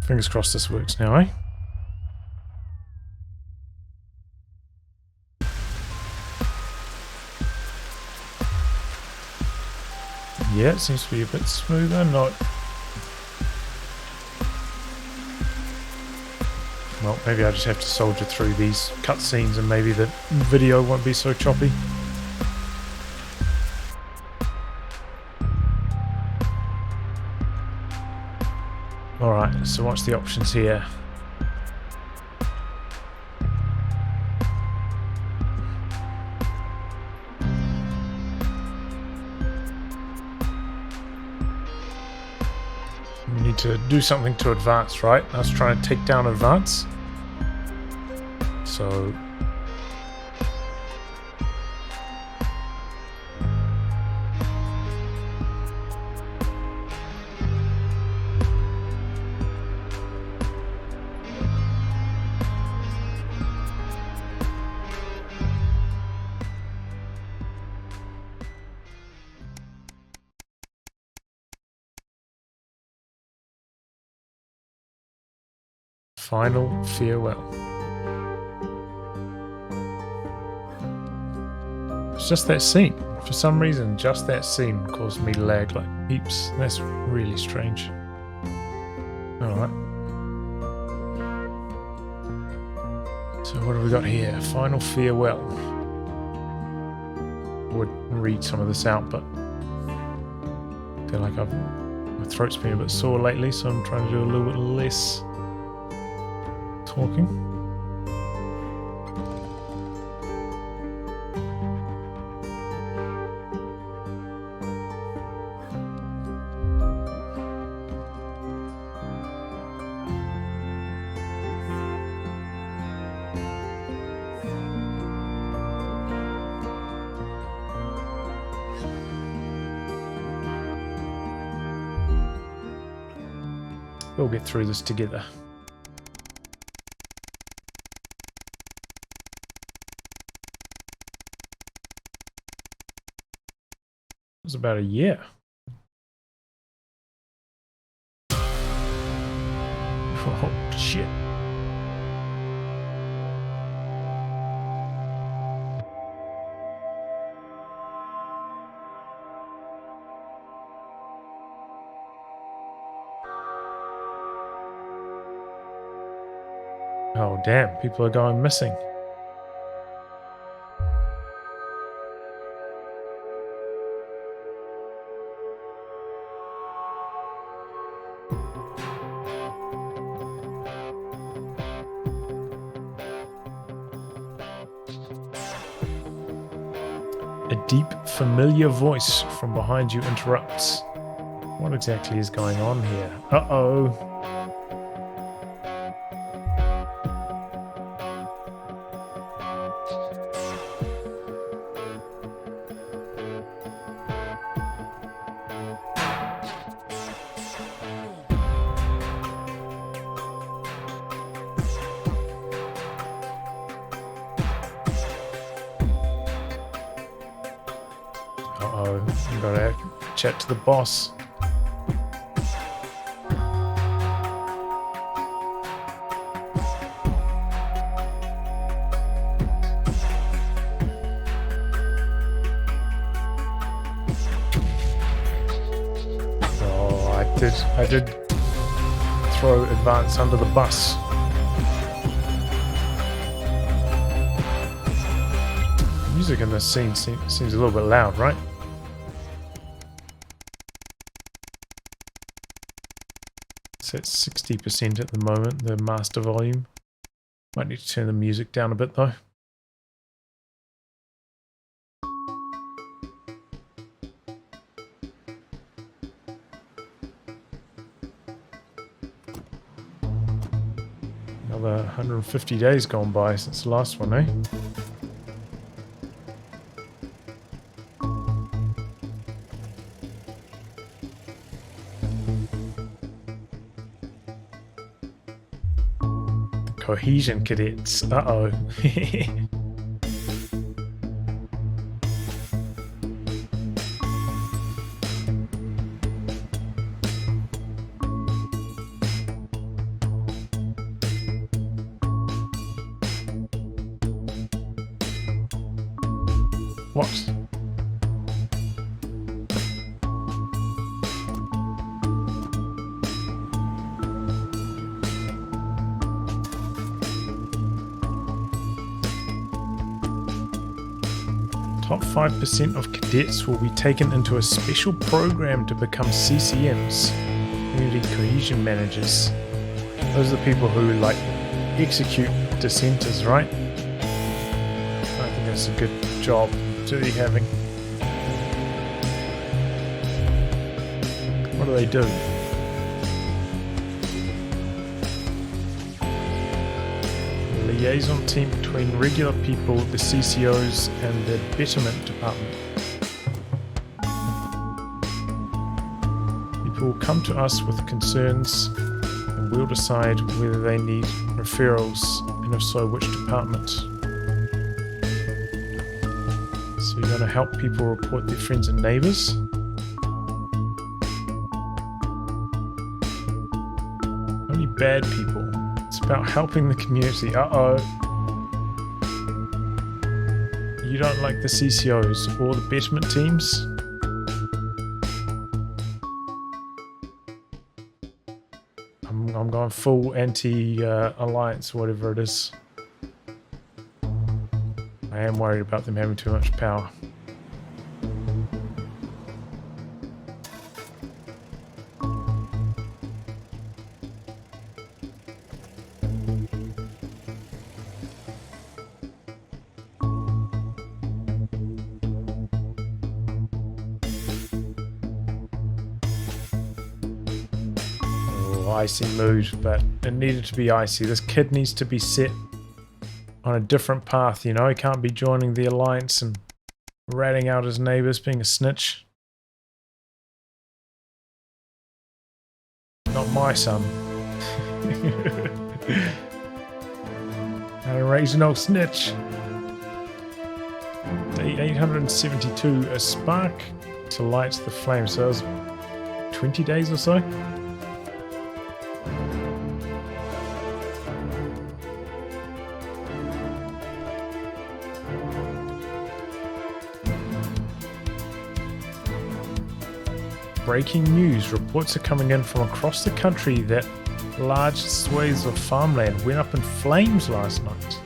Fingers crossed this works now, eh? Yeah, it seems to be a bit smoother. Not. Well, maybe I just have to soldier through these cutscenes and maybe the video won't be so choppy. Alright, so what's the options here? We need to do something to advance, right? I was trying to take down advance. So... Final farewell. It's just that scene. For some reason, just that scene caused me to lag like heaps. That's really strange. Alright. So what have we got here? Final farewell. Would read some of this out, but I feel like my throat's been a bit sore lately, so I'm trying to do a little bit less talking. We'll get through this together. It was about a year. Oh, shit. Oh, damn. People are going missing. A deep, familiar voice from behind you interrupts. What exactly is going on here? Uh-oh. Uh-oh, you gotta chat to the boss. Oh, I did throw Advance under the bus. The music in this scene seems a little bit loud, right? So it's 60% at the moment, the master volume. Might need to turn the music down a bit though. Another 150 days gone by since the last one, eh? Cohesion cadets. Uh-oh. What? Top 5% of cadets will be taken into a special program to become CCMs, Community Cohesion Managers. Those are the people who like execute dissenters, right? I think that's a good job to be having. What do they do? Liaison team between regular people, the CCOs, and the betterment department. People will come to us with concerns and we'll decide whether they need referrals and if so, which department. So you're going to help people report their friends and neighbours. Only bad people. It's about helping the community. Uh-oh. You don't like the CCOs or the betterment teams? I'm going full anti-alliance, whatever it is. I am worried about them having too much power. Icy mood, but it needed to be icy. This kid needs to be set on a different path, you know? He can't be joining the alliance and ratting out his neighbours, being a snitch. Not my son. I raise no snitch. Day 872, a spark to light the flame. So that was 20 days or so? Breaking news. Reports are coming in from across the country that large swathes of farmland went up in flames last night.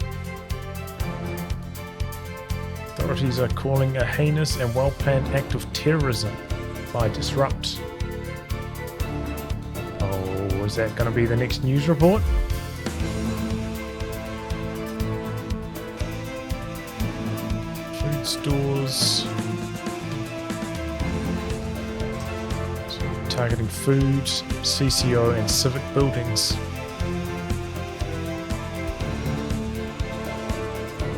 Authorities are calling a heinous and well-planned act of terrorism by Disrupt. Oh, is that going to be the next news report? Food stores. Targeting food, CCO and civic buildings.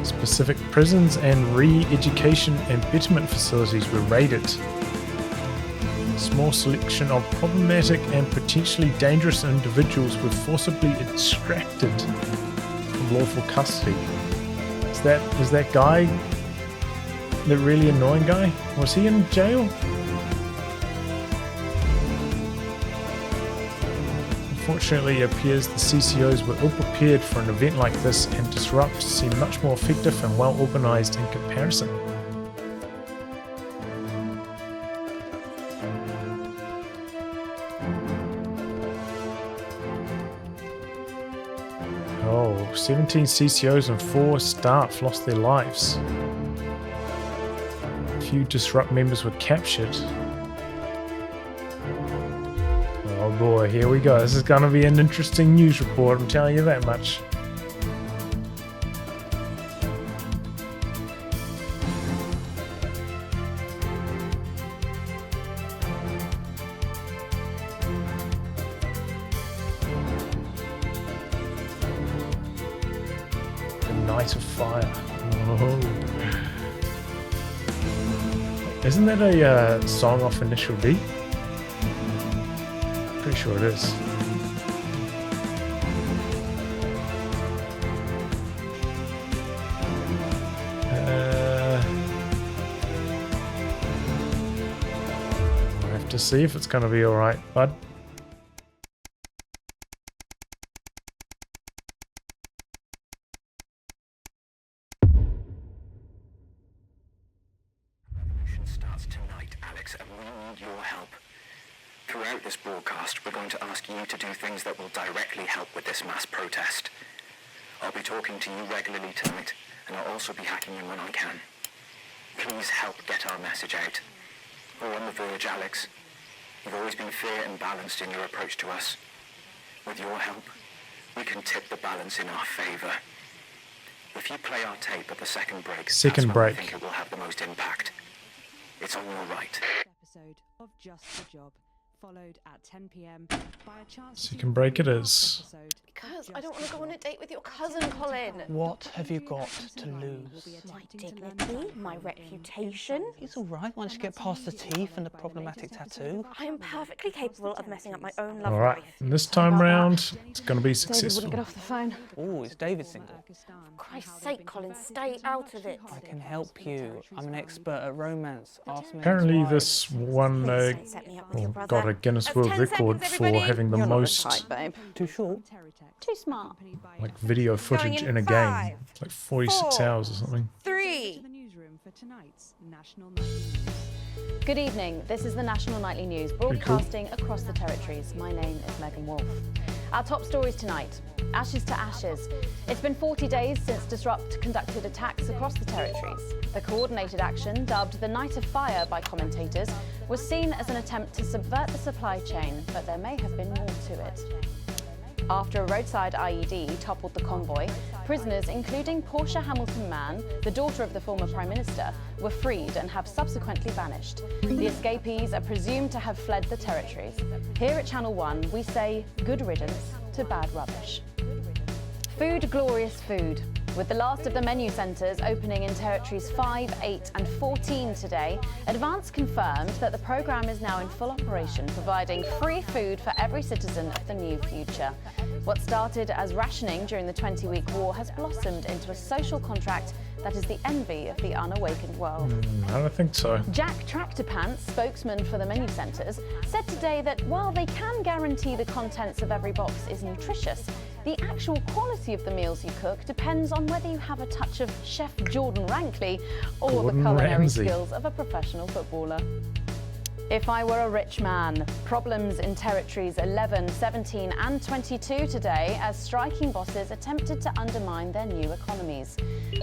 Specific prisons and re-education and betterment facilities were raided. A small selection of problematic and potentially dangerous individuals were forcibly extracted from lawful custody. Is that guy, the really annoying guy? Was he in jail? Unfortunately, it appears the CCOs were ill prepared for an event like this, and Disrupt seemed much more effective and well organised in comparison. Oh, 17 CCOs and 4 staff lost their lives. A few Disrupt members were captured. Oh boy, here we go. This is going to be an interesting news report, I'm telling you that much. The Night of Fire. Oh. Isn't that a song off Initial D? Pretty sure it is. I have to see if it's going to be alright, bud. Alex, and we need your help. Throughout this broadcast, we're going to ask you to do things that will directly help with this mass protest. I'll be talking to you regularly tonight, and I'll also be hacking in when I can. Please help get our message out. We're on the verge, Alex. You've always been fair and balanced in your approach to us. With your help, we can tip the balance in our favour. If you play our tape at the second break, that's when I think it will have the most impact. It's on your right. Episode of Just the Job, followed at 10 p.m. by a chance. Second break it is. Because I don't want to go on a date with your cousin, Colin. What have you got to lose? My dignity, my reputation. It's all right once you get past the teeth and the problematic tattoo. I am perfectly capable of messing up my own love Alright, life. this time round, it's going to be David successful. wouldn't get off the phone. Oh, is David single? For Christ's sake, Colin, stay out of it. I can help you. I'm an expert at romance. Ask me. Apparently this one Please set me up with your brother. got a Guinness That's World 10 Record seconds, for everybody. having the You're not most as tight, babe. Too short? Too smart. like video footage in a game. Like 46 hours or something. 3. Good evening. This is the National Nightly News, broadcasting across the territories. My name is Megan Wolf. Our top stories tonight. Ashes to ashes. It's been 40 days since Disrupt conducted attacks across the territories. The coordinated action, dubbed the Night of Fire by commentators, was seen as an attempt to subvert the supply chain, but there may have been more to it. After a roadside IED toppled the convoy, prisoners, including Portia Hamilton-Mann, the daughter of the former Prime Minister, were freed and have subsequently vanished. The escapees are presumed to have fled the territories. Here at Channel 1, we say good riddance to bad rubbish. Food, glorious food. With the last of the menu centres opening in territories 5, 8 and 14 today, Advance confirmed that the programme is now in full operation, providing free food for every citizen of the new future. What started as rationing during the 20-week war has blossomed into a social contract that is the envy of the unawakened world. I don't think so. Jack Tractorpants, spokesman for the menu centres, said today that while they can guarantee the contents of every box is nutritious, the actual quality of the meals you cook depends on whether you have a touch of Chef Jordan Rankley or Gordon the culinary Ramsay. skills of a professional footballer. If I were a rich man, problems in territories 11, 17 and 22 today as striking bosses attempted to undermine their new economies.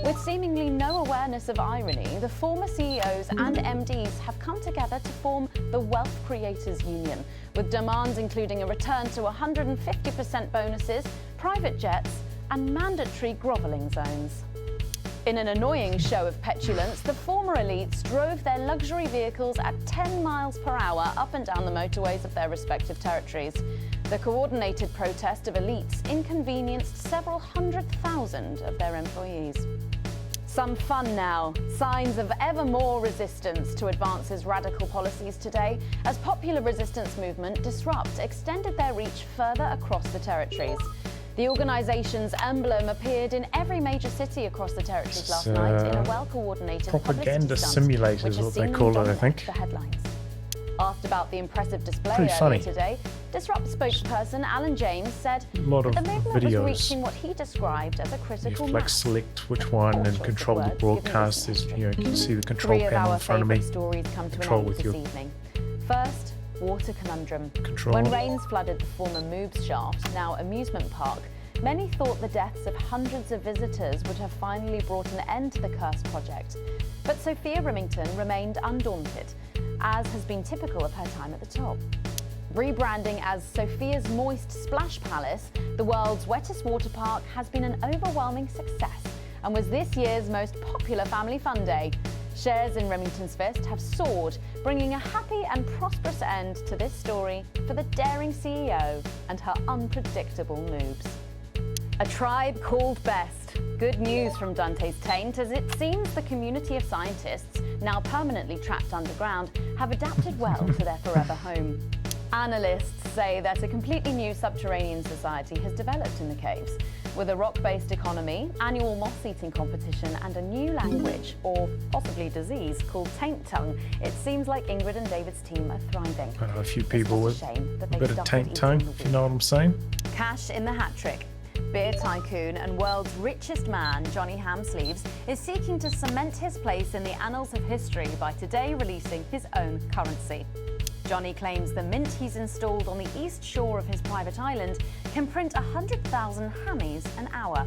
With seemingly no awareness of irony, the former CEOs and MDs have come together to form the Wealth Creators Union, with demands including a return to 150% bonuses, private jets and mandatory grovelling zones. In an annoying show of petulance, the former elites drove their luxury vehicles at 10 miles per hour up and down the motorways of their respective territories. The coordinated protest of elites inconvenienced several 100,000 of their employees. Some fun now. Signs of ever more resistance to Advance's radical policies today as popular resistance movement Disrupt extended their reach further across the territories. The organisation's emblem appeared in every major city across the territories last night in a well-coordinated propaganda publicity stunt, simulator which is has what they seen call it, I dominate think. the headlines. Asked about the impressive display Pretty earlier funny. today, Disrupt spokesperson Alan James said A lot of that the movement videos. was reaching what he described as a You critical have to like mass. select which one All and sorts control of the words given broadcast. this There's, you can see the control Three of panel our in front of me. favourite stories come to Control an end with this your evening. First, water conundrum. Control. When rains flooded the former Moobs shaft, now amusement park, many thought the deaths of hundreds of visitors would have finally brought an end to the cursed project. But Sophia Remington remained undaunted, as has been typical of her time at the top. Rebranding as Sophia's Moist Splash Palace, the world's wettest water park has been an overwhelming success and was this year's most popular family fun day. Shares in Remington's Fist have soared, bringing a happy and prosperous end to this story for the daring CEO and her unpredictable moves. A tribe called Best. Good news from Dante's Taint, as it seems the community of scientists, now permanently trapped underground, have adapted well to their forever home. Analysts say that a completely new subterranean society has developed in the caves, with a rock-based economy, annual moth-eating competition and a new language, or possibly disease, called taint tongue. It seems like Ingrid and David's team are thriving. A few people It's with just a shame that a they bit of started taint tongue, eating the if you know what I'm saying. Cash in the hat trick. Beer tycoon and world's richest man, Johnny Hamsleeves, is seeking to cement his place in the annals of history by today releasing his own currency. Johnny claims the mint he's installed on the east shore of his private island can print 100,000 hammies an hour.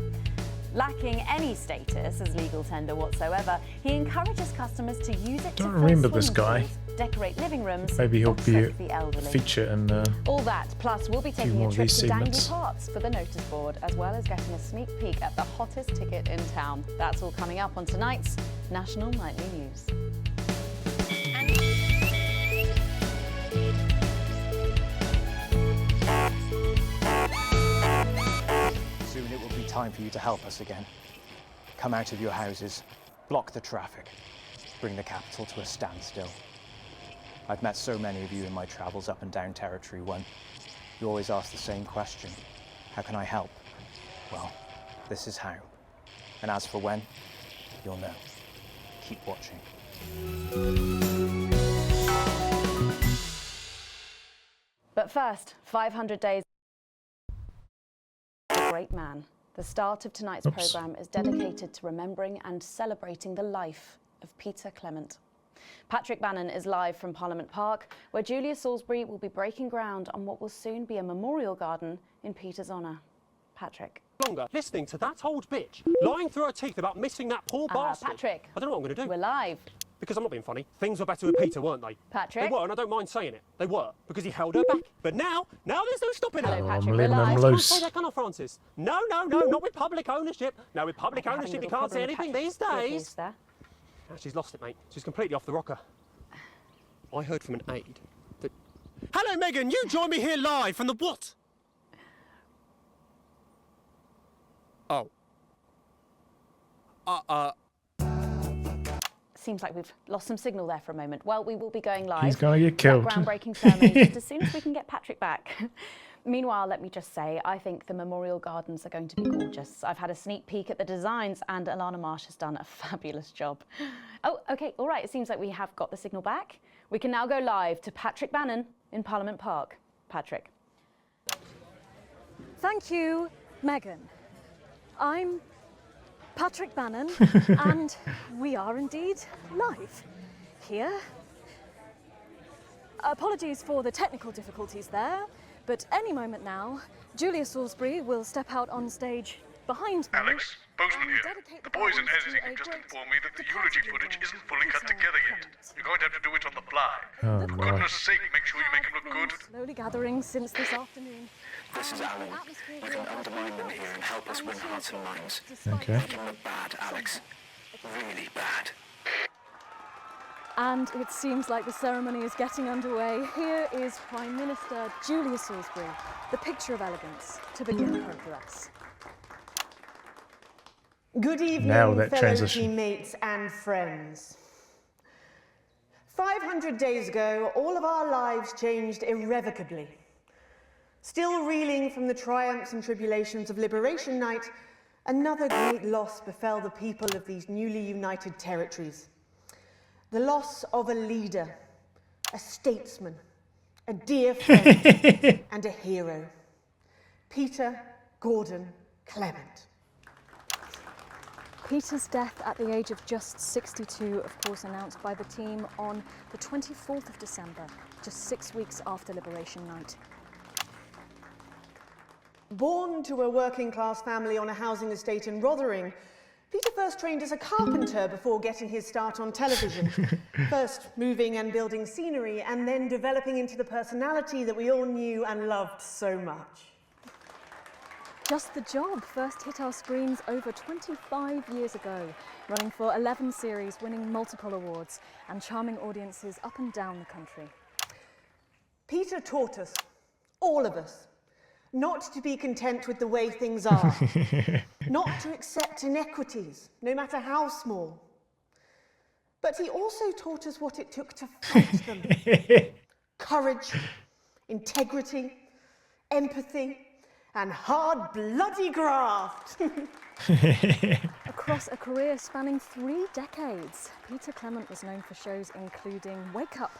Lacking any status as legal tender whatsoever, he encourages customers to use it Don't to remember fill this swimming guy. pools, decorate living rooms, Maybe he'll or be trick a the elderly. feature in All that, plus we'll be taking more a of trip these to Dangle segments. Parts for the notice board, as well as getting a sneak peek at the hottest ticket in town. That's all coming up on tonight's National Nightly News. Soon it will be time for you to help us again. Come out of your houses, block the traffic, bring the capital to a standstill. I've met so many of you in my travels up and down Territory 1. You always ask the same question. How can I help? Well, this is how. And as for when, you'll know. Keep watching. But first, 500 days. A great man. The start of tonight's programme is dedicated to remembering and celebrating the life of Peter Clement. Patrick Bannon is live from Parliament Park, where Julia Salisbury will be breaking ground on what will soon be a memorial garden in Peter's honour. Patrick. Longer listening to that old bitch lying through her teeth about missing that poor bastard. Patrick. I don't know what I'm going to do. We're live. Because I'm not being funny. Things were better with Peter, weren't they? Patrick. They were, and I don't mind saying it. They were, because he held her back. But now there's no stopping Hello, her. Patrick. I'm We're letting them live. loose. Can't say that, can I, Francis? No, not with public ownership. No, with public We're having ownership, a you little can't say problem with anything these Patrick's days. earpiece there. Now she's lost it, mate. She's completely off the rocker. I heard from an aide that... Hello, Megan. You join me here live from the what? Oh. Seems like we've lost some signal there for a moment. Well, we will be going live. He's gonna get That killed. groundbreaking ceremony just as soon as we can get Patrick back. Meanwhile, let me just say, I think the memorial gardens are going to be gorgeous. I've had a sneak peek at the designs and Alana Marsh has done a fabulous job. Oh, OK, all right, it seems like we have got the signal back. We can now go live to Patrick Bannon in Parliament Park. Patrick. Thank you, Megan. I'm Patrick Bannon, and we are indeed live here. Apologies for the technical difficulties there, but any moment now, Julia Salisbury will step out on stage behind me. Alex, Bozeman here. The boys in editing have just informed me that the eulogy footage isn't fully cut together yet. You're going to have to do it on the fly. Oh, For no. goodness sake, make sure you make it look good. Slowly gathering since this afternoon. This is Alan. You can undermine them here and help us win hearts and minds. Okay. Make him look bad, Alex. Really bad. And it seems like the ceremony is getting underway. Here is Prime Minister Julia Salisbury, the picture of elegance, to begin her address. Good evening, Now that fellow transition. teammates and friends. 500 days ago, all of our lives changed irrevocably. Still reeling from the triumphs and tribulations of Liberation Night, another great loss befell the people of these newly united territories. The loss of a leader, a statesman, a dear friend, and a hero. Peter Gordon Clement. Peter's death at the age of just 62, of course, announced by the team on the 24th of December, just 6 weeks after Liberation Night. Born to a working-class family on a housing estate in Rothering, Peter first trained as a carpenter before getting his start on television. First moving and building scenery, and then developing into the personality that we all knew and loved so much. Just the Job first hit our screens over 25 years ago, running for 11 series, winning multiple awards, and charming audiences up and down the country. Peter taught us, all of us, not to be content with the way things are, not to accept inequities, no matter how small. But he also taught us what it took to fight them. Courage, integrity, empathy, and hard, bloody graft. Across a career spanning 3 decades, Peter Clement was known for shows including Wake Up,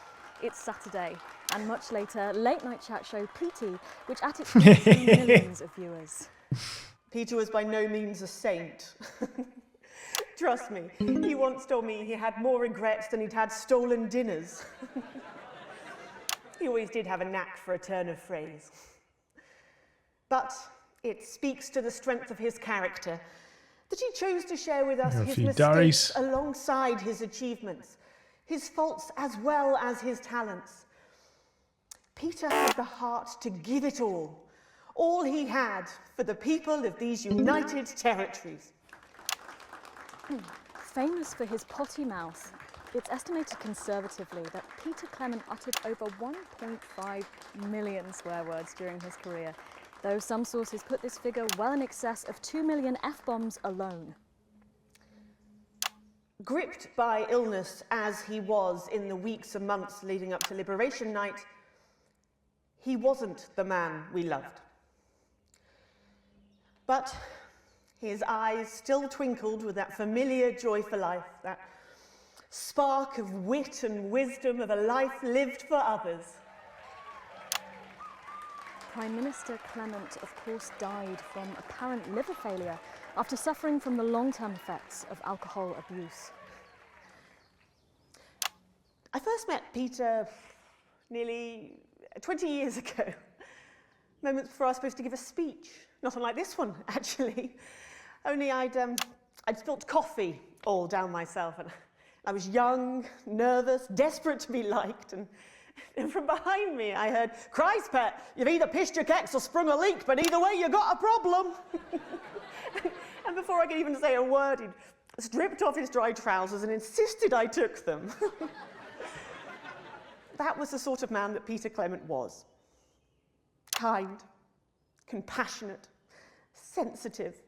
It's Saturday, and much later, late night chat show PT, which at its peak drew millions of viewers. Peter was by no means a saint. Trust me, he once told me he had more regrets than he'd had stolen dinners. He always did have a knack for a turn of phrase. But it speaks to the strength of his character that he chose to share with us his mistakes alongside his achievements, his faults as well as his talents. Peter had the heart to give it all he had for the people of these United Territories. Famous for his potty mouth, it's estimated conservatively that Peter Clement uttered over 1.5 million swear words during his career, though some sources put this figure well in excess of 2 million F-bombs alone. Gripped by illness as he was in the weeks and months leading up to Liberation Night, he wasn't the man we loved. But his eyes still twinkled with that familiar joy for life, that spark of wit and wisdom of a life lived for others. Prime Minister Clement, of course, died from apparent liver failure after suffering from the long-term effects of alcohol abuse. I first met Peter nearly 20 years ago, moments before I was supposed to give a speech. Not unlike this one, actually. Only I'd spilt coffee all down myself, and I was young, nervous, desperate to be liked, and from behind me I heard, "Christ, pet, you've either pissed your kecks or sprung a leak, but either way you got a problem." And before I could even say a word, he'd stripped off his dry trousers and insisted I took them. That was the sort of man that Peter Clement was. Kind, compassionate, sensitive,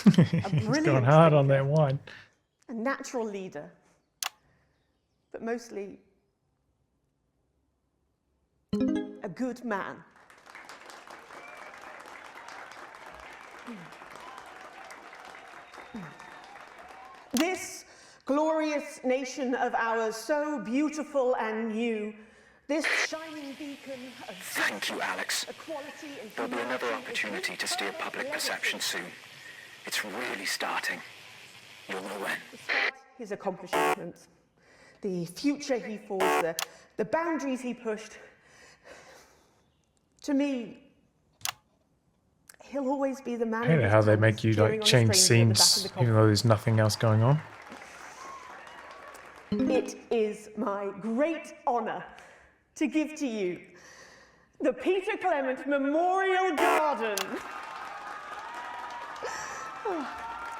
He's gone hard on that wine. a natural leader, but mostly a good man. This glorious nation of ours, so beautiful and new, this shining beacon of Thank you, Alex. equality and There'll be another humanity, opportunity to steer public perception soon. It's really starting. You'll know when. Despite his accomplishments, the future he forged, the boundaries he pushed, to me, he'll always be the man. I hate how they make you like change scenes even though there's nothing else going on. It is my great honour to give to you the Peter Clement Memorial Garden.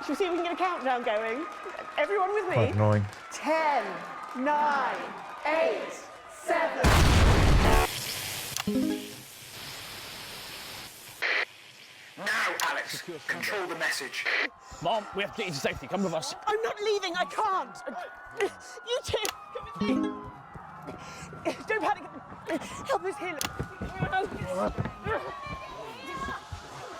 Should we see if we can get a countdown going? Everyone with me? Quite annoying. 10, 9, 8, 7. Now, Alex, control the message. Mom, we have to get you to safety. Come with us. I'm not leaving, I can't. You two, come with me. Don't panic. Help us here.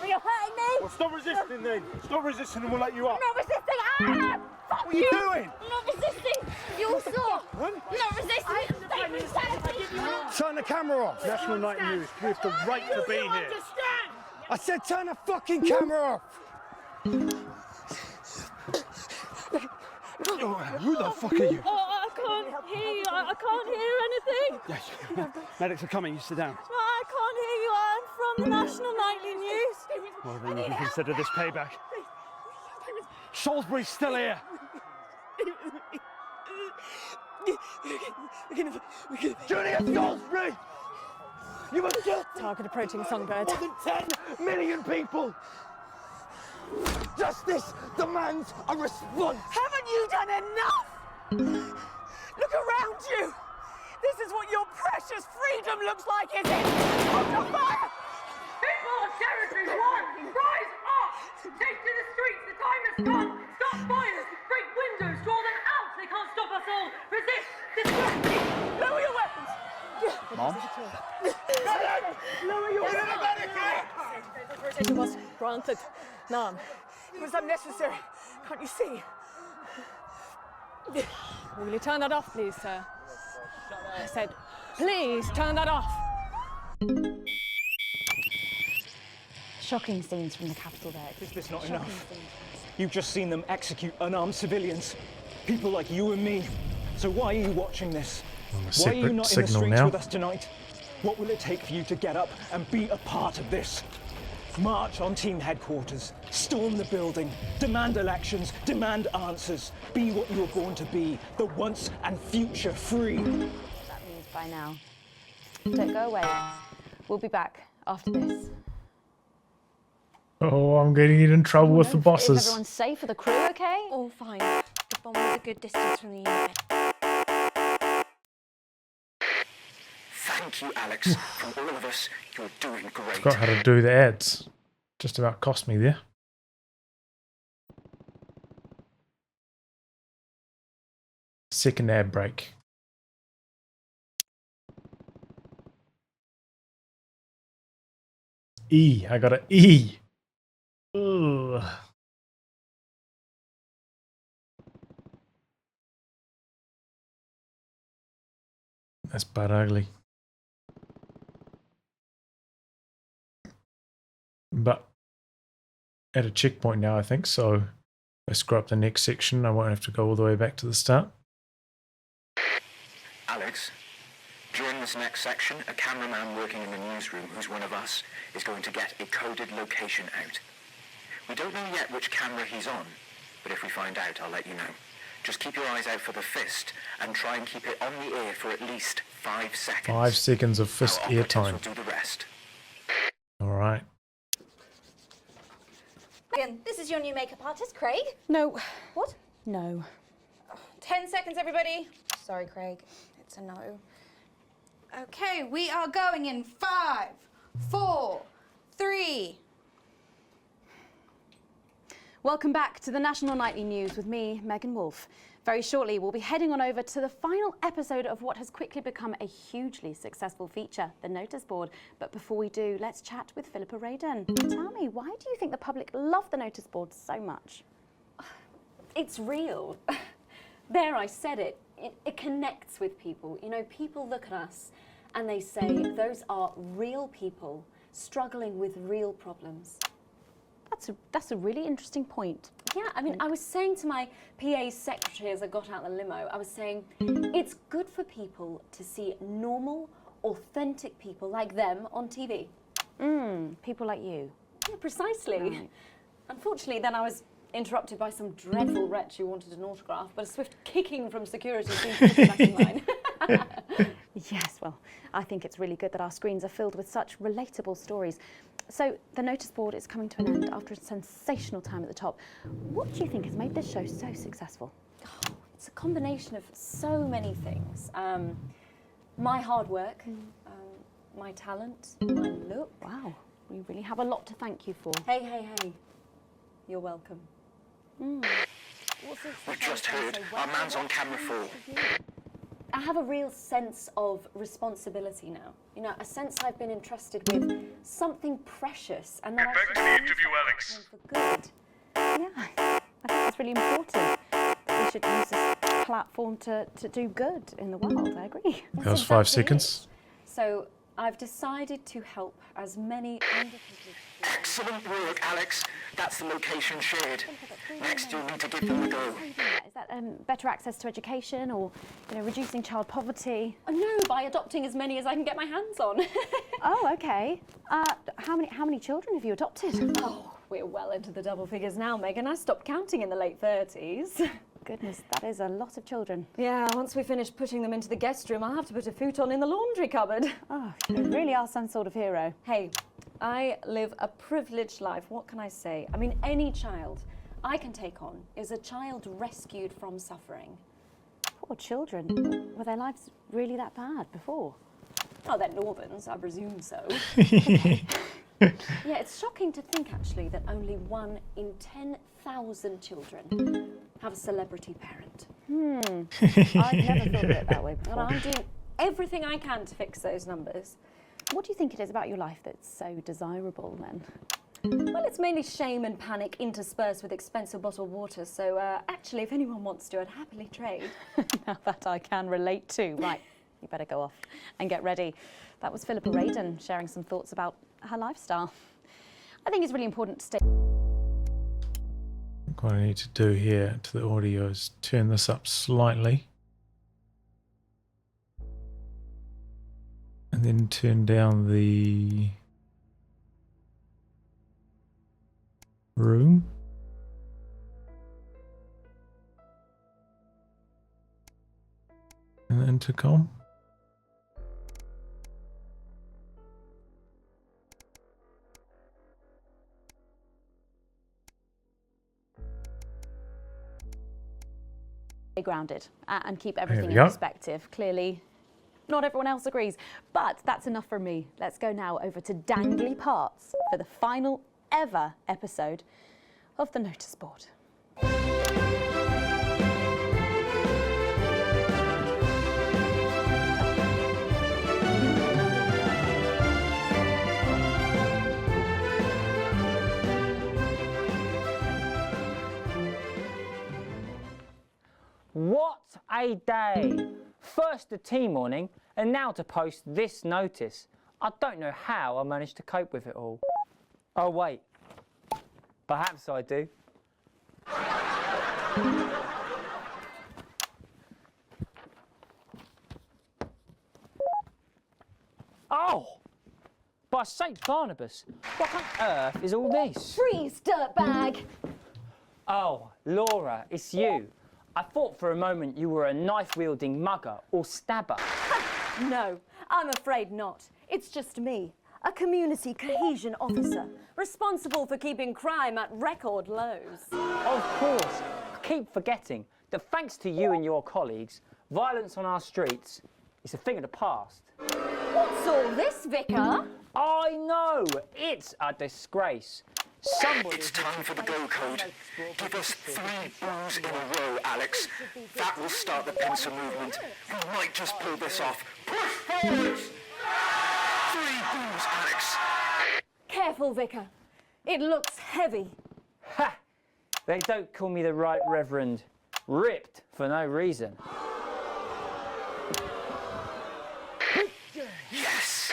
You're hurting me! Well, stop resisting then. Stop resisting and we'll let you up. I'm not resisting! Ah! Fuck What are you doing? I'm not resisting! You all saw! I'm not resisting! Turn the camera off. National Night News. We have the right to be here. I said turn the fucking camera off. Who the fuck are you? Oh, I can't hear you. I can't hear anything. Yes, medics are coming. You sit down. I can't hear you. I'm from the National Nightly News. Well, then you can consider this payback. Salisbury's still here. Julia Salisbury! You were killed! Target approaching Songbird. More than 10 million people! Justice demands a response! Haven't you done enough? Look around you. This is what your precious freedom looks like, is it? Hold your fire! People of Territory 1, rise up! Take to the streets, the time has come! Stop fires! Break windows, draw them out! They can't stop us all! Resist! Distract! Lower your weapons! Mom? Lower your weapons! Authorization was granted. None. It was unnecessary. Can't you see? Will you turn that off, please, sir? I said, please turn that off. Shocking scenes from the Capitol there. Is this not enough? You've just seen them execute unarmed civilians, people like you and me. So why are you watching this? Why are you not in the streets with us tonight? What will it take for you to get up and be a part of this? March on team headquarters, storm the building, demand elections, demand answers. Be what you were born to be, the once and future free. What that means by now. Don't go away. We'll be back after this. Oh, I'm getting in trouble with the bosses. Is everyone safe for the crew, okay? All fine. The bomb was a good distance from the unit. Thank you, Alex. From all of us, you're doing great. Forgot how to do the ads. Just about cost me there. Second ad break. E. I got an E. Ugh. That's bad ugly. But at a checkpoint now, I think, so if I screw up the next section, I won't have to go all the way back to the start. Alex, during this next section, a cameraman working in the newsroom who's one of us is going to get a coded location out. We don't know yet which camera he's on, but if we find out, I'll let you know. Just keep your eyes out for the fist and try and keep it on the air for at least 5 seconds. 5 seconds of fist air time. Will do the rest. All right. Megan, this is your new makeup artist, Craig. No. What? No. 10 seconds, everybody. Sorry, Craig. It's a no. Okay, we are going in 5, 4, 3. Welcome back to the National Nightly News with me, Megan Wolfe. Very shortly, we'll be heading on over to the final episode of what has quickly become a hugely successful feature, the Notice Board. But before we do, let's chat with Philippa Radin. Tell me, why do you think the public love the Notice Board so much? It's real. There, I said it. It connects with people. You know, people look at us and they say, those are real people struggling with real problems. That's a really interesting point. Yeah, I mean, I was saying to my PA's secretary as I got out the limo, I was saying, it's good for people to see normal, authentic people like them on TV. People like you. Yeah, precisely. Right. Unfortunately, then I was interrupted by some dreadful wretch who wanted an autograph, but a swift kicking from security seemed to put me back in line. Yes, well, I think it's really good that our screens are filled with such relatable stories. So, the Notice Board is coming to an end after a sensational time at the top. What do you think has made this show so successful? Oh, it's a combination of so many things. My hard work, my talent, my look. Wow, we really have a lot to thank you for. Hey, hey, hey. You're welcome. We've just heard. Our man's on camera 4. I have a real sense of responsibility now. You know, a sense I've been entrusted with something precious and that Get back to the interview, Alex. For good. Yeah, I think that's really important. We should use this platform to do good in the world, I agree. That was 5 seconds. So I've decided to help as many underprivileged. Excellent work, Alex. That's the location shared. Next, you'll need to give them a go. Is that better access to education, or reducing child poverty? No, by adopting as many as I can get my hands on. Oh, okay. How many children have you adopted? Oh, we're well into the double figures now, Megan. I stopped counting in the late 30s. Goodness, that is a lot of children. Yeah, once we finish putting them into the guest room, I'll have to put a futon in the laundry cupboard. Oh, you really are some sort of hero. Hey, I live a privileged life. What can I say? I mean, any child I can take on is a child rescued from suffering. Poor children. Were their lives really that bad before? Oh, they're Normans, I presume so. Yeah, it's shocking to think, actually, that only 1 in 10,000 children have a celebrity parent. I've never thought of it that way before. And I'm doing everything I can to fix those numbers. What do you think it is about your life that's so desirable, then? Well, it's mainly shame and panic interspersed with expensive bottled water, so actually, if anyone wants to, I'd happily trade. Now that I can relate to. Right, you better go off and get ready. That was Philippa Radin sharing some thoughts about her lifestyle. I think it's really important to stay. What I need to do here to the audio is turn this up slightly. And then turn down the room. And the intercom. Grounded and keep everything in go. perspective. Clearly, not everyone else agrees, but that's enough for me. Let's go now over to Dangly Parts for the final ever episode of the Notice Board. What a day! First the tea morning, and now to post this notice. I don't know how I managed to cope with it all. Oh wait, perhaps I do. Oh! By St. Barnabas, what on earth is all this? Freeze, dirtbag! Oh, Laura, it's you. I thought for a moment you were a knife-wielding mugger or stabber. No, I'm afraid not. It's just me, a community cohesion officer, responsible for keeping crime at record lows. Of course. I keep forgetting that thanks to you and your colleagues, violence on our streets is a thing of the past. What's all this, Vicar? I know! It's a disgrace. Somebody It's time for the go code. Give us 3 boos in a row, Alex. That will start the pincer movement. We might just pull this off. Push forwards! 3 boos, Alex. Careful, Vicar. It looks heavy. Ha! They don't call me the Right Reverend. Ripped for no reason. Yes!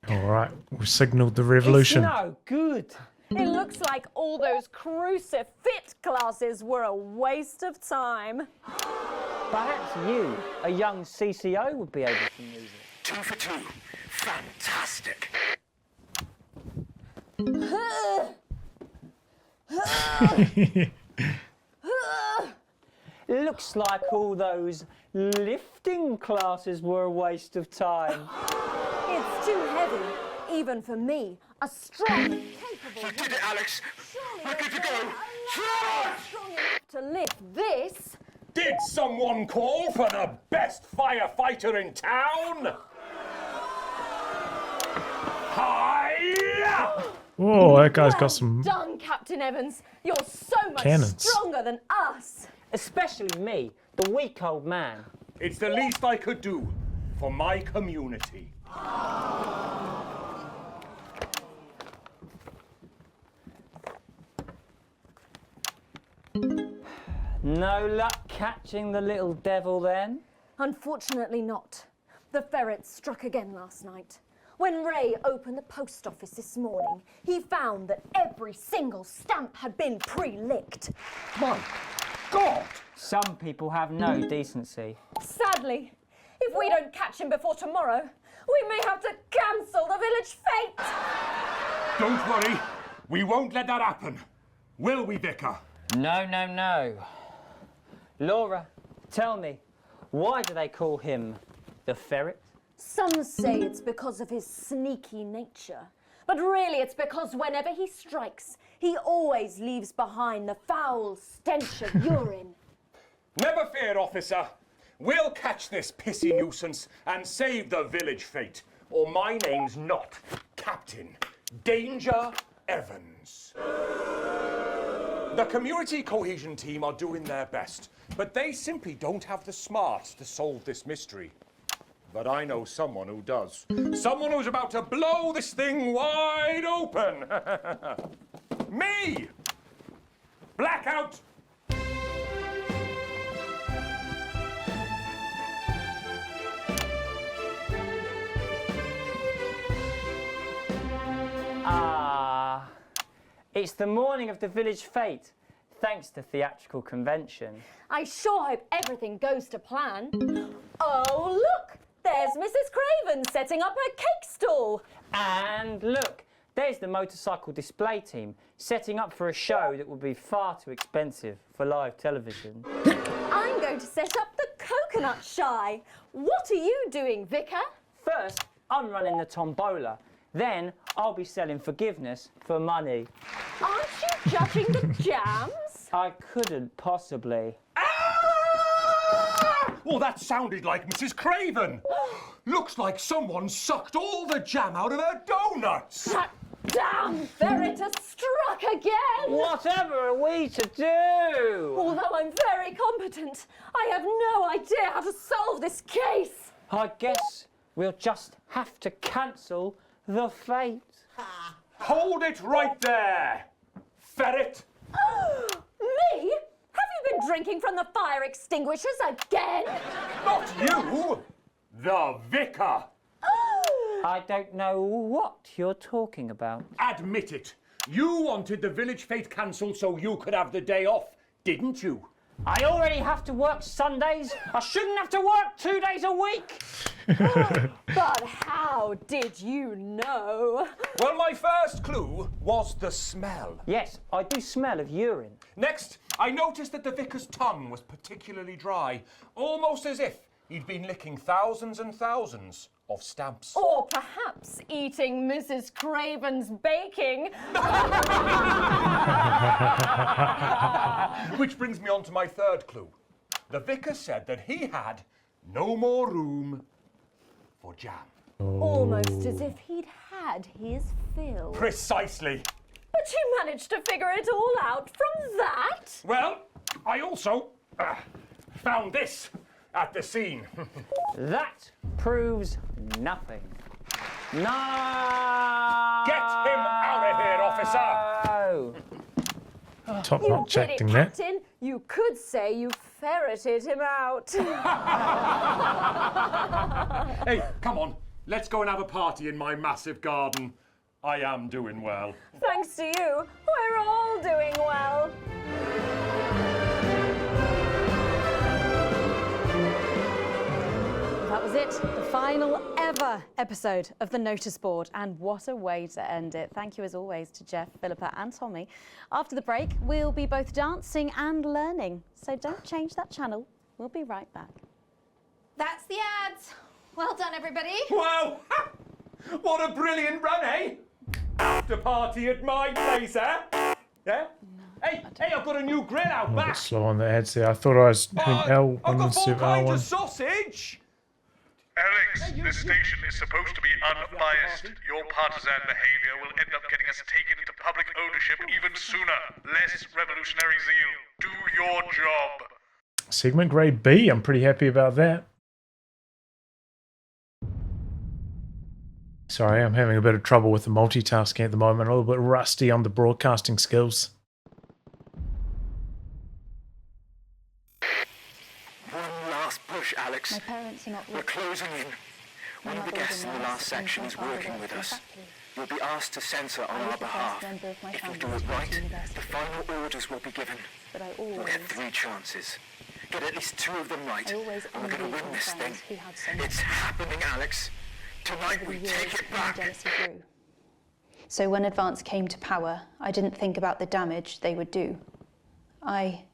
All right, we've signalled the revolution. It's no good. It looks like all those crucifit classes were a waste of time. Perhaps you, a young CCO, would be able to use it. 2 for 2. Fantastic. Looks like all those lifting classes were a waste of time. It's too heavy, even for me, a strong, capable You did it, Alex. We're good to go. strong enough to lift this. Did someone call for the best firefighter in town? Hi-ya! Whoa, that guy's got some... Done, Captain Evans. You're so much Cannons. stronger than us. Especially me, the weak old man. It's the least I could do for my community. No luck catching the little devil then? Unfortunately not. The ferrets struck again last night. When Ray opened the post office this morning, he found that every single stamp had been pre-licked. My God! Some people have no decency. Sadly, if we don't catch him before tomorrow, we may have to cancel the village fete. Don't worry, we won't let that happen. Will we, Vicar? No, no, no. Laura, tell me, why do they call him the ferret? Some say it's because of his sneaky nature. But really it's because whenever he strikes, he always leaves behind the foul stench of urine. Never fear, officer. We'll catch this pissy nuisance and save the village fete. Or my name's not Captain Danger Evans. The community cohesion team are doing their best, but they simply don't have the smarts to solve this mystery. But I know someone who does. Someone who's about to blow this thing wide open. Me! Blackout! It's the morning of the village fete, thanks to theatrical convention. I sure hope everything goes to plan. Oh, look! There's Mrs. Craven setting up her cake stall. And look, there's the motorcycle display team setting up for a show that will be far too expensive for live television. I'm going to set up the coconut shy. What are you doing, Vicar? First, I'm running the tombola. Then I'll be selling forgiveness for money. Aren't you judging the jams? I couldn't possibly. Well, that sounded like Mrs. Craven. Looks like someone sucked all the jam out of her donuts. That damn ferret has struck again. Whatever are we to do? Although I'm very competent, I have no idea how to solve this case. I guess we'll just have to cancel the fete. Hold it right there, ferret. Me? Have you been drinking from the fire extinguishers again? Not you, the vicar. I don't know what you're talking about. Admit it. You wanted the village fete cancelled so you could have the day off, didn't you? I already have to work Sundays. I shouldn't have to work 2 days a week. But how did you know? Well, my first clue was the smell. Yes, I do smell of urine. Next, I noticed that the vicar's tongue was particularly dry, almost as if he'd been licking thousands and thousands of stamps. Or perhaps eating Mrs. Craven's baking. Which brings me on to my third clue. The vicar said that he had no more room for jam. Almost as if he'd had his fill. Precisely. But you managed to figure it all out from that? Well, I also found this at the scene. That proves nothing. No! Get him out of here, officer! Top-notch You did acting it, there. Captain. You could say you ferreted him out. Hey, come on. Let's go and have a party in my massive garden. I am doing well. Thanks to you, we're all doing well. That was it, the final ever episode of the Notice Board, and what a way to end it. Thank you as always to Jeff, Philippa and Tommy. After the break, we'll be both dancing and learning, so don't change that channel. We'll be right back. That's the ads. Well done, everybody. Wow! What a brilliant run, eh? After party at my place, eh? Yeah? Hey, I've got a new grill out I'm a back. bit slow on the ads there. I thought I was hitting L1 I've got instead of 4 kinds of R1. sausage. Alex, this station is supposed to be unbiased. Your partisan behavior will end up getting us taken into public ownership even sooner. Less revolutionary zeal. Do your job. Segment grade B. I'm pretty happy about that. Sorry, I'm having a bit of trouble with the multitasking at the moment. A little bit rusty on the broadcasting skills. One last push, Alex. My parents are not We're closing in. One of the guests in the last section is working with us. You'll be asked to censor on our behalf. If you do it right, the final orders will be given. But I You'll get 3 chances. Get at least 2 of them right, and we're going to win this thing. It's happening, Alex. Tonight we take it back. So when Advance came to power, I didn't think about the damage they would do. I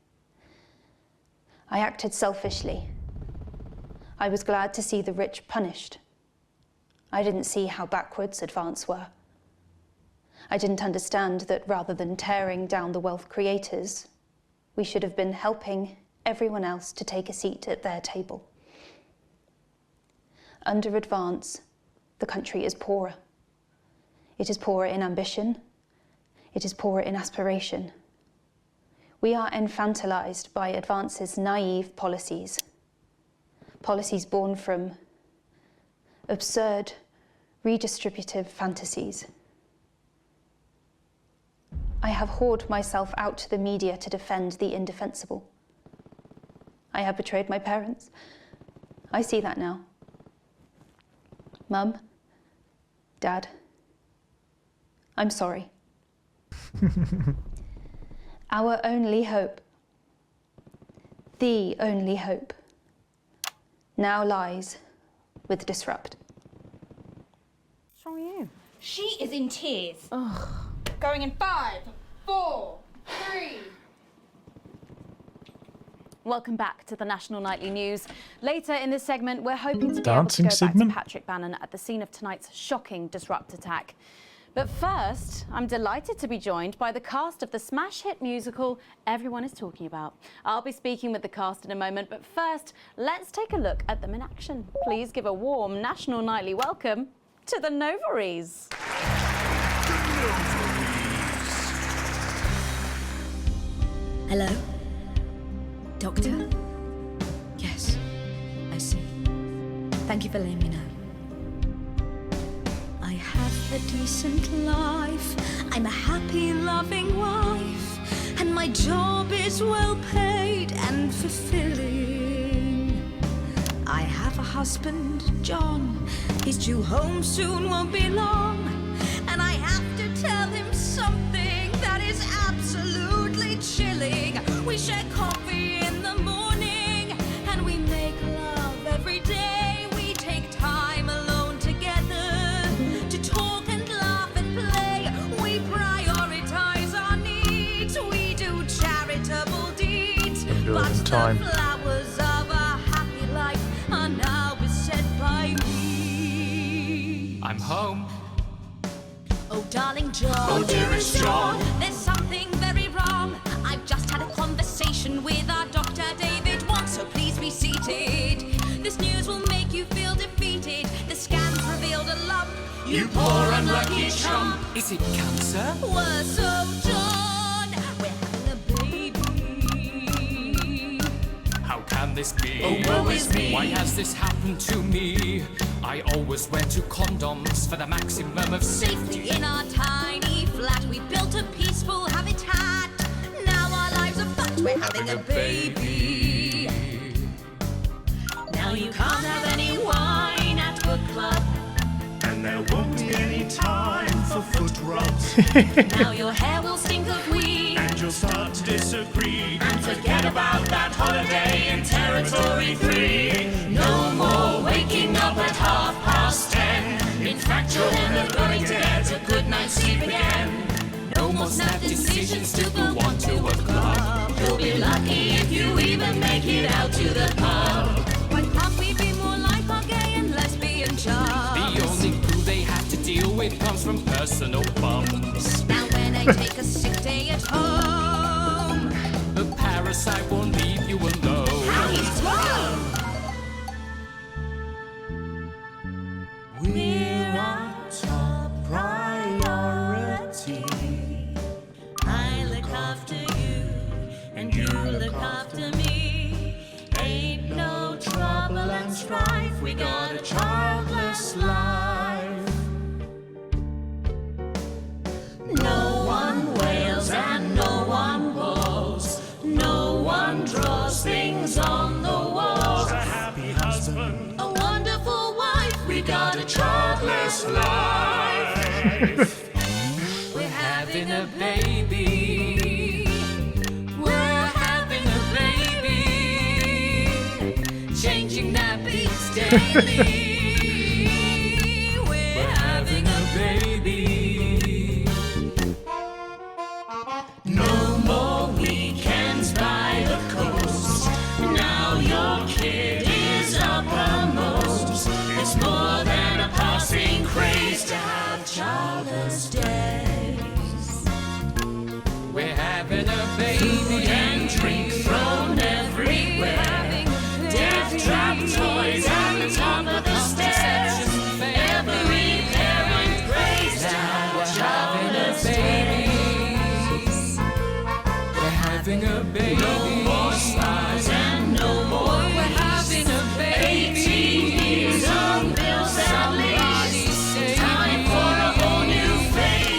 acted selfishly. I was glad to see the rich punished. I didn't see how backwards Advance were. I didn't understand that rather than tearing down the wealth creators, we should have been helping everyone else to take a seat at their table. Under Advance, the country is poorer. It is poorer in ambition. It is poorer in aspiration. We are infantilized by Advance's naive policies. Policies born from absurd, redistributive fantasies. I have whored myself out to the media to defend the indefensible. I have betrayed my parents. I see that now. Mum, Dad, I'm sorry. Our only hope, the only hope, now lies with Disrupt. What's wrong with you? She is in tears. Ugh. Going in 5, 4, 3. Welcome back to the National Nightly News. Later in this segment, we're hoping to be Dancing able to go segment? back to Patrick Bannon at the scene of tonight's shocking Disrupt attack. But first, I'm delighted to be joined by the cast of the smash hit musical everyone is talking about. I'll be speaking with the cast in a moment, but first, let's take a look at them in action. Please give a warm National Nightly welcome to the Novaries. Hello? Doctor? Yes, I see. Thank you for letting me know. I have a decent life. I'm a happy, loving wife. And my job is well paid and fulfilling. I have a husband, John. He's due home soon, won't be long. And I have to tell him something that is absolutely chilling. We share coffee in the morning, and we make love every day. We take time alone together to talk and laugh and play. We prioritize our needs. We do charitable deeds. But the flowers of a happy life are now beset by me. I'm home. Oh, darling John. Oh, dearest John. There's something very wrong. I've just had a conversation with our doctor, David Wan, so please be seated. This news will make you feel defeated. The scans revealed a lump. You poor unlucky chump. Is it cancer? Worse, oh, John. We're having a baby. How can this be? Oh, woe is me. Why has this happened to me? I always wear 2 condoms for the maximum of Safety in our tiny flat. We built a peaceful habitat. Now our lives are fucked. We're having a baby. Now you can't have any wine at book club. And there won't be any time for foot rubs. Now your hair will stink of weed. And you'll start to disagree. And forget about that holiday in Territory 3. No more waking up at 10:30. In fact, you're never going to get a good night's sleep again. No more snap decisions to go on to a club. You'll be lucky if you even make it out to the pub. Why can't we be more like our gay and lesbian chums? The only glue they have to deal with comes from personal bums. Now when I take a sick day at home, the parasite won't leave you alone. How he's wrong. We're our top priority. I look after you, and you look after me. Ain't no trouble and strife. We got a childless life. No one wails and no one bawls. No one draws things on the walls. A happy husband. A wonderful wife. We got a childless life. We're having a baby. We're having a baby. Changing nappies daily. We're having a baby. No more weekends by the coast. Now your kid is uppermost. It's more than a passing craze to have childless days. We're having a baby. Food and drink thrown everywhere. Death trap toys at the top of the stairs. Every parent prays to have childless days. We're having a baby. No more spas and no more We're having a baby. 18 years on bills and leaves. Time for a whole new phase.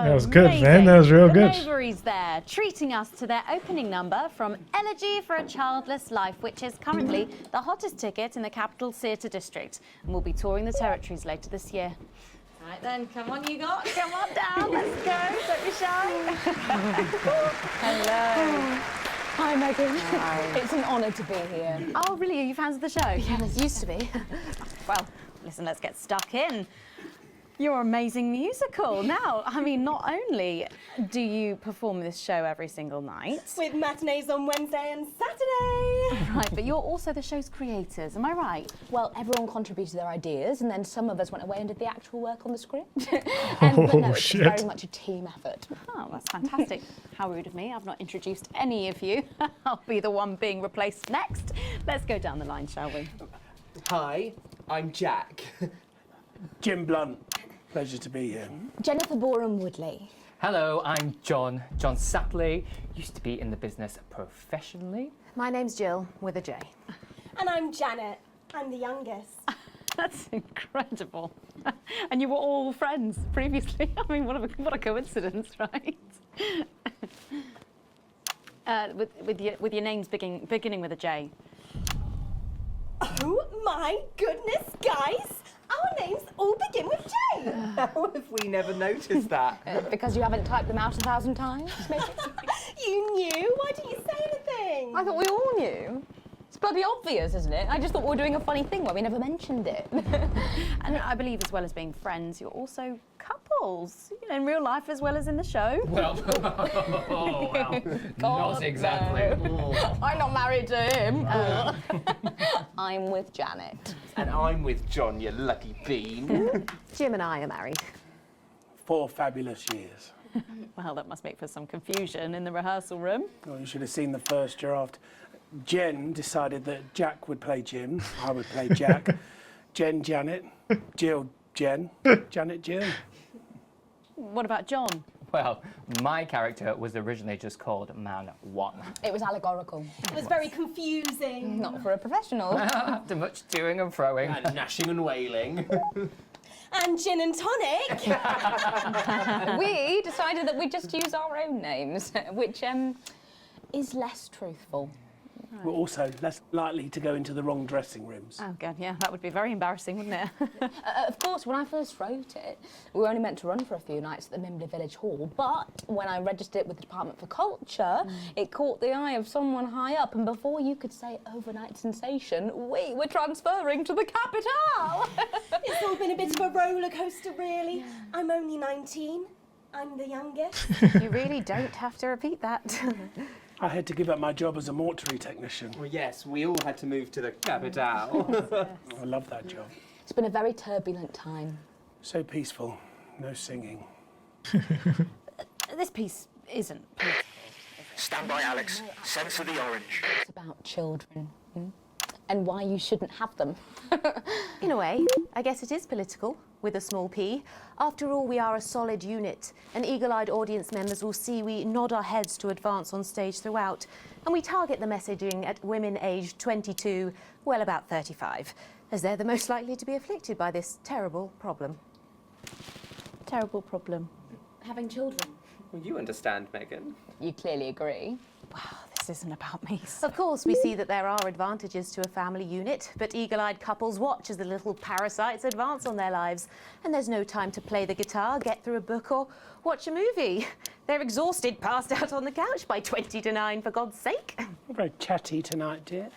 That was good, man. That was real good. The Maverys there, treating us to their opening number from Elegy for a Childless Life, which is currently the hottest ticket in the capital theatre district, and will be touring the territories later this year. Right then, come on you lot, come on down, let's go, don't be shy. Hello. Hi, Megan. Hi. It's an honour to be here. Oh, really? Are you fans of the show? Yes. Used to be. Well, listen, let's get stuck in. Your amazing musical. Now, I mean, not only do you perform this show every single night, with matinees on Wednesday and Saturday. Right, but you're also the show's creators, am I right? Well, everyone contributed their ideas, and then some of us went away and did the actual work on the script. But no, it's shit. very much a team effort. Oh, that's fantastic. How rude of me. I've not introduced any of you. I'll be the one being replaced next. Let's go down the line, shall we? Hi, I'm Jack. Jim Blunt. Pleasure to be here. Jennifer Boram Woodley. Hello, I'm John Sapley. Used to be in the business professionally. My name's Jill, with a J. And I'm Janet. I'm the youngest. That's incredible. And you were all friends previously. I mean, what a coincidence, right? With your names beginning with a J. Oh my goodness, guys! Our names all begin with J. How have we never noticed that? Because you haven't typed them out 1,000 times, maybe? You knew? Why didn't you say anything? I thought we all knew. It's bloody obvious, isn't it? I just thought we were doing a funny thing where we never mentioned it. And I believe as well as being friends, you're also couples, you know, in real life as well as in the show. Well, not exactly. I'm not married to him. I'm with Janet. And I'm with John, you lucky bean. Jim and I are married. 4 fabulous years. Well, that must make for some confusion in the rehearsal room. Well, you should have seen the first draft. Jen decided that Jack would play Jim, I would play Jack. Jen, Janet, Jill, Jen, Janet, Jill. What about John? Well, my character was originally just called Man 1. It was allegorical. It was very confusing. Not for a professional. After much toing and froing. And gnashing and wailing. And gin and tonic. We decided that we'd just use our own names, which is less truthful. We're also less likely to go into the wrong dressing rooms. Oh, God, yeah, that would be very embarrassing, wouldn't it? Of course, when I first wrote it, we were only meant to run for a few nights at the Mimbley Village Hall, but when I registered it with the Department for Culture, it caught the eye of someone high up, and before you could say overnight sensation, we were transferring to the capital. It's all been a bit of a roller coaster, really. Yeah. I'm only 19. I'm the youngest. You really don't have to repeat that. I had to give up my job as a mortuary technician. Well, yes, we all had to move to the capital. I love that job. It's been a very turbulent time. So peaceful, no singing. This piece isn't. Stand by, Alex. Censor the orange. It's about children, and why you shouldn't have them. In a way, I guess it is political, with a small p. After all, we are a solid unit, and eagle-eyed audience members will see we nod our heads to advance on stage throughout, and we target the messaging at women aged 22, well, about 35, as they're the most likely to be afflicted by this terrible problem. Terrible problem. Having children. Well, you understand, Megan. You clearly agree. Wow, this isn't about me. Of course, we see that there are advantages to a family unit, but eagle-eyed couples watch as the little parasites advance on their lives, and there's no time to play the guitar, get through a book, or watch a movie. They're exhausted, passed out on the couch by 20 to 9, for God's sake. You're very chatty tonight, dear.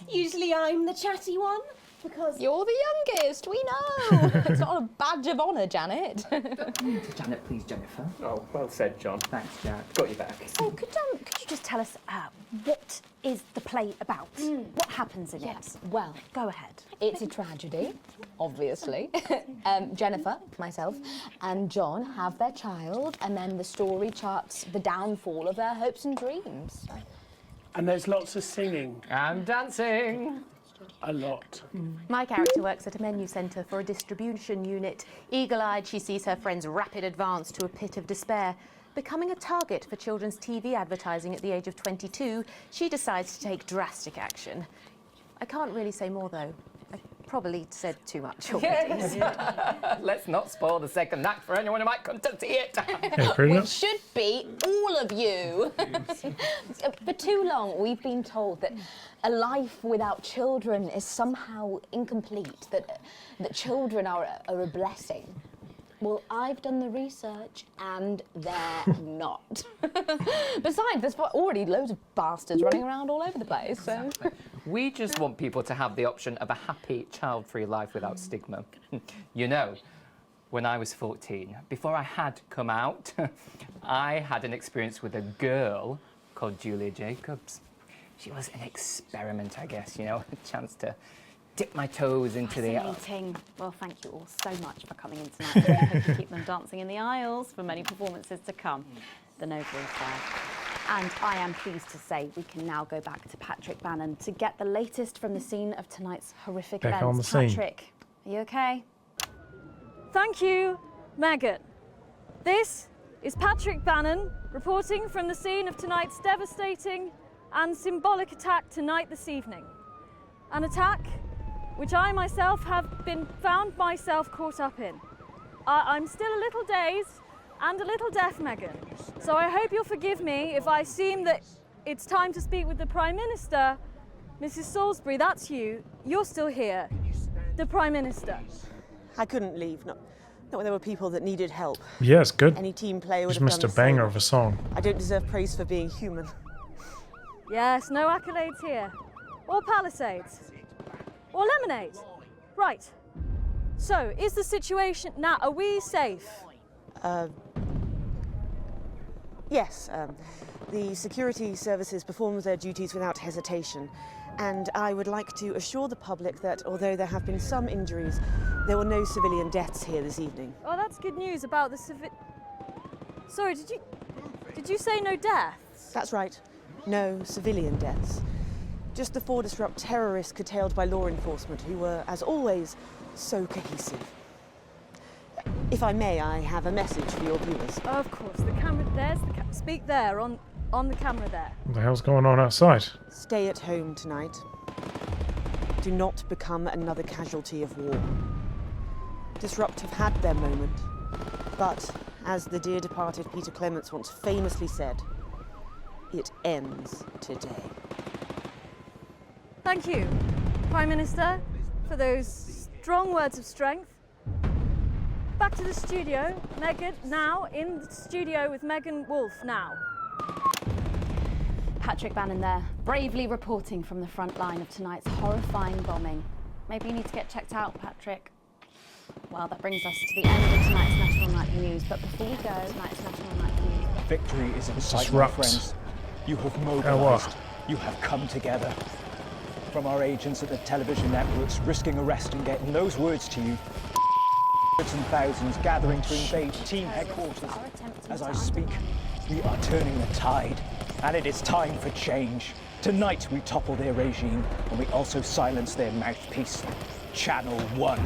Usually I'm the chatty one. Because you're the youngest, we know. It's not a badge of honour, Janet. Janet, please, Jennifer. Oh, well said, John. Thanks, Janet. Got you back. So, could you just tell us what is the play about? What happens in it? Well, go ahead. It's a tragedy, obviously. Jennifer, myself, and John have their child, and then the story charts the downfall of their hopes and dreams. And there's lots of singing. And dancing. A lot. My character works at a menu centre for a distribution unit. Eagle-eyed, she sees her friend's rapid advance to a pit of despair. Becoming a target for children's TV advertising at the age of 22, she decides to take drastic action. I can't really say more, though. I probably said too much already. Let's not spoil the second act for anyone who might come to see it. Which should be all of you. For too long, we've been told that a life without children is somehow incomplete, that children are a blessing. Well, I've done the research, and they're not. Besides, there's already loads of bastards running around all over the place, so... We just want people to have the option of a happy, child-free life without stigma. You know, when I was 14, before I had come out, I had an experience with a girl called Julia Jacobs. She was an experiment, I guess, you know, a chance to dip my toes into the... Fascinating. Well, thank you all so much for coming in tonight. I hope you keep them dancing in the aisles for many performances to come. The Nova is there. And I am pleased to say we can now go back to Patrick Bannon to get the latest from the scene of tonight's horrific Back events. on the scene. Patrick, are you okay? Thank you, Megan. This is Patrick Bannon reporting from the scene of tonight's devastating and symbolic attack tonight this evening. An attack which I myself have been found myself caught up in. I'm still a little dazed and a little deaf, Megan. So I hope you'll forgive me if I seem that it's time to speak with the Prime Minister. Mrs. Salisbury, that's you. You're still here. The Prime Minister. I couldn't leave, not when there were people that needed help. Yeah, it's good. Any team player would Just have missed a done the banger same. of a song. I don't deserve praise for being human. Yes, no accolades here. Or Palisades. Or lemonade. Right. So, is the situation now, are we safe? Yes, the security services performed their duties without hesitation, and I would like to assure the public that although there have been some injuries, there were no civilian deaths here this evening. Oh, that's good news about the Sorry, did you say no deaths? That's right, no civilian deaths. Just the 4 disrupt terrorists curtailed by law enforcement, who were, as always, so cohesive. If I may, I have a message for your viewers. Of course, the camera, speak there, on the camera there. What the hell's going on outside? Stay at home tonight. Do not become another casualty of war. Disrupt have had their moment, but as the dear departed Peter Clements once famously said, it ends today. Thank you, Prime Minister, for those strong words of strength. Back to the studio. Megan, now in the studio with Megan Wolf now. Patrick Bannon there, bravely reporting from the front line of tonight's horrifying bombing. Maybe you need to get checked out, Patrick. Well, that brings us to the end of tonight's National Nightly News. But before we go, tonight's National Nightly News. Victory is in sight, my friends. You have mobilised. You have come together. From our agents at the television networks risking arrest and getting those words to you, hundreds and thousands gathering to invade team headquarters. As I speak, we are turning the tide, and it is time for change. Tonight we topple their regime, and we also silence their mouthpiece, Channel 1.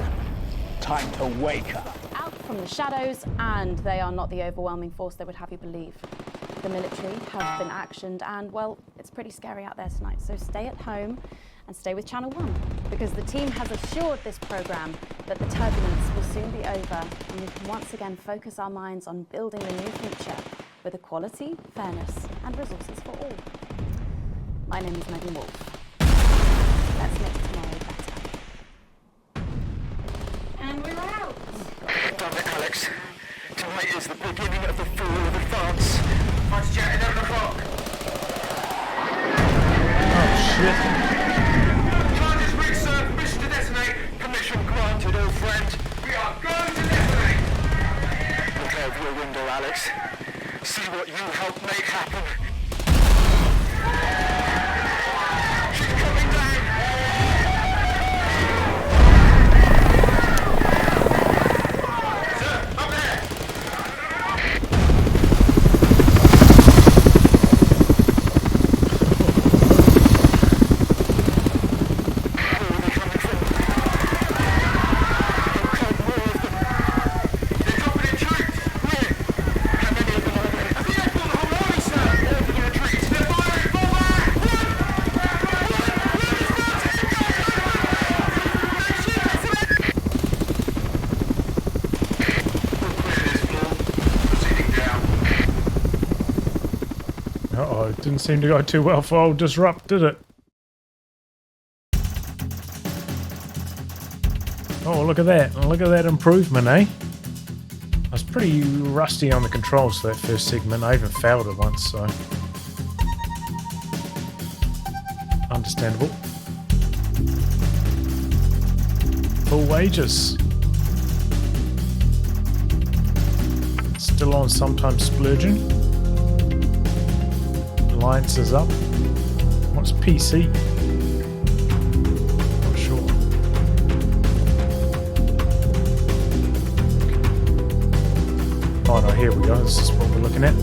Time to wake up. Out from the shadows, and they are not the overwhelming force they would have you believe. The military have been actioned, and, well, it's pretty scary out there tonight, so stay at home and stay with Channel 1, because the team has assured this programme that the turbulence will soon be over, and we can once again focus our minds on building the new future with equality, fairness and resources for all. My name is Megan Wolf. Let's make tomorrow better. And we're out. Damn it, Alex. Tonight is the beginning of the fall of France. Fighter jet at 11 o'clock. Oh, shit. Charges reached, sir. Permission to detonate. Permission granted, old friend. We are going to detonate. Look out of your window, Alex. See what you helped make happen. She's coming down. Sir, up there. Fire! Fall back! Uh-oh, it didn't seem to go too well for old Disrupt, did it? Oh, look at that. Look at that improvement, eh? I was pretty rusty on the controls for that first segment. I even failed it once, so... understandable. Full wages. Still on Sometimes Splurging. Alliance is up. What's PC? Not sure. Oh no, here we go. This is what we're looking at.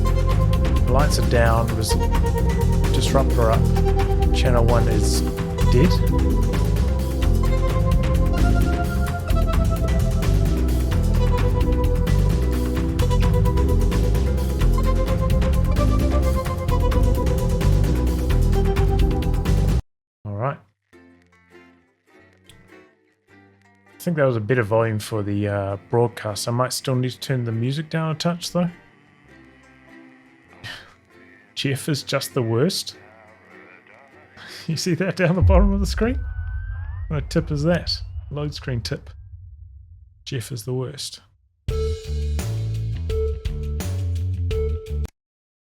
The lights are down. Disruptor up. Channel 1 is dead. Alright. I think that was a bit of volume for the broadcast. I might still need to turn the music down a touch though. Jeff is just the worst. You see that down the bottom of the screen? What tip is that? Load screen tip. Jeff is the worst.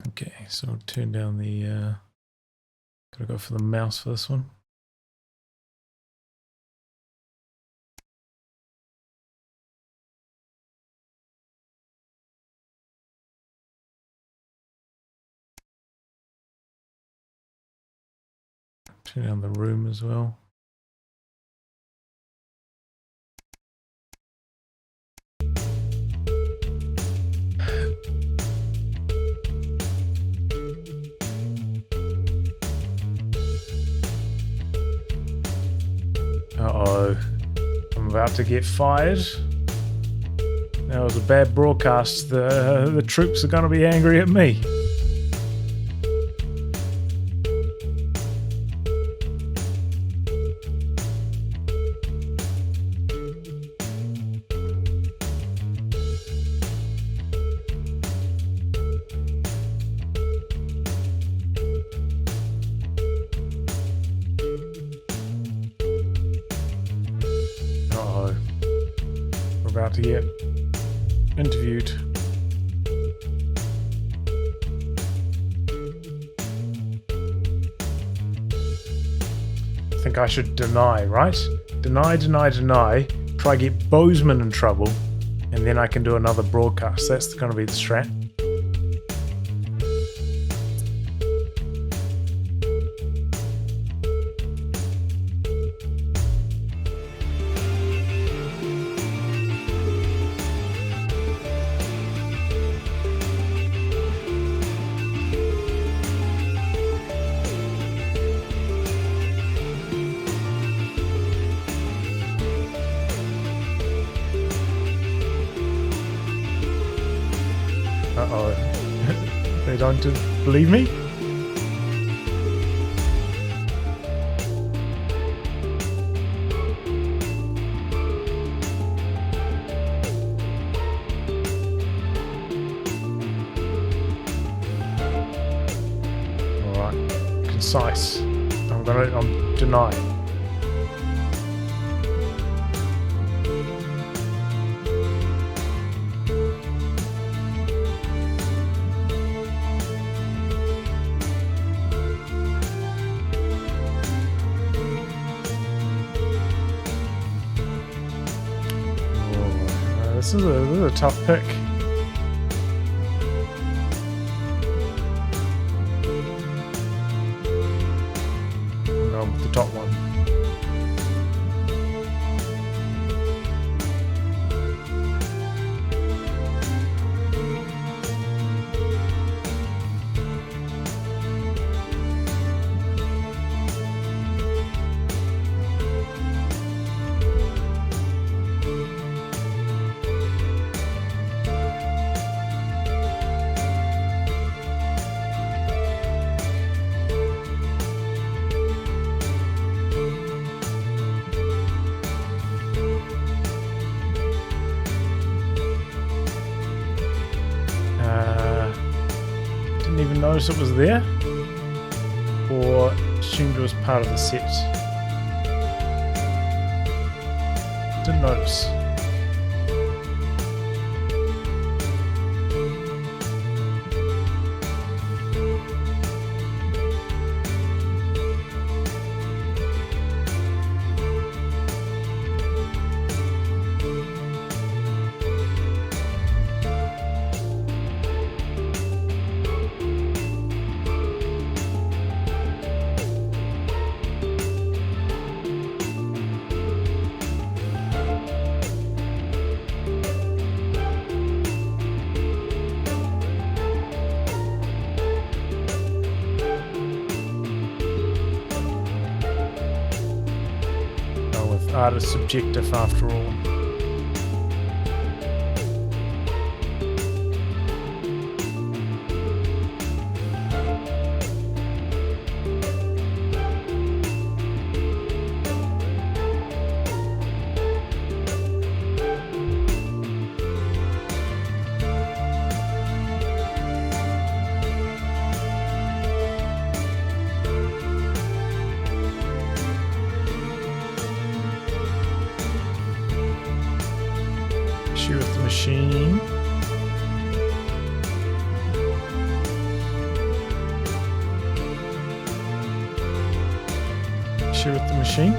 Okay, so I'll turn down the... gotta go for the mouse for this one. Turn down the room as well. Uh-oh. I'm about to get fired. That was a bad broadcast. The troops are going to be angry at me. To get interviewed. I think I should deny, right? Deny. Try get Bozeman in trouble, and then I can do another broadcast. That's going to be the strat. Uh-oh. They don't believe me? Alright. Concise. I'm denying. This is a tough pick. I'm going with the top one. didn't even notice it was there, or assumed it was part of the set. Didn't notice. Art is subjective after all. With the machine. Issue with the machine.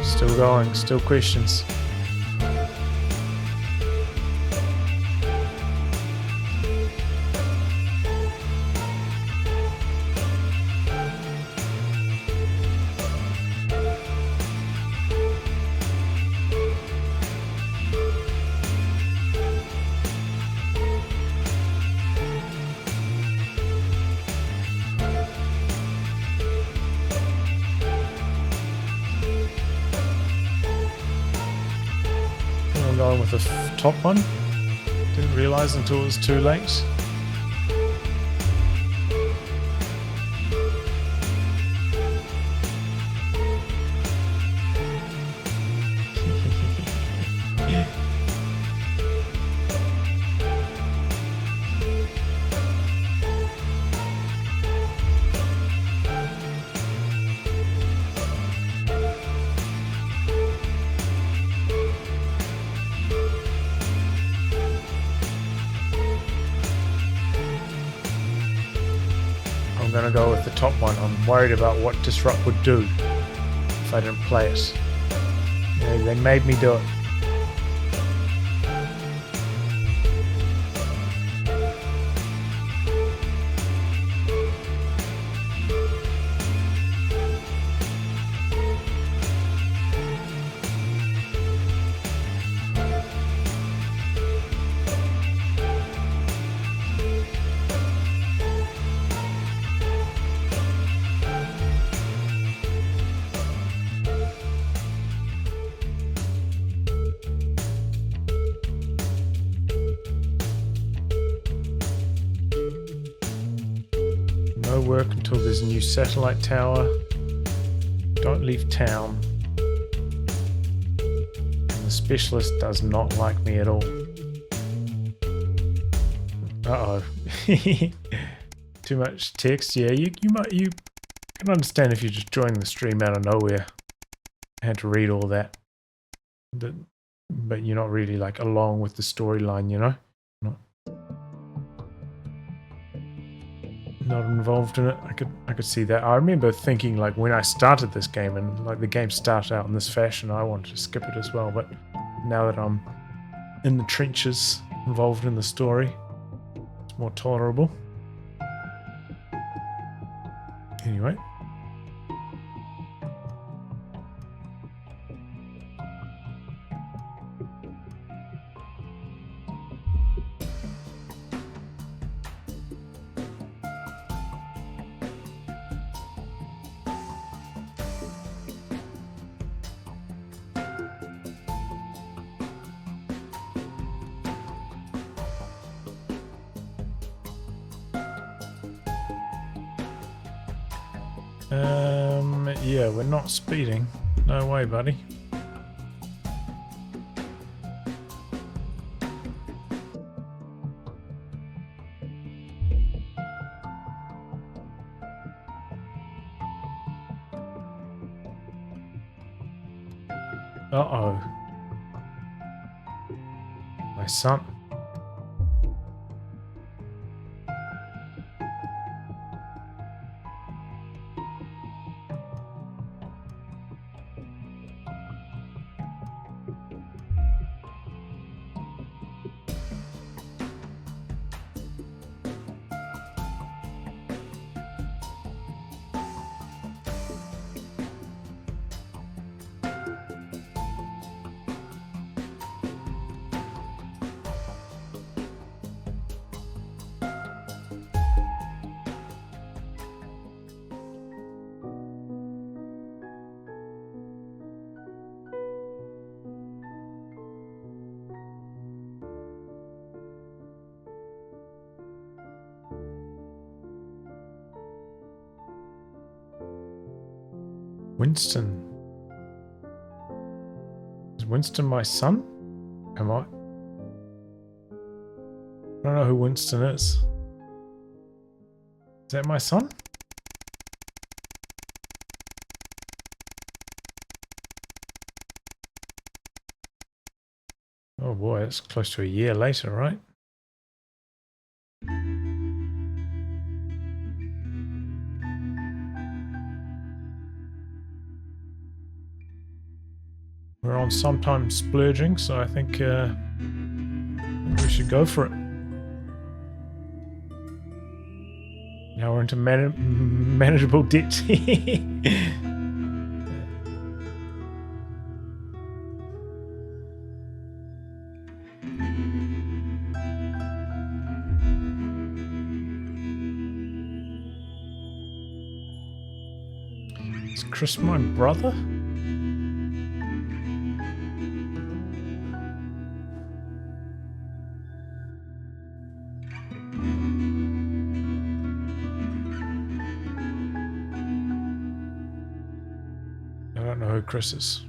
Still going, still questions. Going with the top one. Didn't realise until it was too late. I'm going to go with the top one. I'm worried about what Disrupt would do if I didn't play it. You know, they made me do it. No work until there's a new satellite tower. Don't leave town. And the specialist does not like me at all. Uh-oh. Too much text. Yeah, you can understand if you just joined the stream out of nowhere. I had to read all that. But you're not really like along with the storyline, you know? Not involved in it. I could see that. I remember thinking like when I started this game and like the game started out in this fashion, I wanted to skip it as well. But now that I'm in the trenches, involved in the story, it's more tolerable. Anyway. Yeah, we're not speeding. No way, buddy. Uh-oh. My son. Winston. Is Winston my son? Am I? I don't know who Winston is. Is that my son? Oh boy, it's close to a year later, right? We're on sometimes splurging, so I think we should go for it. Now we're into manageable debt. Is Chris my brother? Chris is.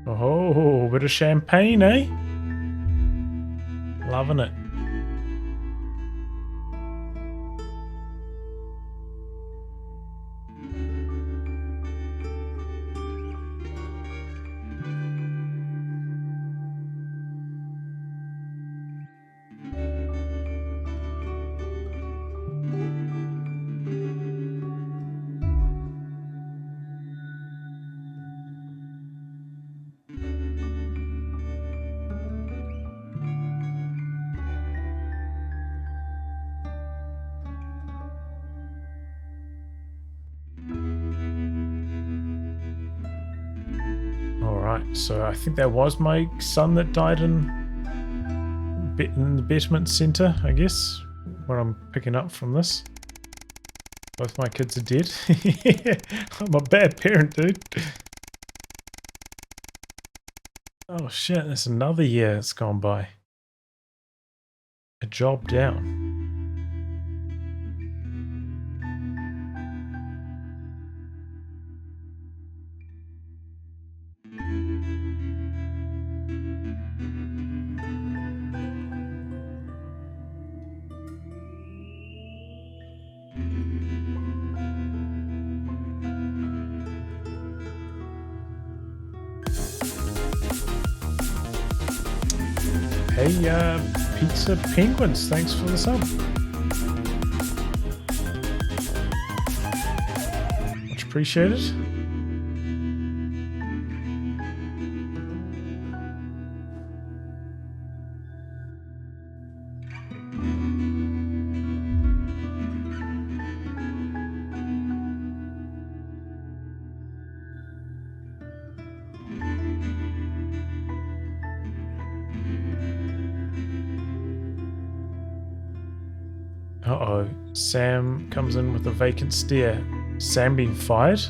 Oh, bit of champagne, eh? Loving it. So I think that was my son that died in the betterment center, I guess, what I'm picking up from this. Both my kids are dead. I'm a bad parent, dude. Oh shit, that's another year that's gone by. A job down. Hey, Pizza Penguins, thanks for the sub. Much appreciated. Uh-oh. Sam comes in with a vacant stare. Sam being fired?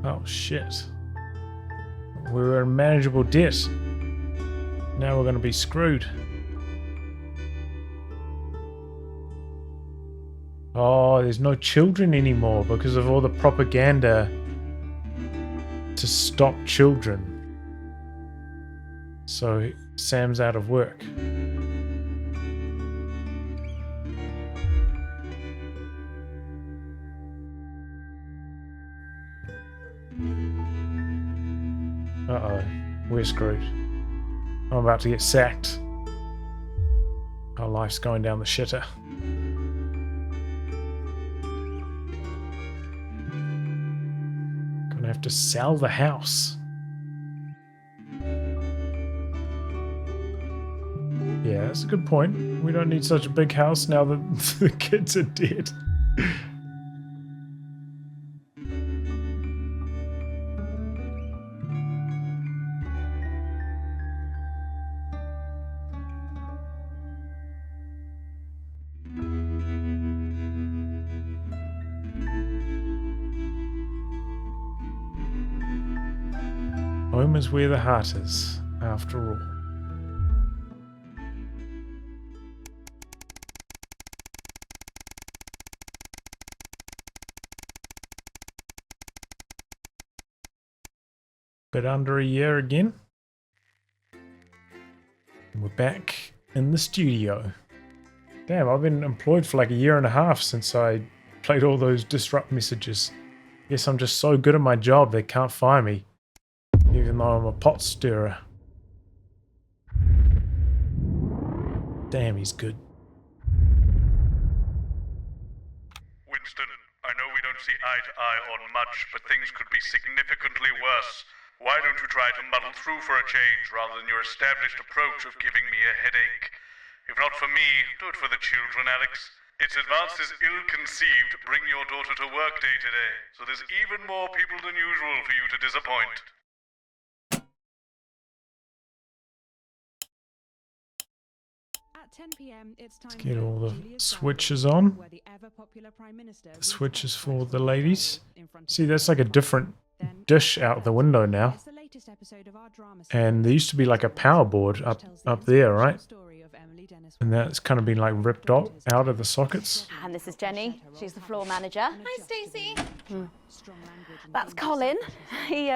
Oh, shit. We were in manageable debt. Now we're going to be screwed. Oh, there's no children anymore because of all the propaganda to stop children. So Sam's out of work. Uh-oh, we're screwed. I'm about to get sacked. Our life's going down the shitter. Gonna have to sell the house. Yeah, that's a good point. We don't need such a big house now that the kids are dead. Home is where the heart is, after all. Bit under a year again. And we're back in the studio. Damn, I've been employed for like a year and a half since I played all those disrupt messages. Guess I'm just so good at my job they can't fire me. Even though I'm a pot stirrer. Damn, he's good. Winston, I know we don't see eye to eye on much, but things could be significantly worse. Why don't you try to muddle through for a change rather than your established approach of giving me a headache? If not for me, do it for the children, Alex. It's advanced as ill-conceived bring your daughter to work day today, so there's even more people than usual for you to disappoint. At 10 p.m, it's time Let's get all the switches on. The switches for the ladies. See, that's like a different dish out the window now. And there used to be like a power board up there, right? And that's kind of been like ripped out of the sockets. And this is Jenny. She's the floor manager. Hi, Stacey. That's Colin. He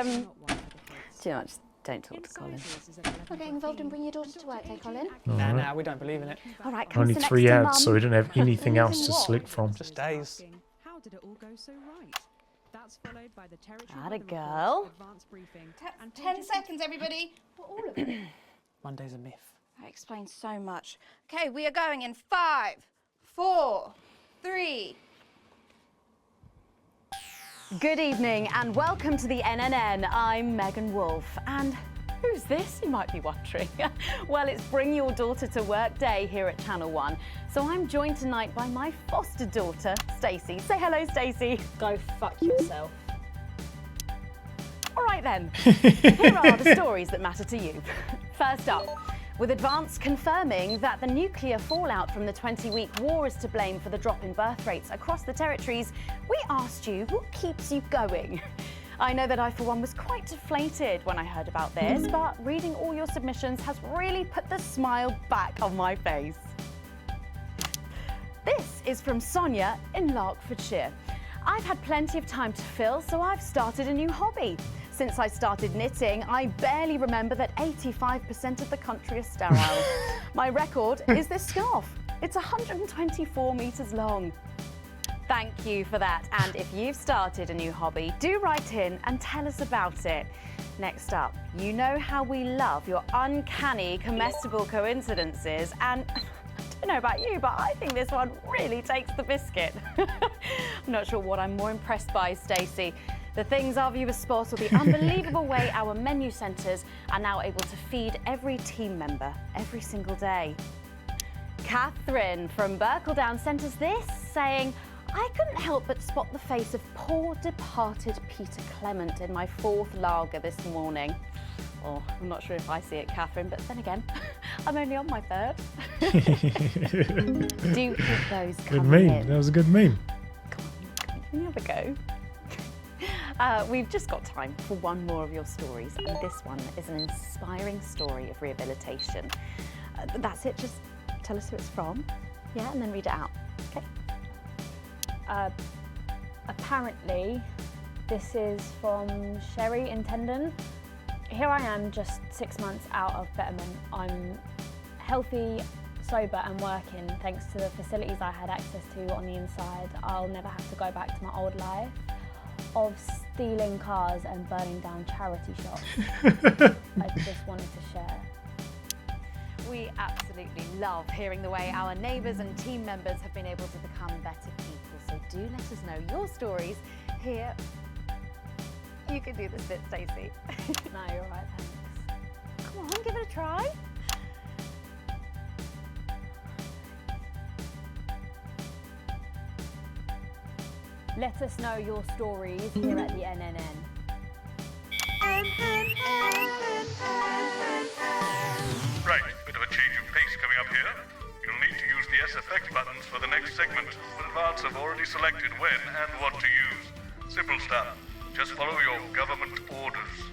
too much. Don't talk to Colin. Not getting involved and bring your daughter to work, eh, Colin? Nah, we don't believe in it. All right, come Only sit 3 next to ads, so we Mum. didn't have anything else to select from. Just days. How did it all go so right? That's followed by the territory. Atta girl. Advanced briefing. 10 seconds, everybody. For all of it. Monday's a myth. That explains so much. Okay, we are going in 5, 4, 3. Good evening and welcome to the NNN. I'm Megan Wolf. And who's this, you might be wondering? Well, it's Bring Your Daughter to Work Day here at Channel 1. So I'm joined tonight by my foster daughter, Stacey. Say hello, Stacey. Go fuck yourself. All right then, here are the stories that matter to you. First up, with Advance confirming that the nuclear fallout from the 20-week war is to blame for the drop in birth rates across the territories, we asked you what keeps you going. I know that I, for one, was quite deflated when I heard about this, but reading all your submissions has really put the smile back on my face. This is from Sonia in Larkfordshire. I've had plenty of time to fill, so I've started a new hobby. Since I started knitting, I barely remember that 85% of the country is sterile. My record is this scarf. It's 124 metres long. Thank you for that. And if you've started a new hobby, do write in and tell us about it. Next up, you know how we love your uncanny comestible coincidences, and I don't know about you, but I think this one really takes the biscuit. I'm not sure what I'm more impressed by, Stacey. The things our viewers spot, or the unbelievable way our menu centres are now able to feed every team member every single day. Catherine from Berkeldown sent us this, saying, I couldn't help but spot the face of poor departed Peter Clement in my 4th lager this morning. Or I'm not sure if I see it, Catherine, but then again, I'm only on my third. Do hit those Good coming meme. in. That was a good meme. Can you have a go? We've just got time for one more of your stories, and this one is an inspiring story of rehabilitation. That's it, just tell us who it's from, yeah, and then read it out, okay? Apparently, this is from Sherry in Tendon. Here I am, just 6 months out of Betterment. I'm healthy, sober and working thanks to the facilities I had access to on the inside. I'll never have to go back to my old life of stealing cars and burning down charity shops. I just wanted to share. We absolutely love hearing the way our neighbours and team members have been able to become better people. So do let us know your stories here. You can do this bit, Stacey. No, you're all right, thanks. Come on, give it a try. Let us know your stories here at the NNN. Right, bit of a change of pace coming up here. You'll need to use the S-Effect buttons for the next segment, but advance have already selected when and what to use. Simple stuff. Just follow your government orders.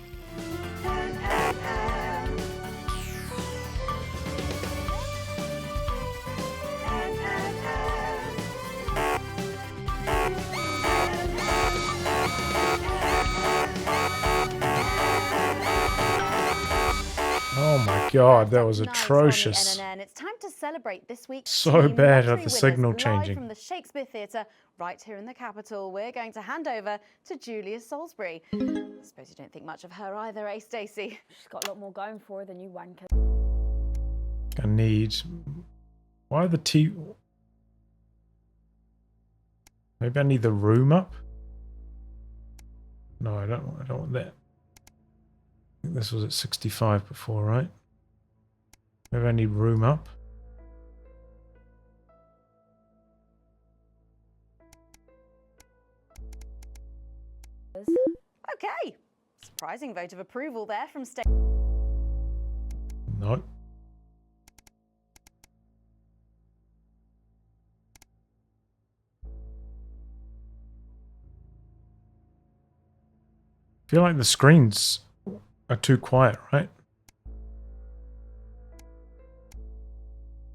Oh my god, that was Night on the atrocious. NNN. It's time to celebrate this week's So Team bad at Lottery the winners signal live changing. from the Shakespeare Theatre right here in the capital. We're going to hand over to Julia Salisbury. I suppose you don't think much of her either, eh, Stacey? She's got a lot more going for her than you wankers. I need. Why are the T. Maybe I need the room up? No, I don't want that. I think this was at 65 before, right? Maybe I need room up. Okay. Surprising vote of approval there from Stacey. No. I feel like the screens are too quiet, right?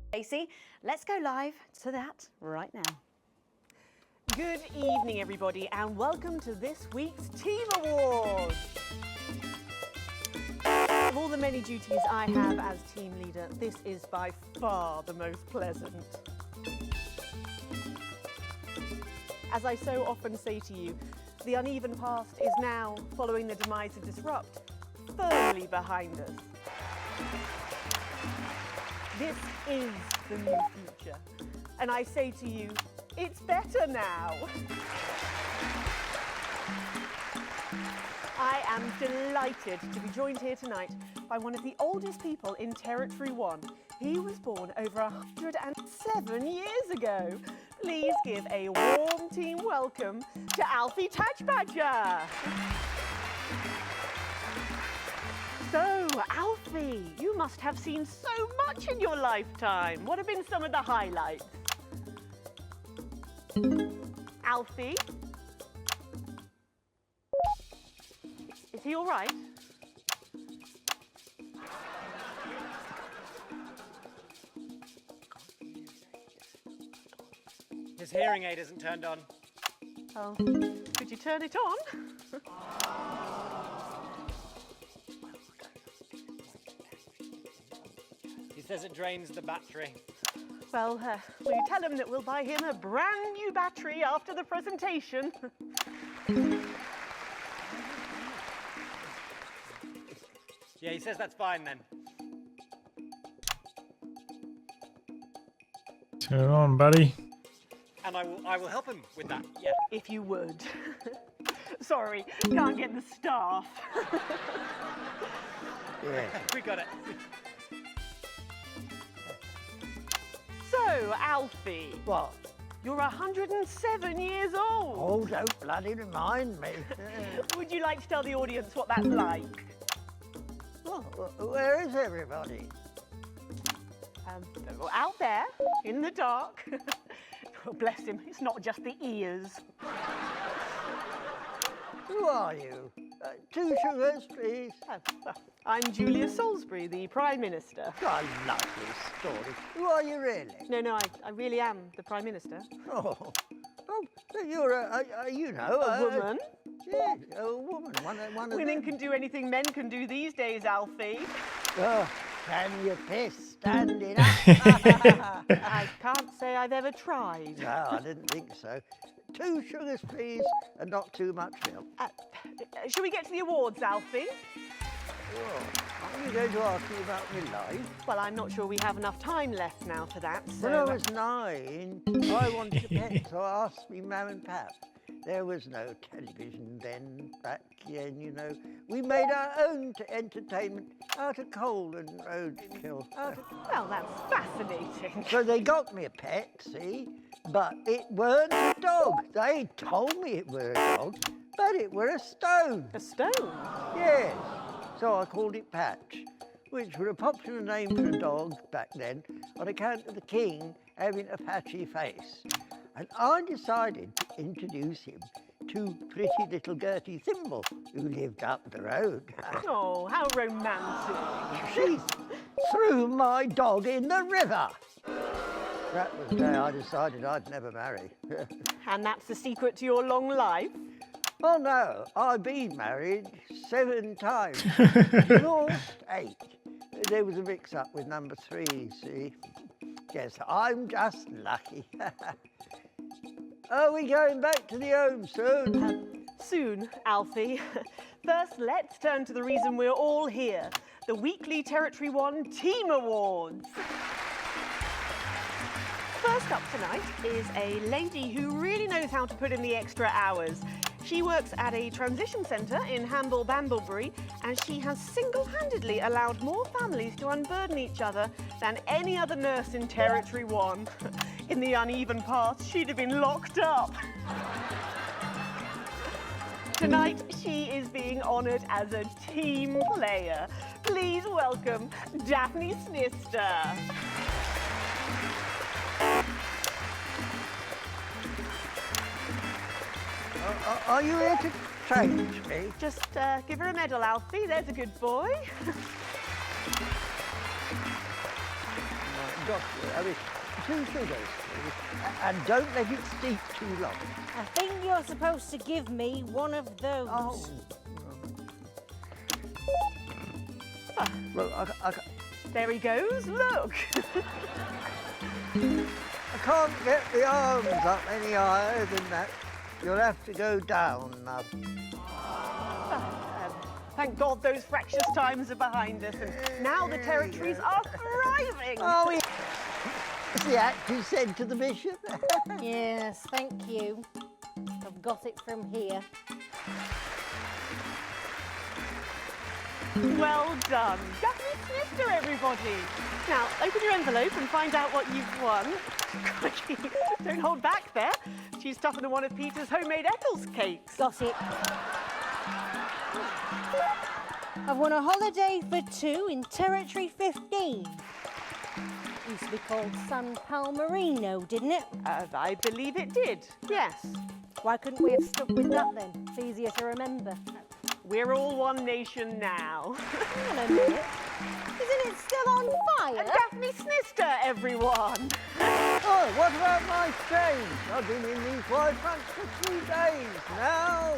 Stacey, let's go live to that right now. Good evening, everybody, and welcome to this week's Team Awards. Of all the many duties I have as team leader, this is by far the most pleasant. As I so often say to you, the uneven past is now, following the demise of Disrupt, firmly behind us. This is the new future, and I say to you, it's better now. I am delighted to be joined here tonight by one of the oldest people in Territory 1. He was born over 107 years ago. Please give a warm team welcome to Alfie Touchbadger. So, Alfie, you must have seen so much in your lifetime. What have been some of the highlights? Alfie? Is he all right? His hearing aid isn't turned on. Oh, could you turn it on? He says it drains the battery. Well, will you tell him that we'll buy him a brand new battery after the presentation? Yeah, he says that's fine then. Turn it on, buddy. And I will help him with that, yeah. If you would. Sorry, can't get the staff. Yeah. We got it. So, Alfie. What? You're 107 years old. Oh, don't bloody remind me. Would you like to tell the audience what that's like? Well, Oh, where is everybody? Out there, in the dark. Oh, bless him, it's not just the ears. Who are you? 2 sugars, please. I'm Julia Salisbury, the Prime Minister. I love this story. Who are you really? No, I really am the Prime Minister. Oh, you're a woman. Yes, a woman. One of Women can do anything men can do these days, Alfie. Oh, can you piss standing up? I can't say I've ever tried. No, I didn't think so. 2 sugars, please, and not too much milk. Shall we get to the awards, Alfie? Oh, are you going to ask me about my life? Well, I'm not sure we have enough time left now for that, so... When I was 9, I wanted a pet, so I asked me mum and pap. There was no television then, back then, you know. We made our own entertainment out of coal and roadkill. Well, that's fascinating. So they got me a pet, see? But it weren't a dog. They told me it were a dog, but it were a stone. A stone? Yes. So I called it Patch, which were a popular name for a dog back then on account of the king having a patchy face. And I decided to introduce him to pretty little Gertie Thimble, who lived up the road. Oh, how romantic. She threw my dog in the river. That was the day I decided I'd never marry. And that's the secret to your long life? Oh no, I've been married 7 times. Lost 8. There was a mix-up with number 3, see? Yes, I'm just lucky. Are we going back to the home soon? Soon, Alfie. First, let's turn to the reason we're all here, the weekly Territory 1 Team Awards. First up tonight is a lady who really knows how to put in the extra hours. She works at a transition centre in Hamble-Bamblebury, and she has single-handedly allowed more families to unburden each other than any other nurse in Territory 1. In the uneven path, she'd have been locked up. Tonight, she is being honoured as a team player. Please welcome Daphne Snister. Are you here to change me? Just give her a medal, Alfie. There's a good boy. Doctor, I mean, 2 sugars, please. And don't let it steep too long. I think you're supposed to give me one of those. Oh. Well, There he goes, look. I can't get the arms up any higher than that. You'll have to go down, love. Thank God those fractious times are behind us, and now the territories are thriving. Oh, is the act you said to the bishop? Yes, thank you. I've got it from here. Well done. Daphne Snister, everybody. Now, open your envelope and find out what you've won. Don't hold back there. She's tougher than one of Peter's homemade Eccles cakes. Got it. I've won a holiday for 2 in Territory 15. Used to be called San Palmerino, didn't it? I believe it did, yes. Why couldn't we have stuck with that then? It's easier to remember. We're all one nation now. Hang on a minute. Isn't it still on fire? Daphne Snister, everyone. Oh, what about my change? I've been in these wide fronts for 3 days now.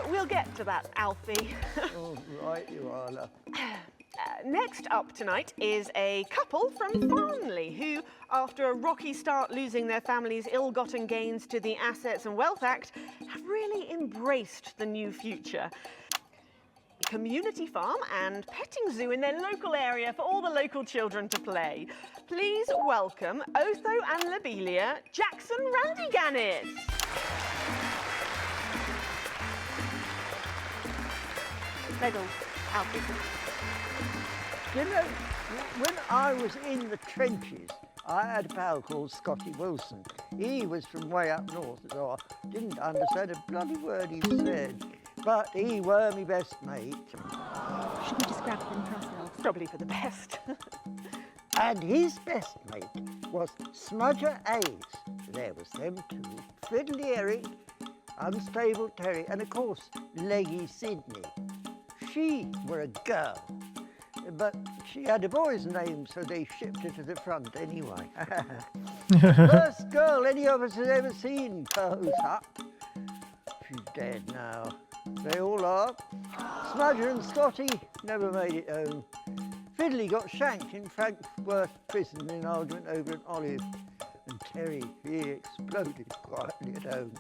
We'll get to that, Alfie. Oh, right you are, love. Next up tonight is a couple from Farnley who, after a rocky start losing their family's ill-gotten gains to the Assets and Wealth Act, have really embraced the new future. Community farm and petting zoo in their local area for all the local children to play. Please welcome Otho and Lobelia Jackson Randy-Gannett. Medals, Alfie. You know, when I was in the trenches, I had a pal called Scotty Wilson. He was from way up north, so I didn't understand a bloody word he said. But he were me best mate. Should we just grab them for ourselves? probably for the best. And his best mate was Smudger Ace. There was them two, Fiddly Eric, Unstable Terry, and of course, Leggy Sydney. She were a girl, but she had a boy's name, so they shipped her to the front anyway. First girl any of us has ever seen, close up. She's dead now. They all are. Smudger and Scotty never made it home. Fiddly got shanked in Frankworth prison in an argument over an olive. And Terry, he exploded quietly at home.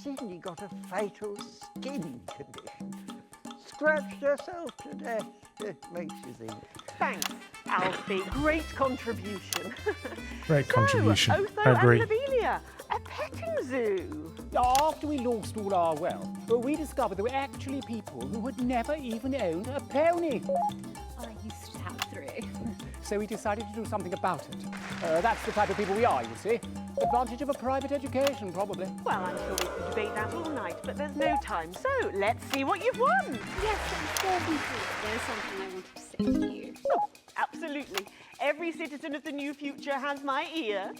Sydney got a fatal skin condition. Scratched herself to death. It makes you think. Thanks, Alfie. Great contribution. Great contribution. Otho I agree. and Lobelia, a petting zoo. After we lost all our wealth, we discovered there were actually people who had never even owned a pony. I used to have 3. So we decided to do something about it. That's the type of people we are, you see. Advantage of a private education, probably. Well, I'm sure we could debate that all night, but there's no time. So, let's see what you've won. Yes, but before we do, there's something I wanted to say to you. Oh, absolutely. Every citizen of the new future has my ear.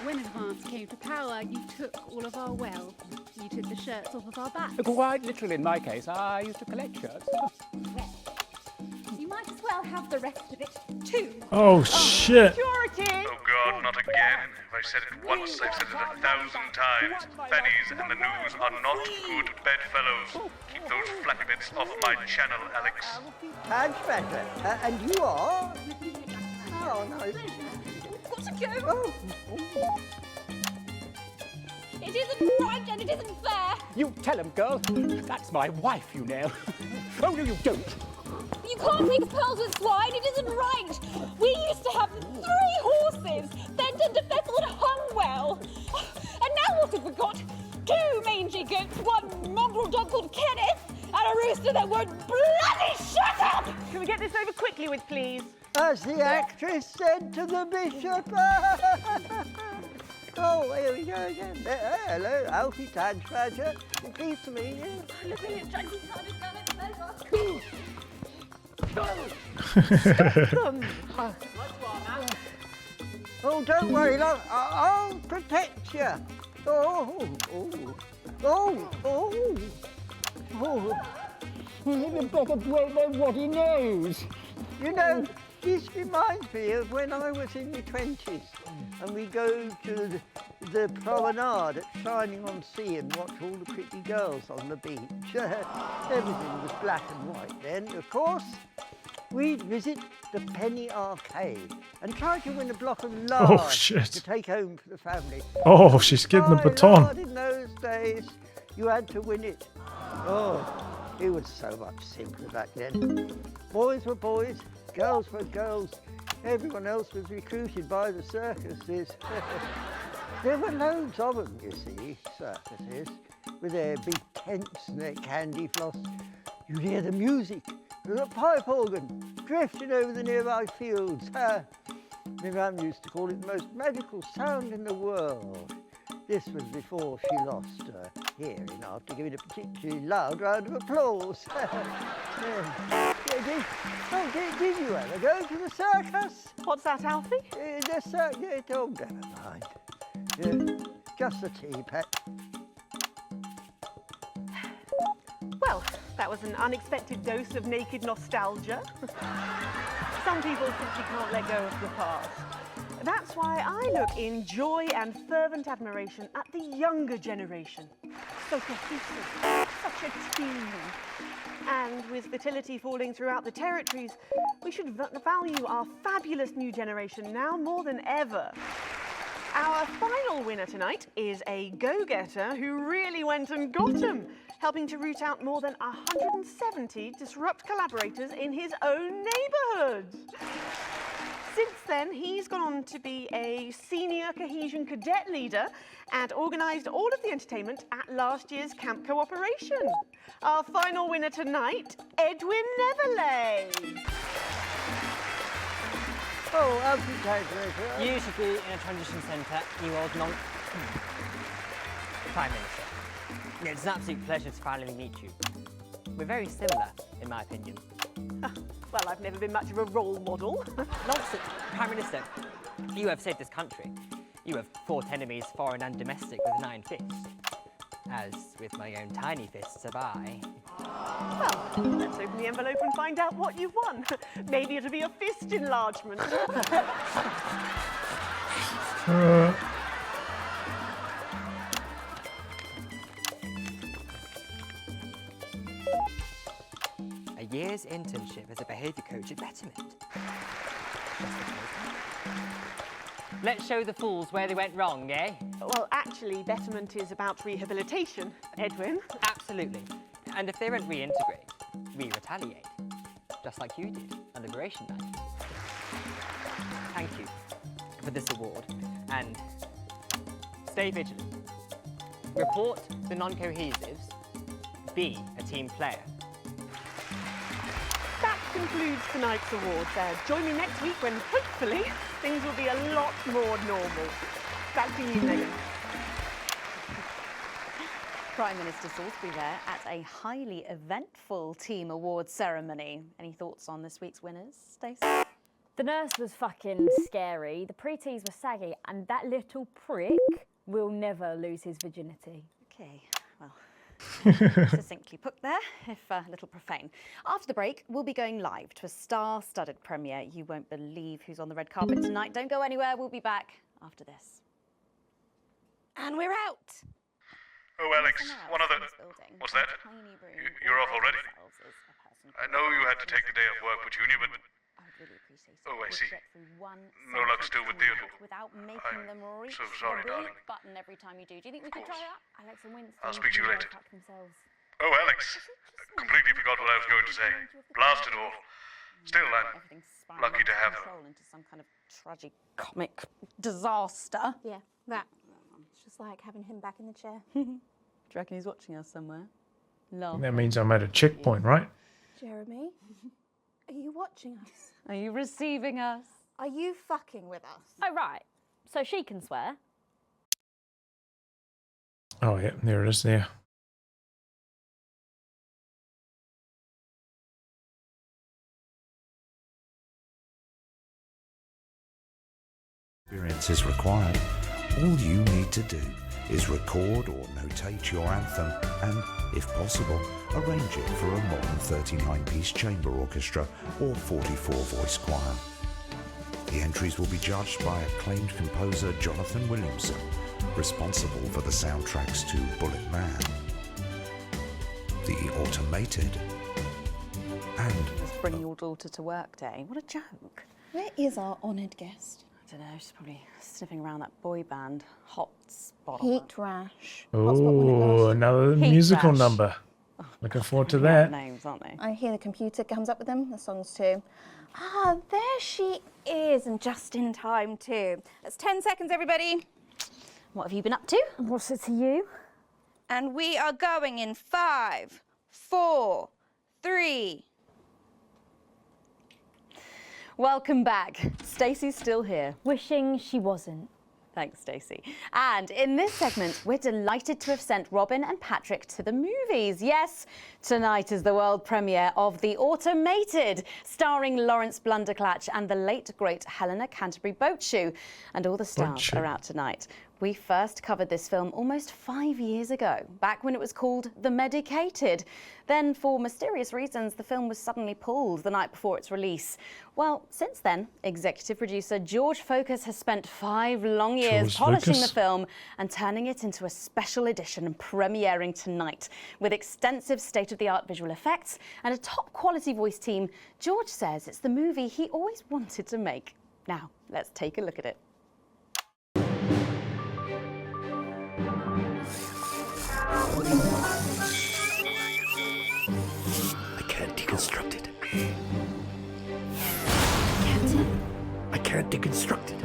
When Advance came to power, you took all of our wealth. You took the shirts off of our backs. Quite literally, in my case, I used to collect shirts. Well, you might as well have the rest of it, too. Oh, shit. Security! Oh God, not again. If I've said it once, I've said it 1,000 times. Bennies and the news are not good bedfellows. Keep those flappy bits off my channel, Alex. Much better. And you are? Oh, nice. Got to go. Oh. It isn't right and it isn't fair. You tell him, girl. That's my wife, you know. Oh, no, you don't. You can't mix pearls with swine. It isn't right. We used to have 3 horses, Fenton, DeFessel and Humwell. And now what have we got? 2 mangy goats, 1 mongrel dog called Kenneth, and a rooster that won't bloody shut up! Can we get this over quickly with, please? As the actress said to the bishop. Oh, here we go again. Hello, Alfie Tadge Badger. Pleased to meet you. Oh, don't worry, love. I'll protect you. Oh, oh, oh, oh, oh. You better blow know what he knows. You know, this reminds me of when I was in my 20s and we go to the promenade at Shining-on-Sea and watch all the pretty girls on the beach. Everything was black and white then, of course. We'd visit the Penny Arcade and try to win a block of large to take home for the family. Oh, she's getting the baton. Lord, in those days, you had to win it. Oh, it was so much simpler back then. Boys were boys, girls were girls. Everyone else was recruited by the circuses. There were loads of them, you see, circuses, with their big tents and their candy floss. You'd hear the music, the pipe organ, drifting over the nearby fields. My mum used to call it the most magical sound in the world. This was before she lost her hearing after giving a particularly loud round of applause. Did you ever go to the circus? What's that, Alfie? The circus. Oh, never mind. Just the tea, pet. Well, that was an unexpected dose of naked nostalgia. Some people simply can't let go of the past. That's why I look in joy and fervent admiration at the younger generation. So cohesive, such a team. And with fertility falling throughout the territories, we should value our fabulous new generation now more than ever. Our final winner tonight is a go-getter who really went and got them, helping to root out more than 170 Disrupt collaborators in his own neighbourhood. Since then, he's gone on to be a senior cohesion cadet leader and organised all of the entertainment at last year's Camp Cooperation. Our final winner tonight, Edwin Neverley. Oh, Alfie. You should be in a transition centre, you old monk. Prime Minister. It's an absolute pleasure to finally meet you. We're very similar, in my opinion. Well, I've never been much of a role model. Nonsense, Prime Minister. You have saved this country. You have fought enemies foreign and domestic with an iron fist. As with my own tiny fists have I. Well, let's open the envelope and find out what you've won. Maybe it'll be a fist enlargement. A year's internship as a behaviour coach at Betterment. Let's show the fools where they went wrong, eh? Well, actually, Betterment is about rehabilitation, Edwin. Absolutely. And if they don't reintegrate, we retaliate. Just like you did on Liberation Night. Thank you for this award, and stay vigilant. Report the non-cohesives. Be a team player. That concludes tonight's awards. Join me next week when, hopefully, things will be a lot more normal. Back to you, Megan. Prime Minister Salisbury there at a highly eventful team awards ceremony. Any thoughts on this week's winners, Stacey? The nurse was fucking scary, the pretees were saggy, and that little prick will never lose his virginity. Okay, well, succinctly put there, if a little profane. After the break, we'll be going live to a star-studded premiere. You won't believe who's on the red carpet tonight. Don't go anywhere, we'll be back after this. And we're out! Oh, Alex, one other... What's that? You're off already? I know you had to take the day off work, Petunia, but... Oh, I see. No luck still with Theodore. Without making them reach so sorry, the darling. button every time you do. Do you think we could try that? Alex and Winston. I'll speak to you later. Themselves. Oh, Alex, completely forgot what I was going to say. Blast it all. Still, I'm lucky to have her. Into some kind of tragic comic disaster. Yeah, that. It's just like having him back in the chair. Do you reckon he's watching us somewhere? No. That means I'm at a checkpoint, right? Jeremy, are you watching us? Are you receiving us? Are you fucking with us? Oh, right. So she can swear. Oh, yeah, there it is there. Experience is required. All you need to do is record or notate your anthem and, if possible, arrange it for a modern 39-piece chamber orchestra or 44-voice choir. The entries will be judged by acclaimed composer Jonathan Williamson, responsible for the soundtracks to Bullet Man, The Automated, and... Let's bring your daughter to work day. What a joke. Where is our honoured guest? I don't know, she's probably sniffing around that boy band hot spot. Heat Rash. Oh, another Heat musical Rash. number. Looking forward to They have that. names, aren't they? I hear the computer comes up with them, the songs too. Ah, there she is, and just in time too. That's 10 seconds, everybody. What have you been up to? What's it to you? And we are going in 5, 4, 3. Welcome back. Stacey's still here. Wishing she wasn't. Thanks, Stacey. And in this segment, we're delighted to have sent Robin and Patrick to the movies. Yes, tonight is the world premiere of The Automated, starring Lawrence Blunderclatch and the late, great Helena Canterbury-Boatshoe. And all the stars are out tonight. We first covered this film almost 5 years ago, back when it was called The Medicated. Then, for mysterious reasons, the film was suddenly pulled the night before its release. Well, since then, executive producer George Focus has spent 5 long years polishing the film and turning it into a special edition and premiering tonight. With extensive state-of-the-art visual effects and a top-quality voice team, George says it's the movie he always wanted to make. Now, let's take a look at it. I can't deconstruct it. Captain? I can't deconstruct it.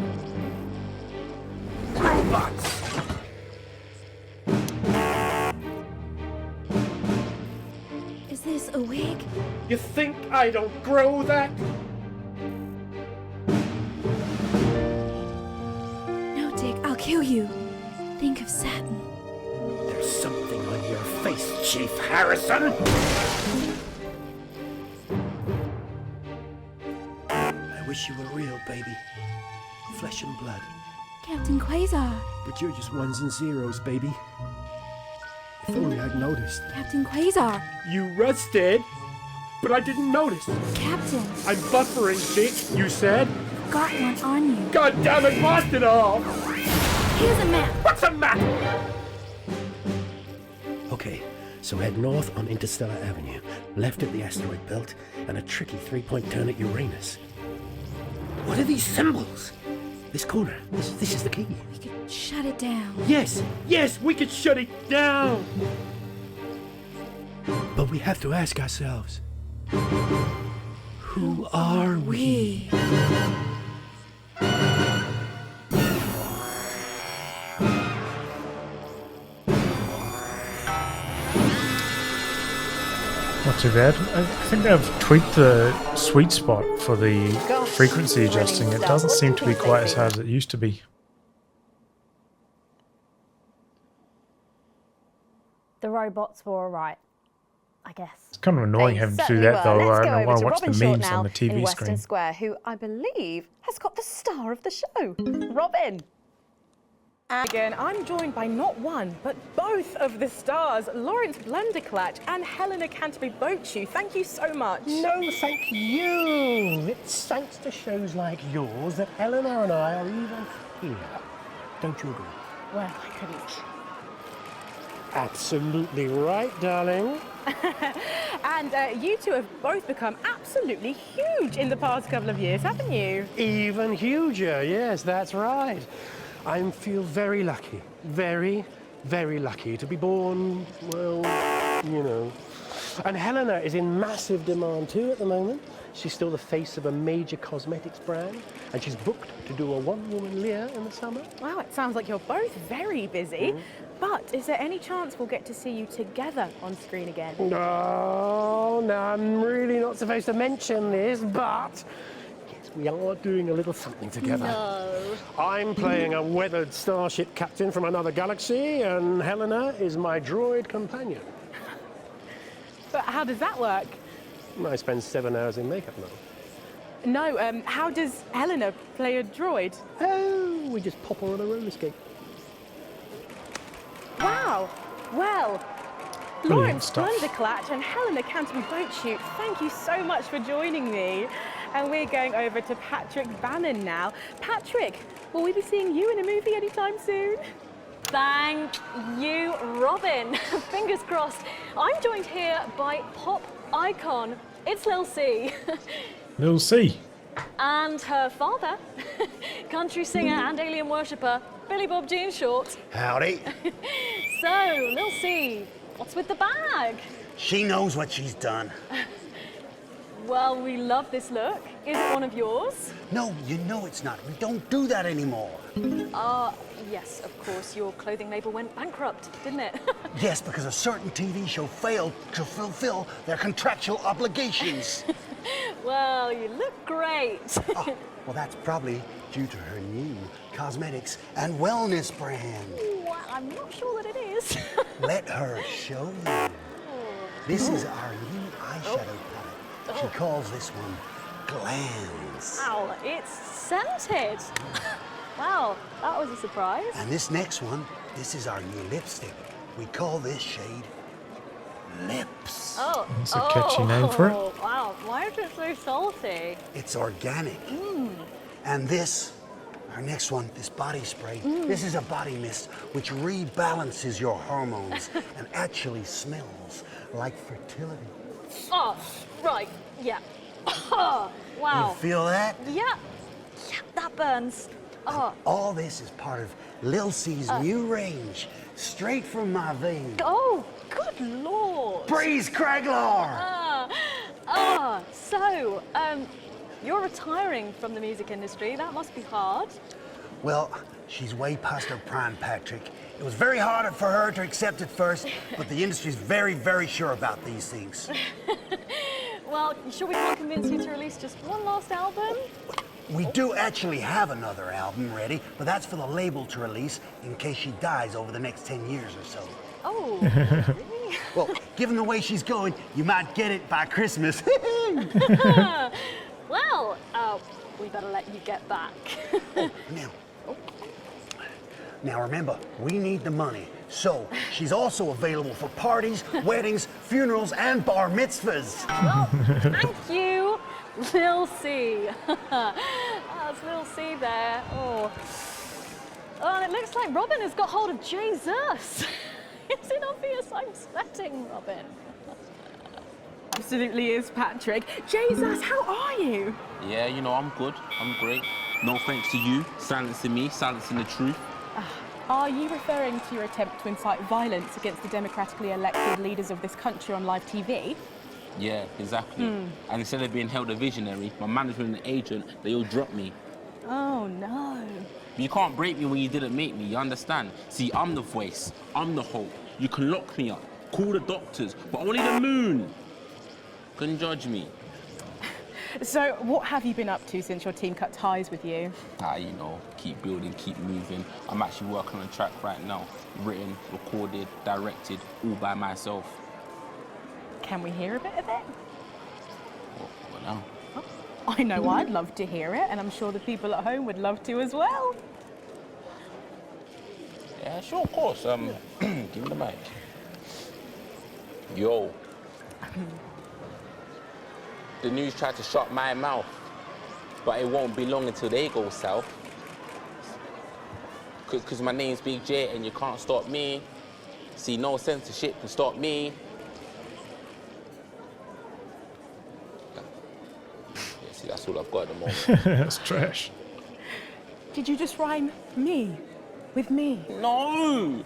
Robots! Is this a wig? You think I don't grow that? No, Dick, I'll kill you. Think of Saturn. There's something on your face, Chief Harrison! wish you were real, baby. Flesh and blood. Captain Quasar. But you're just ones and zeros, baby. If only I'd noticed. Captain Quasar. You rusted, but I didn't notice. Captain. I'm buffering, chick, you said. Got one on you. God damn it, blast it off! Here's a map. What's a map? Okay, so head north on Interstellar Avenue, left at the asteroid belt, and a tricky three-point turn at Uranus. What are these symbols? This corner. This is the key. We could shut it down. Yes, we could shut it down. But we have to ask ourselves, who are we? Not too bad. I think they've tweaked the sweet spot for the frequency adjusting. It doesn't seem to be quite as hard as it used to be. The robots were alright, I guess. It's kind of annoying having to do that though. I want to watch the memes on the TV in Western screen. Square, who I believe has got the star of the show, Robin. Again, I'm joined by not one, but both of the stars, Lawrence Blunderclatch and Helena Canterbury-Bochu. Thank you so much. No, thank you. It's thanks to shows like yours that Eleanor and I are even here. Don't you agree? Well, I couldn't. Absolutely right, darling. And you two have both become absolutely huge in the past couple of years, haven't you? Even huger, yes, that's right. I feel very lucky, very, very lucky to be born, well, you know. And Helena is in massive demand too at the moment. She's still the face of a major cosmetics brand, and she's booked to do a one-woman Lear in the summer. Wow, it sounds like you're both very busy. But is there any chance we'll get to see you together on screen again? No, I'm really not supposed to mention this, but yes, we are doing a little something together. No. I'm playing a weathered starship captain from another galaxy, and Helena is my droid companion. But how does that work? I spend 7 hours in makeup now. No, how does Helena play a droid? Oh, we just pop her on a roller skate. Wow. Well, Brilliant Lawrence stuff. Blunderclatch and Helena Canterbury-Bochu, thank you so much for joining me. And we're going over to Patrick Bannon now. Patrick, will we be seeing you in a movie anytime soon? Thank you, Robin. Fingers crossed. I'm joined here by pop icon. It's Lil C. Lil C. And her father, country singer and alien worshipper, Billy Bob Jean Short. Howdy. So, Lil C, what's with the bag? She knows what she's done. Well, we love this look. Is it one of yours? No, you know it's not. We don't do that anymore. Yes, of course. Your clothing label went bankrupt, didn't it? Yes, because a certain TV show failed to fulfill their contractual obligations. Well, you look great. Oh, well, that's probably due to her new cosmetics and wellness brand. Well, I'm not sure that it is. Let her show you. This is our new eyeshadow palette. She calls this one Glands. Wow, it's scented. Wow, that was a surprise. And this next one, this is our new lipstick. We call this shade Lips. Oh, That's a catchy name for it. Wow, why is it so salty? It's organic. And this, our next one, this body spray, this is a body mist which rebalances your hormones and actually smells like fertility. Oh, right, yeah. Oh, wow. You feel that? Yeah, that burns. Oh. All this is part of Lil C's new range, straight from my veins. Oh, good lord. Breeze Craglar! So, you're retiring from the music industry. That must be hard. Well, she's way past her prime, Patrick. It was very hard for her to accept at first, but the industry's very, very sure about these things. Well, you sure we can't convince you to release just one last album? We do actually have another album ready, but that's for the label to release in case she dies over the next 10 years or so. Oh, really? Well, given the way she's going, you might get it by Christmas. Well, we better let you get back. Now remember, we need the money. So she's also available for parties, weddings, funerals, and bar mitzvahs. Well, thank you, Lil C. That's Lil C there. Oh, and it looks like Robin has got hold of Jesus. Is it obvious I'm sweating, Robin? Absolutely is, Patrick. Jesus, how are you? Yeah, you know, I'm good. I'm great. No thanks to you, silencing me, silencing the truth. Are you referring to your attempt to incite violence against the democratically elected leaders of this country on live TV? Yeah, exactly. And instead of being held a visionary, my management and agent, they all dropped me. Oh, no. You can't break me when you didn't make me, you understand? See, I'm the voice, I'm the hope. You can lock me up, call the doctors, but only the moon can judge me. So, what have you been up to since your team cut ties with you? You know, keep building, keep moving. I'm actually working on a track right now. Written, recorded, directed, all by myself. Can we hear a bit of it? Well, now. I know I'd love to hear it, and I'm sure the people at home would love to as well. Yeah, sure, of course. Give me the mic. Yo. The news tried to shut my mouth, but it won't be long until they go south. Cause my name's Big J and you can't stop me. See, no censorship can stop me. Yeah, see, that's all I've got at the moment. That's trash. Did you just rhyme me with me? No!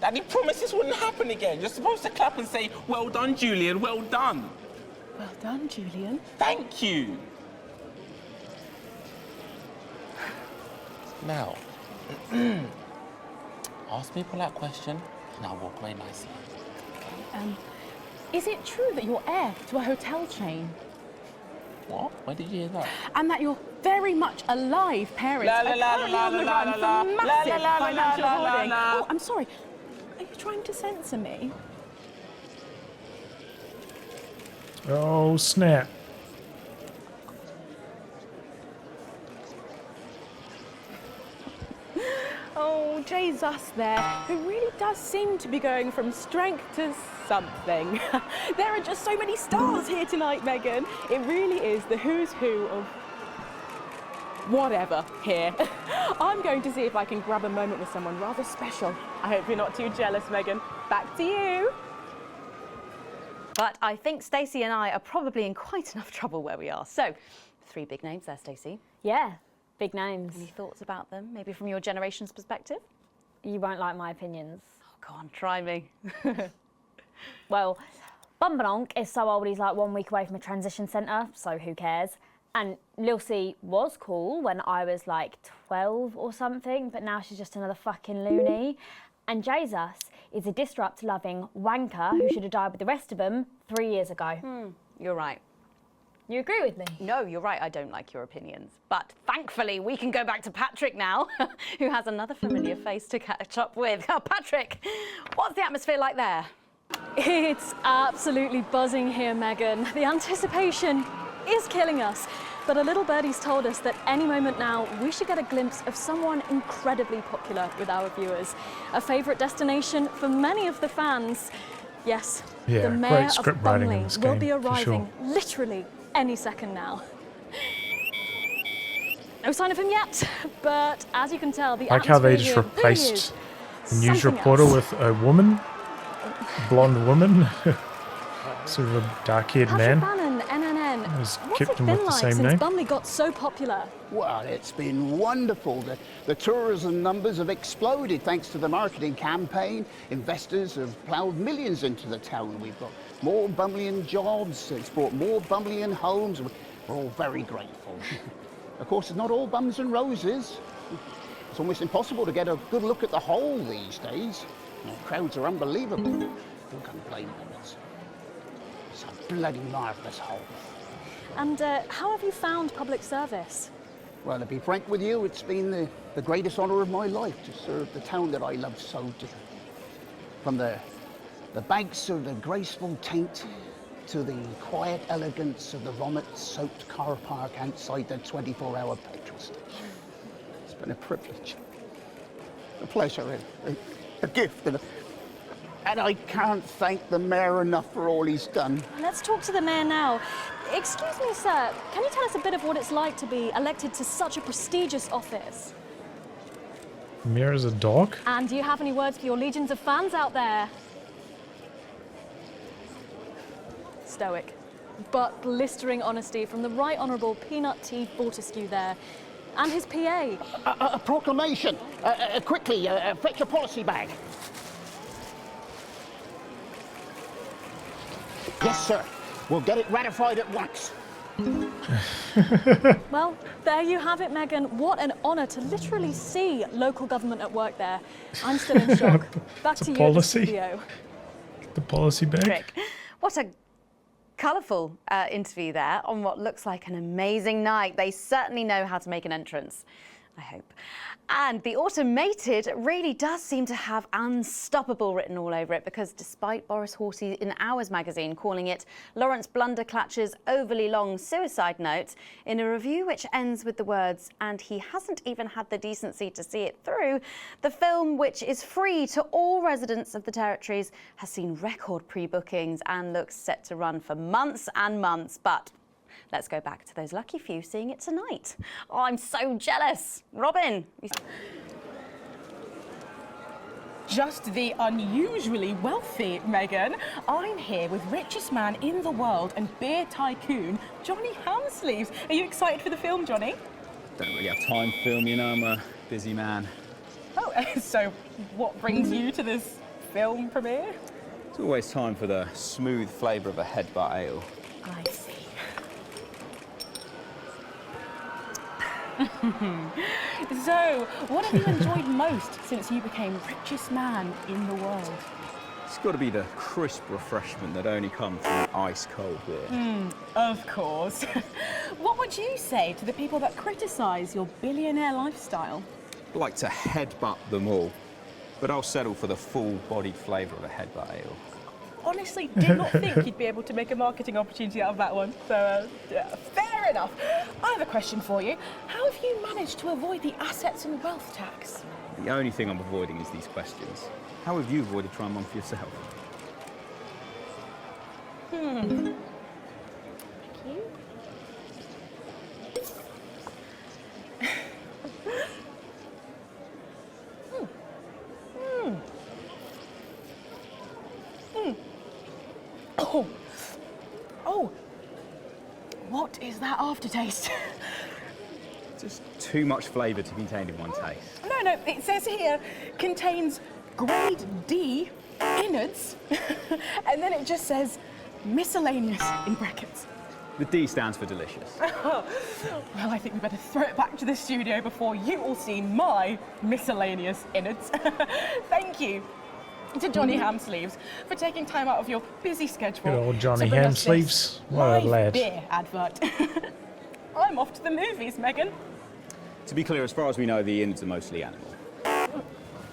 Daddy promised this wouldn't happen again. You're supposed to clap and say, well done, Julian, well done. Well done, Julian. Thank you. Now, ask me a polite question, and I'll walk away nicely. Is it true that you're heir to a hotel chain? What? Where did you hear that? And that you're very much alive parents La, la, are la, currently la, on the la, run la, for la, massive la, la, la, financial la, la, hoarding. la. Oh, I'm sorry. Are you trying to censor me? Oh, snap. Oh, Jesus there, who really does seem to be going from strength to something. There are just so many stars here tonight, Megan. It really is the who's who of whatever here. I'm going to see if I can grab a moment with someone rather special. I hope you're not too jealous, Megan. Back to you. But I think Stacey and I are probably in quite enough trouble where we are. So, 3 big names there, Stacey. Yeah, big names. Any thoughts about them, maybe from your generation's perspective? You won't like my opinions. Oh, go on, try me. Well, Bumbanonk is so old he's like 1 week away from a transition centre, so who cares? And Lil C was cool when I was like 12 or something, but now she's just another fucking loony. And Jesus is a disrupt-loving wanker who should have died with the rest of them 3 years ago. You're right. You agree with me? No, you're right, I don't like your opinions. But thankfully, we can go back to Patrick now, who has another familiar face to catch up with. Oh, Patrick, what's the atmosphere like there? It's absolutely buzzing here, Megan. The anticipation is killing us. But a little birdie's told us that any moment now we should get a glimpse of someone incredibly popular with our viewers. A favourite destination for many of the fans. Yes, Yeah, the great Mayor of script writing in Bumley this will game, be for arriving sure. literally any second now. No sign of him yet, but as you can tell, the Like how they just atmosphere here really replaced is the news something reporter else. with a woman, blonde woman, sort of a dark-haired Patrick man. Bannon, NNN. Just What's kept it him been with the like same since name. Bumley got so popular? Well, it's been wonderful. The tourism numbers have exploded thanks to the marketing campaign. Investors have ploughed millions into the town. We've got more Bumleyan jobs. It's brought more Bumleyan homes. We're all very grateful. Of course, it's not all bums and roses. It's almost impossible to get a good look at the whole these days. The crowds are unbelievable. Who can blame them? It's a bloody marvellous whole. And how have you found public service? Well, to be frank with you, it's been the greatest honour of my life to serve the town that I love so dearly. From the banks of the graceful Taint to the quiet elegance of the vomit-soaked car park outside the 24-hour petrol station. It's been a privilege, a pleasure, a gift, and I can't thank the mayor enough for all he's done. Let's talk to the mayor now. Excuse me, sir, can you tell us a bit of what it's like to be elected to such a prestigious office? Mayor is a dog? And do you have any words for your legions of fans out there? Stoic, but blistering honesty from the Right Honourable Peanut T. Fortescue there. And his PA. A proclamation! Quickly, fetch a policy bag. Yes, sir. We'll get it ratified at once. Well, there you have it, Megan. What an honour to literally see local government at work there. I'm still in shock. Back to you at the studio. The policy bag? Rick, what a colourful interview there on what looks like an amazing night. They certainly know how to make an entrance, I hope. And the automated really does seem to have unstoppable written all over it, because despite Boris Hawsey in Hours magazine calling it Lawrence Blunderclatch's overly long suicide note, in a review which ends with the words, and he hasn't even had the decency to see it through, the film, which is free to all residents of the territories, has seen record pre-bookings and looks set to run for months and months. But let's go back to those lucky few seeing it tonight. Oh, I'm so jealous. Robin. Just the unusually wealthy, Megan. I'm here with richest man in the world and beer tycoon, Johnny Hamsleeves. Are you excited for the film, Johnny? Don't really have time for film, you know, I'm a busy man. Oh, so what brings you to this film premiere? It's always time for the smooth flavour of a headbutt ale. I see. So, what have you enjoyed most since you became richest man in the world? It's got to be the crisp refreshment that only comes from ice-cold beer. Of course. What would you say to the people that criticise your billionaire lifestyle? I'd like to headbutt them all, but I'll settle for the full-bodied flavour of a headbutt ale. Honestly, did not think you'd be able to make a marketing opportunity out of that one. So, yeah, fair enough. I have a question for you. How have you managed to avoid the assets and wealth tax? The only thing I'm avoiding is these questions. How have you avoided trying one for yourself? Thank you. Oh, what is that aftertaste? Just too much flavour to be contained in one taste. No, it says here, contains grade D innards, and then it just says miscellaneous in brackets. The D stands for delicious. Well, I think we better throw it back to the studio before you all see my miscellaneous innards. Thank you to Johnny Hamsleeves for taking time out of your busy schedule. Good old Johnny to bring us Hamsleeves. this What a live lad. beer advert. I'm off to the movies, Megan. To be clear, as far as we know, the innards are mostly animal.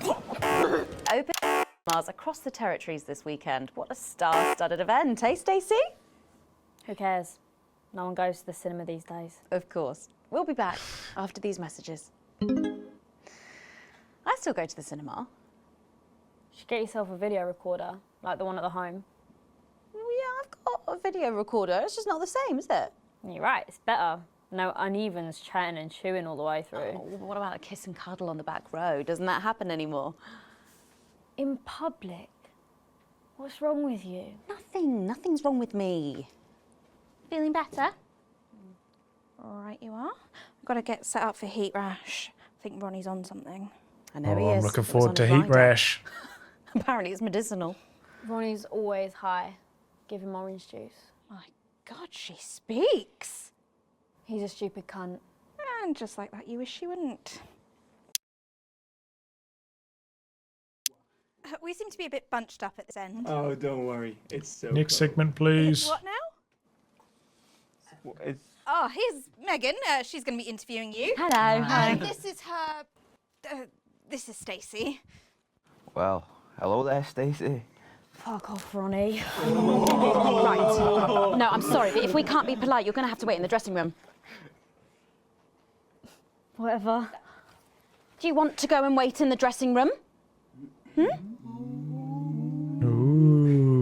Open cinemas across the territories this weekend. What a star-studded event, eh, Stacey? Who cares? No one goes to the cinema these days. Of course. We'll be back after these messages. I still go to the cinema. You should get yourself a video recorder, like the one at the home. Yeah, I've got a video recorder. It's just not the same, is it? You're right, it's better. No unevens chatting and chewing all the way through. Oh, what about a kiss and cuddle on the back row? Doesn't that happen anymore? In public? What's wrong with you? Nothing's wrong with me. Feeling better? All right, you are. I've got to get set up for heat rash. I think Ronnie's on something. I know he is. I'm looking It was forward on to his heat rider. rash. Apparently it's medicinal. Ronnie's always high. Give him orange juice. My God, she speaks. He's a stupid cunt. And just like that, you wish she wouldn't. We seem to be a bit bunched up at this end. Oh, don't worry. It's so Next cool. segment, please. What now? Oh, here's Megan. She's going to be interviewing you. Hello. Hi. This is her. This is Stacey. Well, hello there, Stacey. Fuck off, Ronnie. Right. No, I'm sorry, but if we can't be polite, you're going to have to wait in the dressing room. Whatever. Do you want to go and wait in the dressing room? Hmm?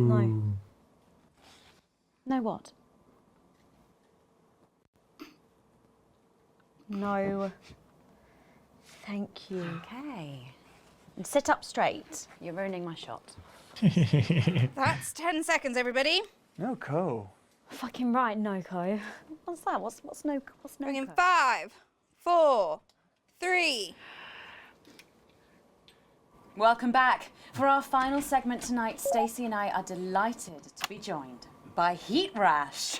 No. No what? No. Thank you. Okay. And sit up straight. You're ruining my shot. That's 10 seconds, everybody. Noko. Fucking right, Noko. What's that? What's no? Going in 5, 4, 3. Welcome back. For our final segment tonight, Stacey and I are delighted to be joined by Heat Rash.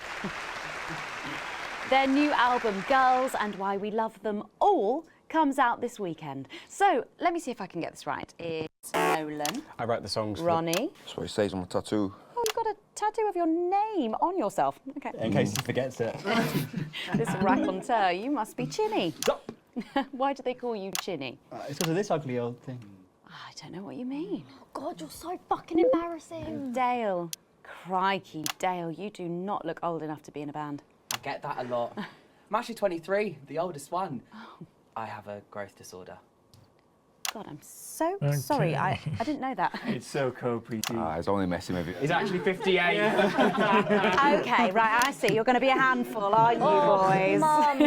Their new album, Girls and Why We Love Them All, comes out this weekend. So, let me see if I can get this right. It's Nolan. I write the songs. Ronnie. That's what it says on my tattoo. Oh, you've got a tattoo of your name on yourself. Okay. In case he forgets it. This raconteur, you must be Chinny. Why do they call you Chinny? It's because of this ugly old thing. I don't know what you mean. Oh, God, you're so fucking embarrassing. Dale. Crikey, Dale, you do not look old enough to be in a band. I get that a lot. I'm actually 23, the oldest one. I have a growth disorder. God, I'm so sorry. I didn't know that. It's so co-preety. He's only messing with you. He's actually 58. Okay, right, I see. You're going to be a handful, aren't you, boys? Mum.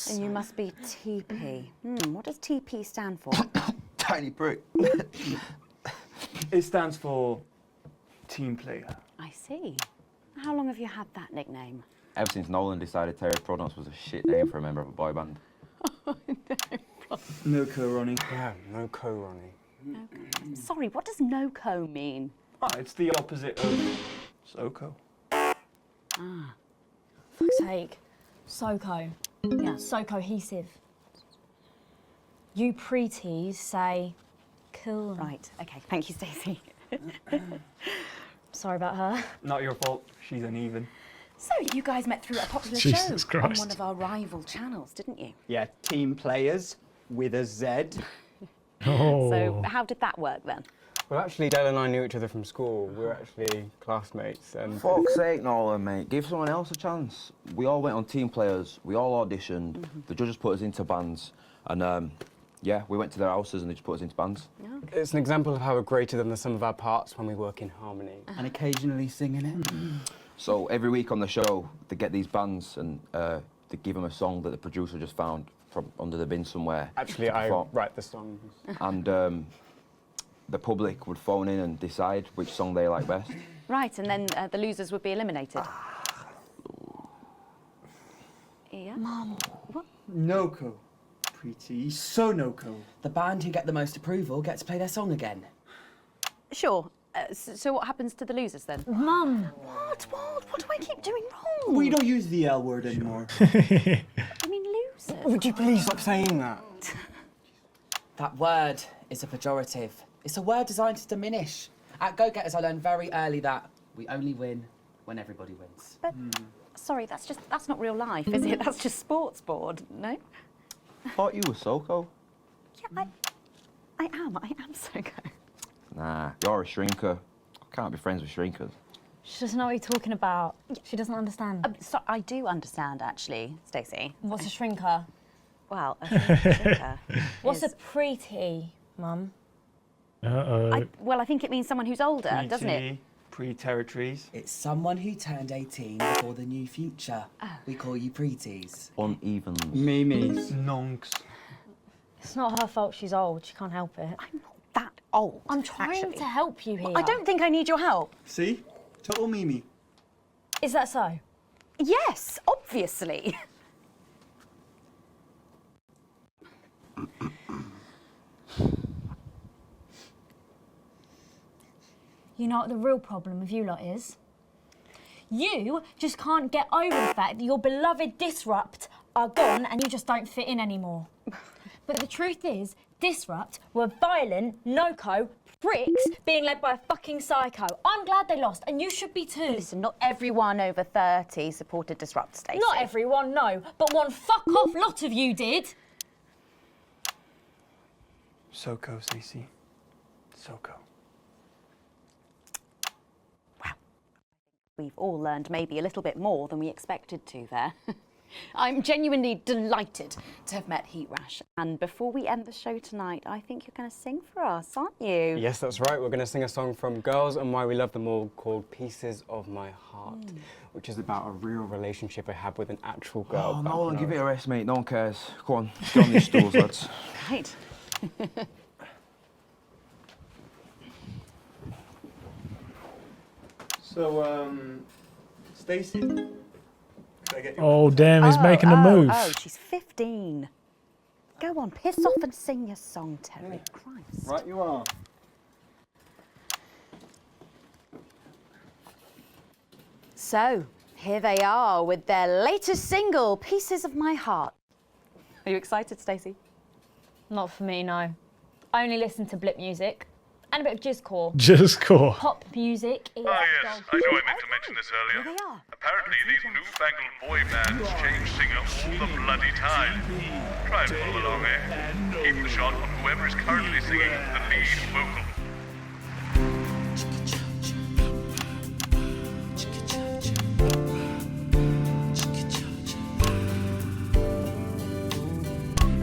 And you must be TP. What does TP stand for? Tiny prick. It stands for team player. I see. How long have you had that nickname? Ever since Nolan decided Terry Pronos was a shit name for a member of a boy band. Noko, Ronnie. Yeah, Noko, Ronnie. Sorry, what does NOCO mean? It's the opposite of Soko. Ah. Fuck's sake. Soko. Yeah. So cohesive. You pretees say cool. Right, okay. Thank you, Stacey. Sorry about her. Not your fault. She's uneven. So, you guys met through a popular Jesus show on Christ. one of our rival channels, didn't you? Yeah, Team Players with a Z. So, how did that work then? Well, actually, Dale and I knew each other from school. We were actually classmates. And Fuck's sake, Nolan, mate. Give someone else a chance. We all went on Team Players. We all auditioned. The judges put us into bands. And, yeah, we went to their houses and they just put us into bands. It's an example of how we're greater than the sum of our parts when we work in harmony. And occasionally singing it. So every week on the show, they get these bands and they give them a song that the producer just found from under the bin somewhere. Actually, I write the songs. And the public would phone in and decide which song they like best. Right, and then the losers would be eliminated. Yeah? Mum. What? Noko. Pretty. So Noko. The band who get the most approval get to play their song again. Sure. So what happens to the losers then? Mum. What do I keep doing wrong? We don't use the L word anymore. I mean losers. Would you please stop saying that? That word is a pejorative. It's a word designed to diminish. At Go Getters, I learned very early that we only win when everybody wins. But, sorry, that's not real life, is it? That's just sports board, no? Thought you were Soko. Yeah, I am Soko. Nah, you're a shrinker. Can't be friends with shrinkers. She doesn't know what you're talking about. She doesn't understand. So I do understand, actually, Stacey. What's a shrinker? Well, a shrinker. What's a preety, Mum? Well, I think it means someone who's older, doesn't it? Pre-territories. It's someone who turned 18 before the new future. We call you pretees. Uneven. Mimis. Nonks. It's not her fault she's old. She can't help it. I'm not that old. I'm trying to help you here. Well, I don't think I need your help. See? Total Mimi. Is that so? Yes, obviously. You know what the real problem with you lot is? You just can't get over the fact that your beloved Disrupt are gone and you just don't fit in anymore. But the truth is, Disrupt were violent, no-co pricks being led by a fucking psycho. I'm glad they lost, and you should be too. Listen, not everyone over 30 supported Disrupt, Stacey. Not everyone, no, but one fuck-off lot of you did. Soko, Stacey. Soko. We've all learned maybe a little bit more than we expected to there. I'm genuinely delighted to have met Heat Rash. And before we end the show tonight, I think you're going to sing for us, aren't you? Yes, that's right. We're going to sing a song from Girls and Why We Love Them All called Pieces of My Heart, which is about a real relationship I had with an actual girl. Oh, no one give it a rest, mate. No one cares. Go on, get on these stools, lads. Right. So, Stacey, can I get your Oh, damn, he's making a move. Oh, she's 15. Go on, piss off and sing your song, Terry. Christ. Right, you are. So, here they are with their latest single, Pieces of My Heart. Are you excited, Stacey? Not for me, no. I only listen to blip music and a bit of jizzcore. Jizzcore. Pop music is... Ah, yes, I know I meant to mention this earlier. Apparently, these newfangled boy bands change singer all the bloody time. Try and follow along, eh? Keep the shot on whoever is currently singing the lead vocal.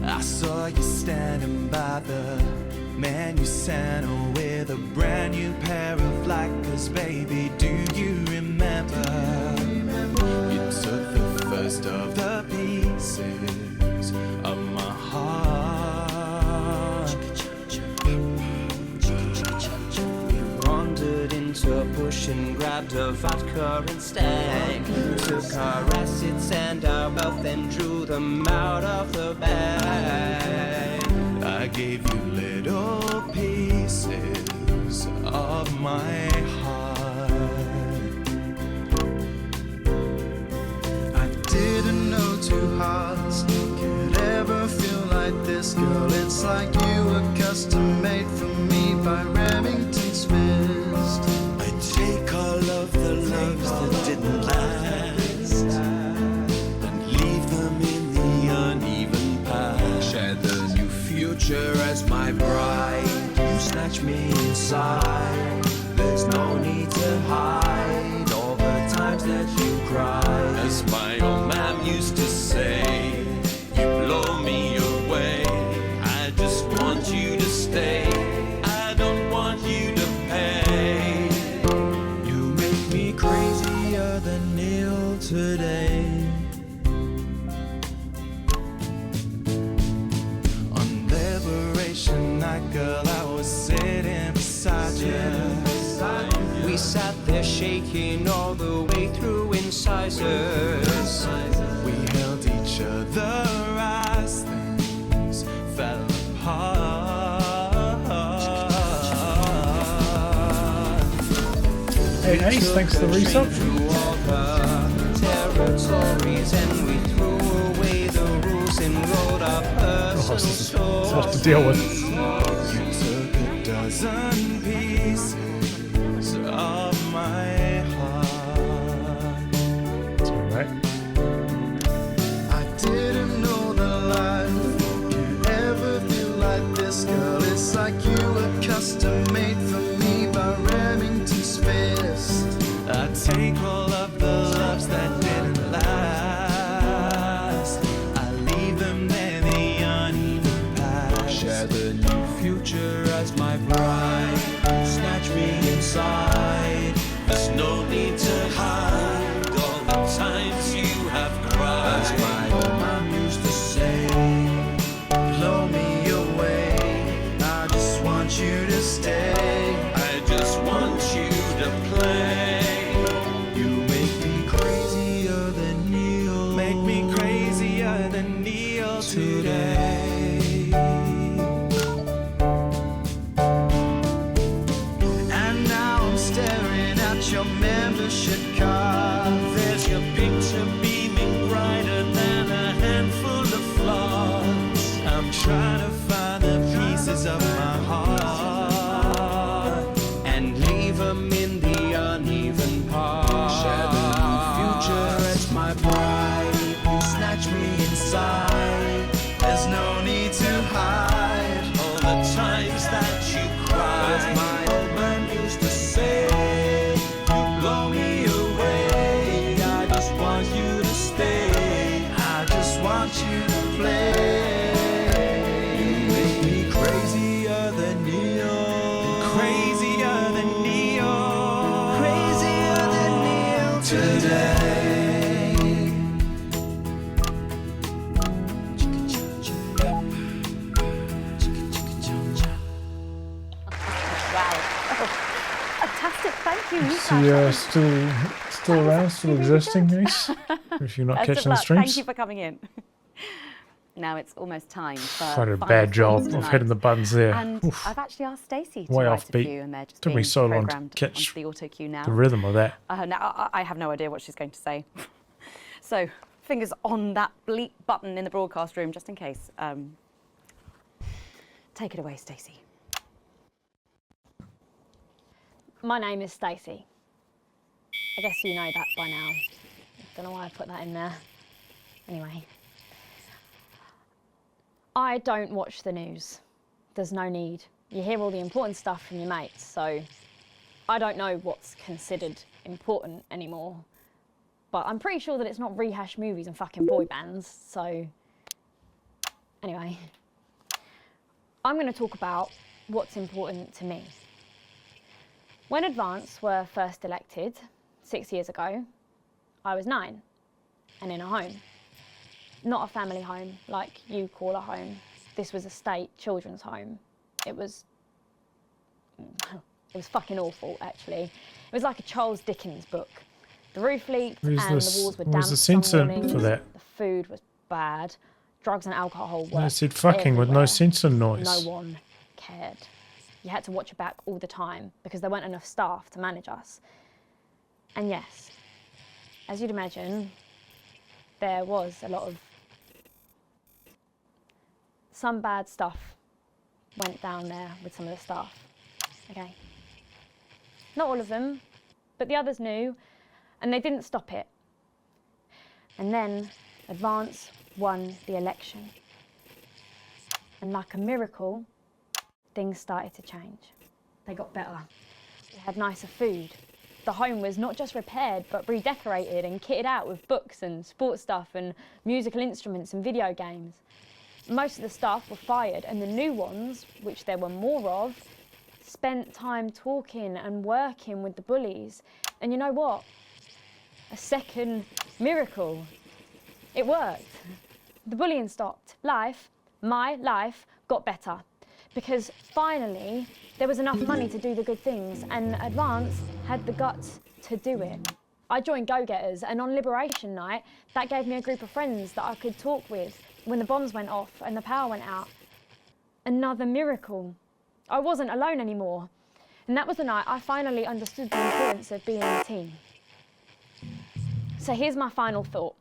I saw you standing by the menu center with a brand new pair of Lakers, baby. Do you remember? You took the first of the pieces of my heart. You wandered into a bush and grabbed a vodka instead. Took our assets and our wealth and drew them out of the bag. I gave you little pieces of my heart. I didn't know two hearts could ever feel like this, girl. It's like you were custom made for me by Remington Smith. I take all of the loves that didn't last and leave them in the uneven past. Share the new future as my bride. You snatch me inside. There's no need to hide all the times that you cried. As my old man used to say, you blow me away. I just want you to stay. I don't want you to pay. You make me crazier than Neil today. On Liberation Night, girl, I was sitting beside you. We sat there shaking all the way through incisors. We held each other as things fell apart. Hey Ace, thanks for the resub. Territories and we threw away the rules and wrote our personal It's tough to deal with. You took a dozen pieces of my heart. Sorry, mate. I didn't know that life could ever feel like this, girl. It's like you were custom made for me by Remington's fist. I take all of the loves that didn't last. I leave them there, the uneven past. Share the new future as my bride. Snatch me inside. There's no need to hide all the times you have cried. As my old mom used to say, blow me away. I just want you to stay. I just want you to play. You make me crazier than Neil. Make me crazier than Neil today. And now I'm staring at your membership card. There's your picture beaming brighter than a handful of flaws. I'm trying to find the pieces of my heart and leave them in the uneven parts. Share the new future as my bride. You snatch me inside. There's no need to hide all the times that you cried. As my old man used to say, you blow me away. fantastic. Thank you. You So you're still around, still existing, Nice? If you're not Best of catching the luck. streams. Thank you for coming in. Now it's almost time for I did a final bad job thoughts of tonight. hitting the buttons there. And Oof. I've actually asked Stacey to Way write off a beat. few, and they're just Took me being so long to programmed catch onto the auto cue now. the rhythm of that. Now I have no idea what she's going to say. So fingers on that bleep button in the broadcast room, just in case. Take it away, Stacey. My name is Stacey. I guess you know that by now. Don't know why I put that in there. Anyway. I don't watch the news. There's no need. You hear all the important stuff from your mates, so I don't know what's considered important anymore. But I'm pretty sure that it's not rehashed movies and fucking boy bands, so anyway. I'm going to talk about what's important to me. When Advance were first elected 6 years ago, I was 9 and in a home. Not a family home like you call a home. This was a state children's home. It was fucking awful, actually. It was like a Charles Dickens book. The roof leaked and the walls were damp. Where's the censor some mornings. for that? The food was bad. Drugs and alcohol were No, it said fucking with no everywhere. censor noise. No one cared. You had to watch your back all the time because there weren't enough staff to manage us. And yes, as you'd imagine, there was a lot of... Some bad stuff went down there with some of the staff, okay? Not all of them, but the others knew, and they didn't stop it. And then Advance won the election. And like a miracle, things started to change. They got better. We had nicer food. The home was not just repaired, but redecorated and kitted out with books and sports stuff and musical instruments and video games. Most of the staff were fired, and the new ones, which there were more of, spent time talking and working with the bullies. And you know what? A second miracle. It worked. The bullying stopped. My life, got better. Because finally, there was enough money to do the good things, and Advance had the guts to do it. I joined Go Getters, and on Liberation Night, that gave me a group of friends that I could talk with when the bombs went off and the power went out. Another miracle. I wasn't alone anymore. And that was the night I finally understood the importance of being a team. So here's my final thought.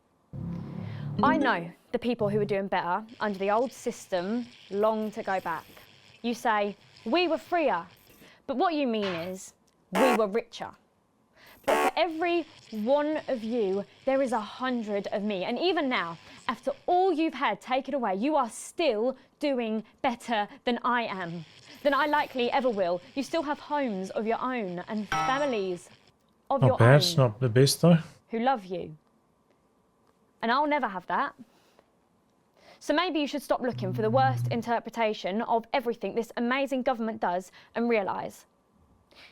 I know the people who were doing better under the old system long to go back. You say, we were freer, but what you mean is, we were richer. But for every one of you, there is 100 of me. And even now, after all you've had taken away, you are still doing better than I am, than I likely ever will. You still have homes of your own and families of your Not bad, own it's not the best though. who love you. And I'll never have that. So maybe you should stop looking for the worst interpretation of everything this amazing government does and realise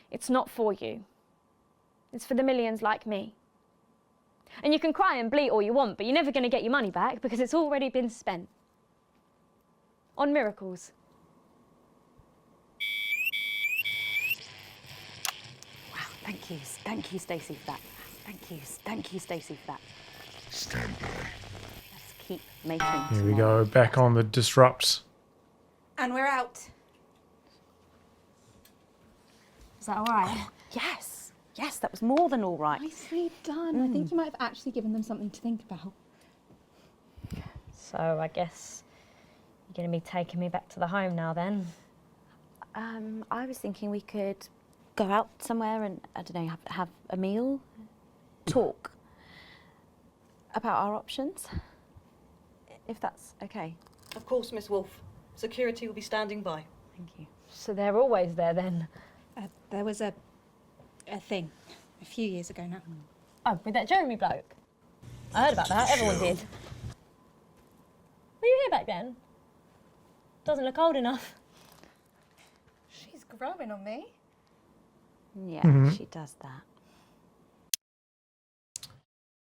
it's not for you. It's for the millions like me. And you can cry and bleat all you want, but you're never going to get your money back because it's already been spent on miracles. Wow, thank you, Stacey, for that. Thank you, Stacey, for that. Stand by. Let's keep making. Here we go, back on the disrupts. And we're out. Is that all right? Yes, that was more than all right. Nicely done. I think you might have actually given them something to think about. So I guess you're going to be taking me back to the home now then? I was thinking we could go out somewhere and, I don't know, have a meal, talk about our options, if that's okay. Of course, Miss Wolf. Security will be standing by. Thank you. So they're always there then? There was a thing a few years ago now. Oh, with that Jeremy bloke? I heard about that, everyone did. Were you here back then? Doesn't look old enough. She's growing on me. Yeah, she does that.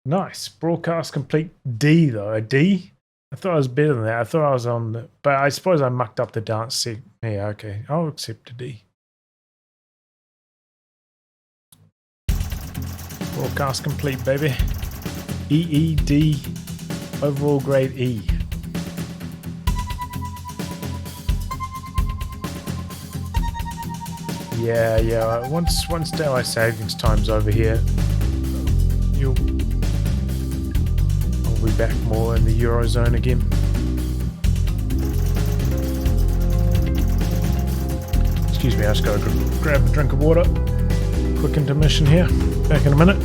Nice. Broadcast complete D though. A D? I thought I was better than that. I thought I was on the... But I suppose I mucked up the dance set. Yeah, okay. I'll accept a D. Broadcast complete, baby. EED, overall grade E. Yeah. Once daylight savings time's over here, I'll be back more in the Eurozone again. Excuse me, I just gotta grab a drink of water. Quick intermission here. Back in a minute.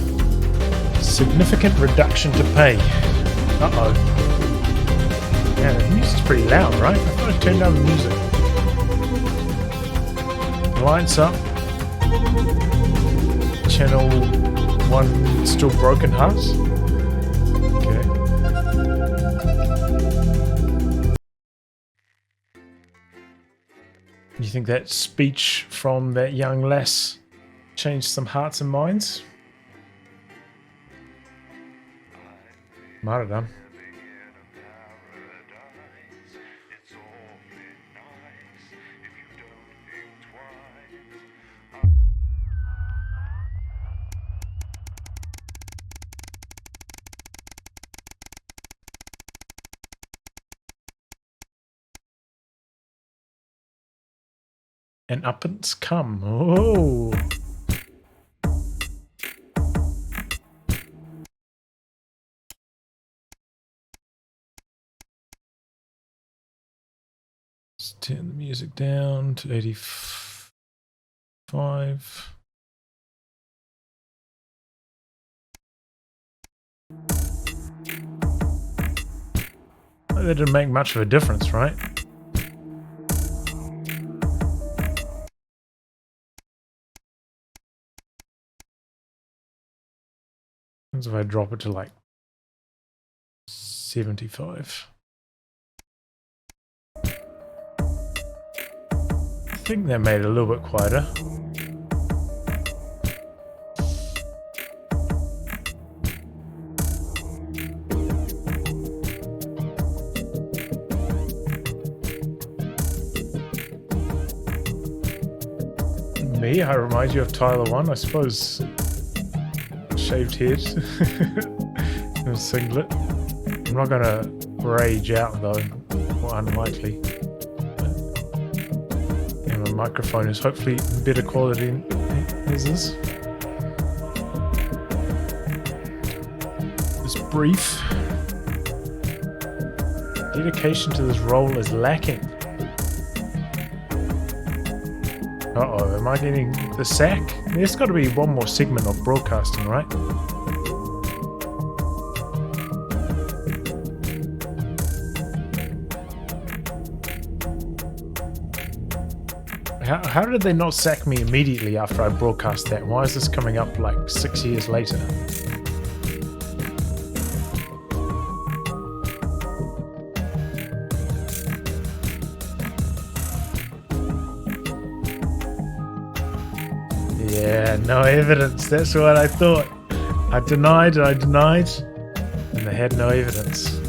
Significant reduction to pay. Uh-oh. Yeah, the music's pretty loud, right? I thought I turned down the music. Lights up. Channel 1 still broken hearts. Okay. You think that speech from that young lass changed some hearts and minds? Might have done. And uppance come. Oh. Let's turn the music down to 85. That didn't make much of a difference, right? If I drop it to like 75. I think that made it a little bit quieter. Me, I remind you of Tyler 1, I suppose. Shaved head and a singlet. I'm not gonna rage out though, or unlikely. And my microphone is hopefully better quality than his is. It's brief. Dedication to this role is lacking. Uh-oh, am I getting the sack? There's got to be one more segment of broadcasting, right? How did they not sack me immediately after I broadcast that? Why is this coming up like 6 years later? Yeah, no evidence. That's what I thought. I denied, and they had no evidence.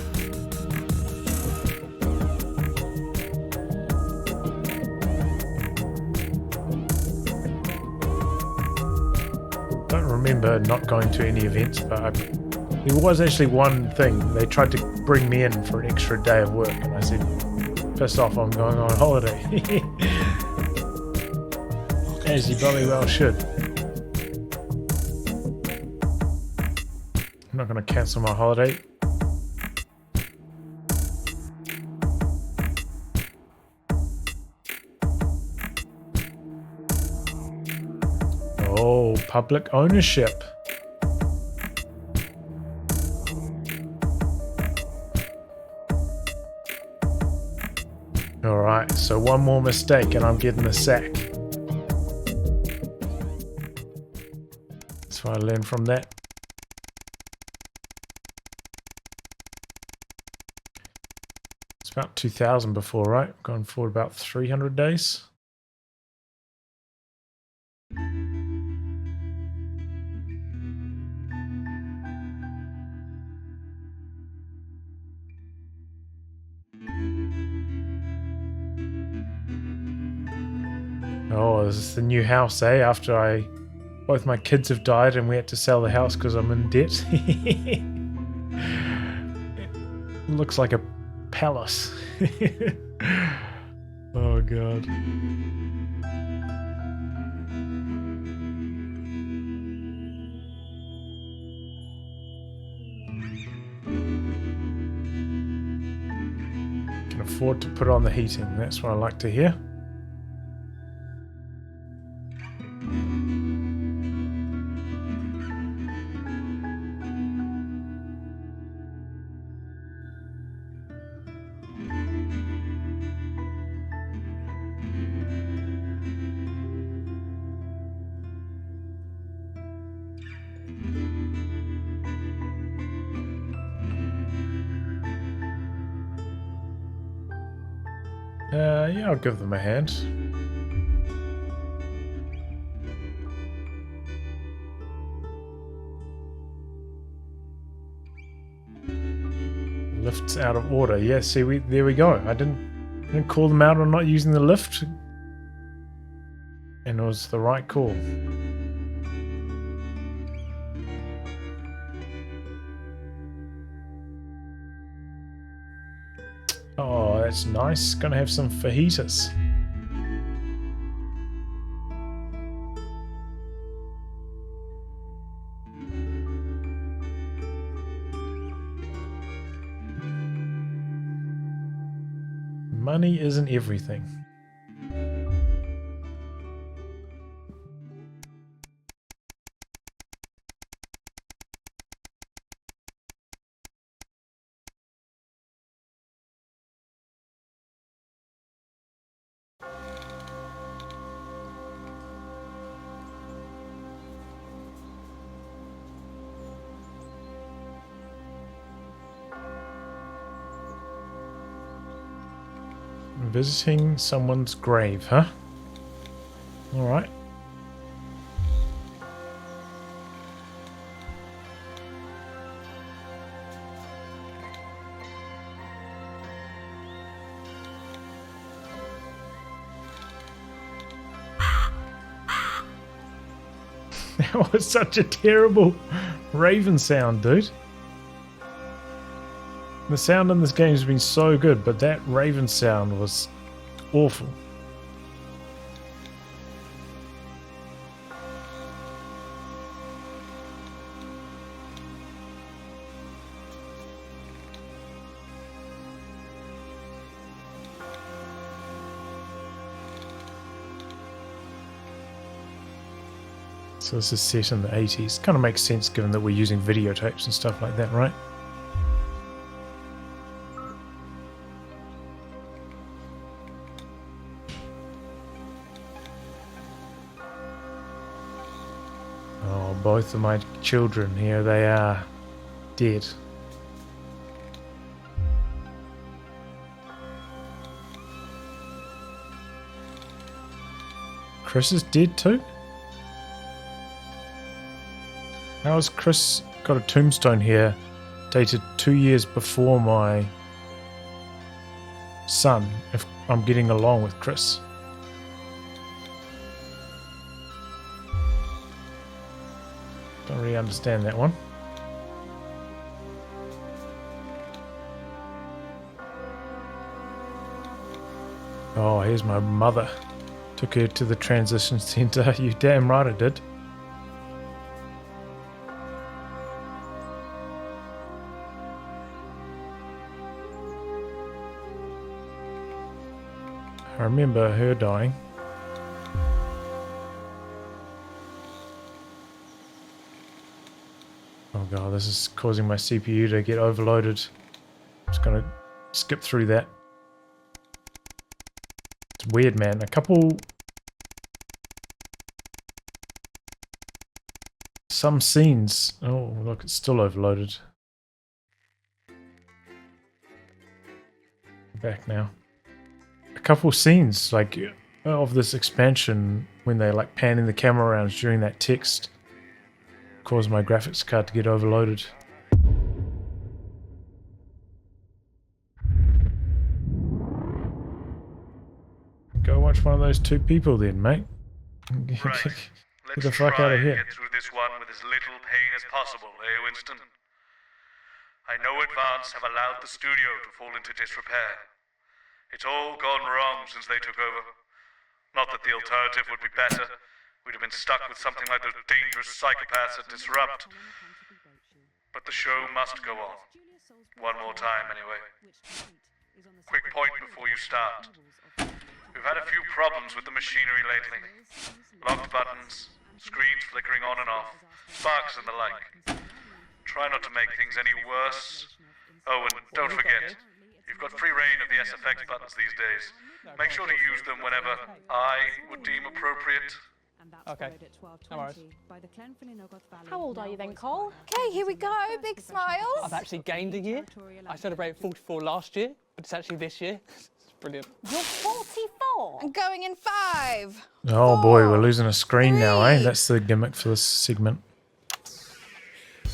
I don't remember not going to any events, but there was actually one thing. They tried to bring me in for an extra day of work, and I said, piss off, I'm going on holiday. As you probably well should. I'm not going to cancel my holiday. Oh, public ownership. Alright, so one more mistake and I'm getting the sack. So I learned from that. It's about 2000 before, right? Gone forward about 300 days. Oh, this is the new house, eh? After I both my kids have died and we had to sell the house because I'm in debt. It looks like a palace. Oh god. Can afford to put on the heating, that's what I like to hear. Yeah, I'll give them a hand. Lift's out of order. Yeah, see, there we go. I didn't call them out on not using the lift, and it was the right call. Oh, that's nice. Gonna have some fajitas. Money isn't everything. Visiting someone's grave, huh? Alright. That was such a terrible raven sound, dude. The sound in this game has been so good, but that raven sound was awful. So this is set in the 80s. Kind of makes sense given that we're using videotapes and stuff like that, right? Both of my children, here they are, dead. Chris is dead too? How has Chris got a tombstone here dated 2 years before my son, if I'm getting along with Chris? Don't really understand that one. Oh, here's my mother. Took her to the transition centre. You damn right I did. I remember her dying. Oh god, this is causing my CPU to get overloaded. I'm just gonna skip through that. It's weird, man. A couple... Some scenes... Oh, look, it's still overloaded. Back now. A couple scenes, like, of this expansion, when they, like, panning the camera around during that text, caused my graphics card to get overloaded. Go watch one of those two people then, mate. Right. Get the fuck out of here. Get through this one with as little pain as possible, Winston? I know Advance have allowed the studio to fall into disrepair. It's all gone wrong since they took over. Not that the alternative would be better. We'd have been stuck with something like those dangerous psychopaths at Disrupt. But the show must go on. One more time, anyway. Quick point before you start. We've had a few problems with the machinery lately. Locked buttons, screens flickering on and off, sparks and the like. Try not to make things any worse. Oh, and don't forget, you've got free reign of the SFX buttons these days. Make sure to use them whenever I would deem appropriate. Okay. No worries. How old are you then, Cole? Okay, here we go. Big smiles. I've actually gained a year. I celebrated 44 last year, but it's actually this year. It's brilliant. You're 44. I'm going in 5. Oh boy, we're losing a screen now, eh? That's the gimmick for this segment.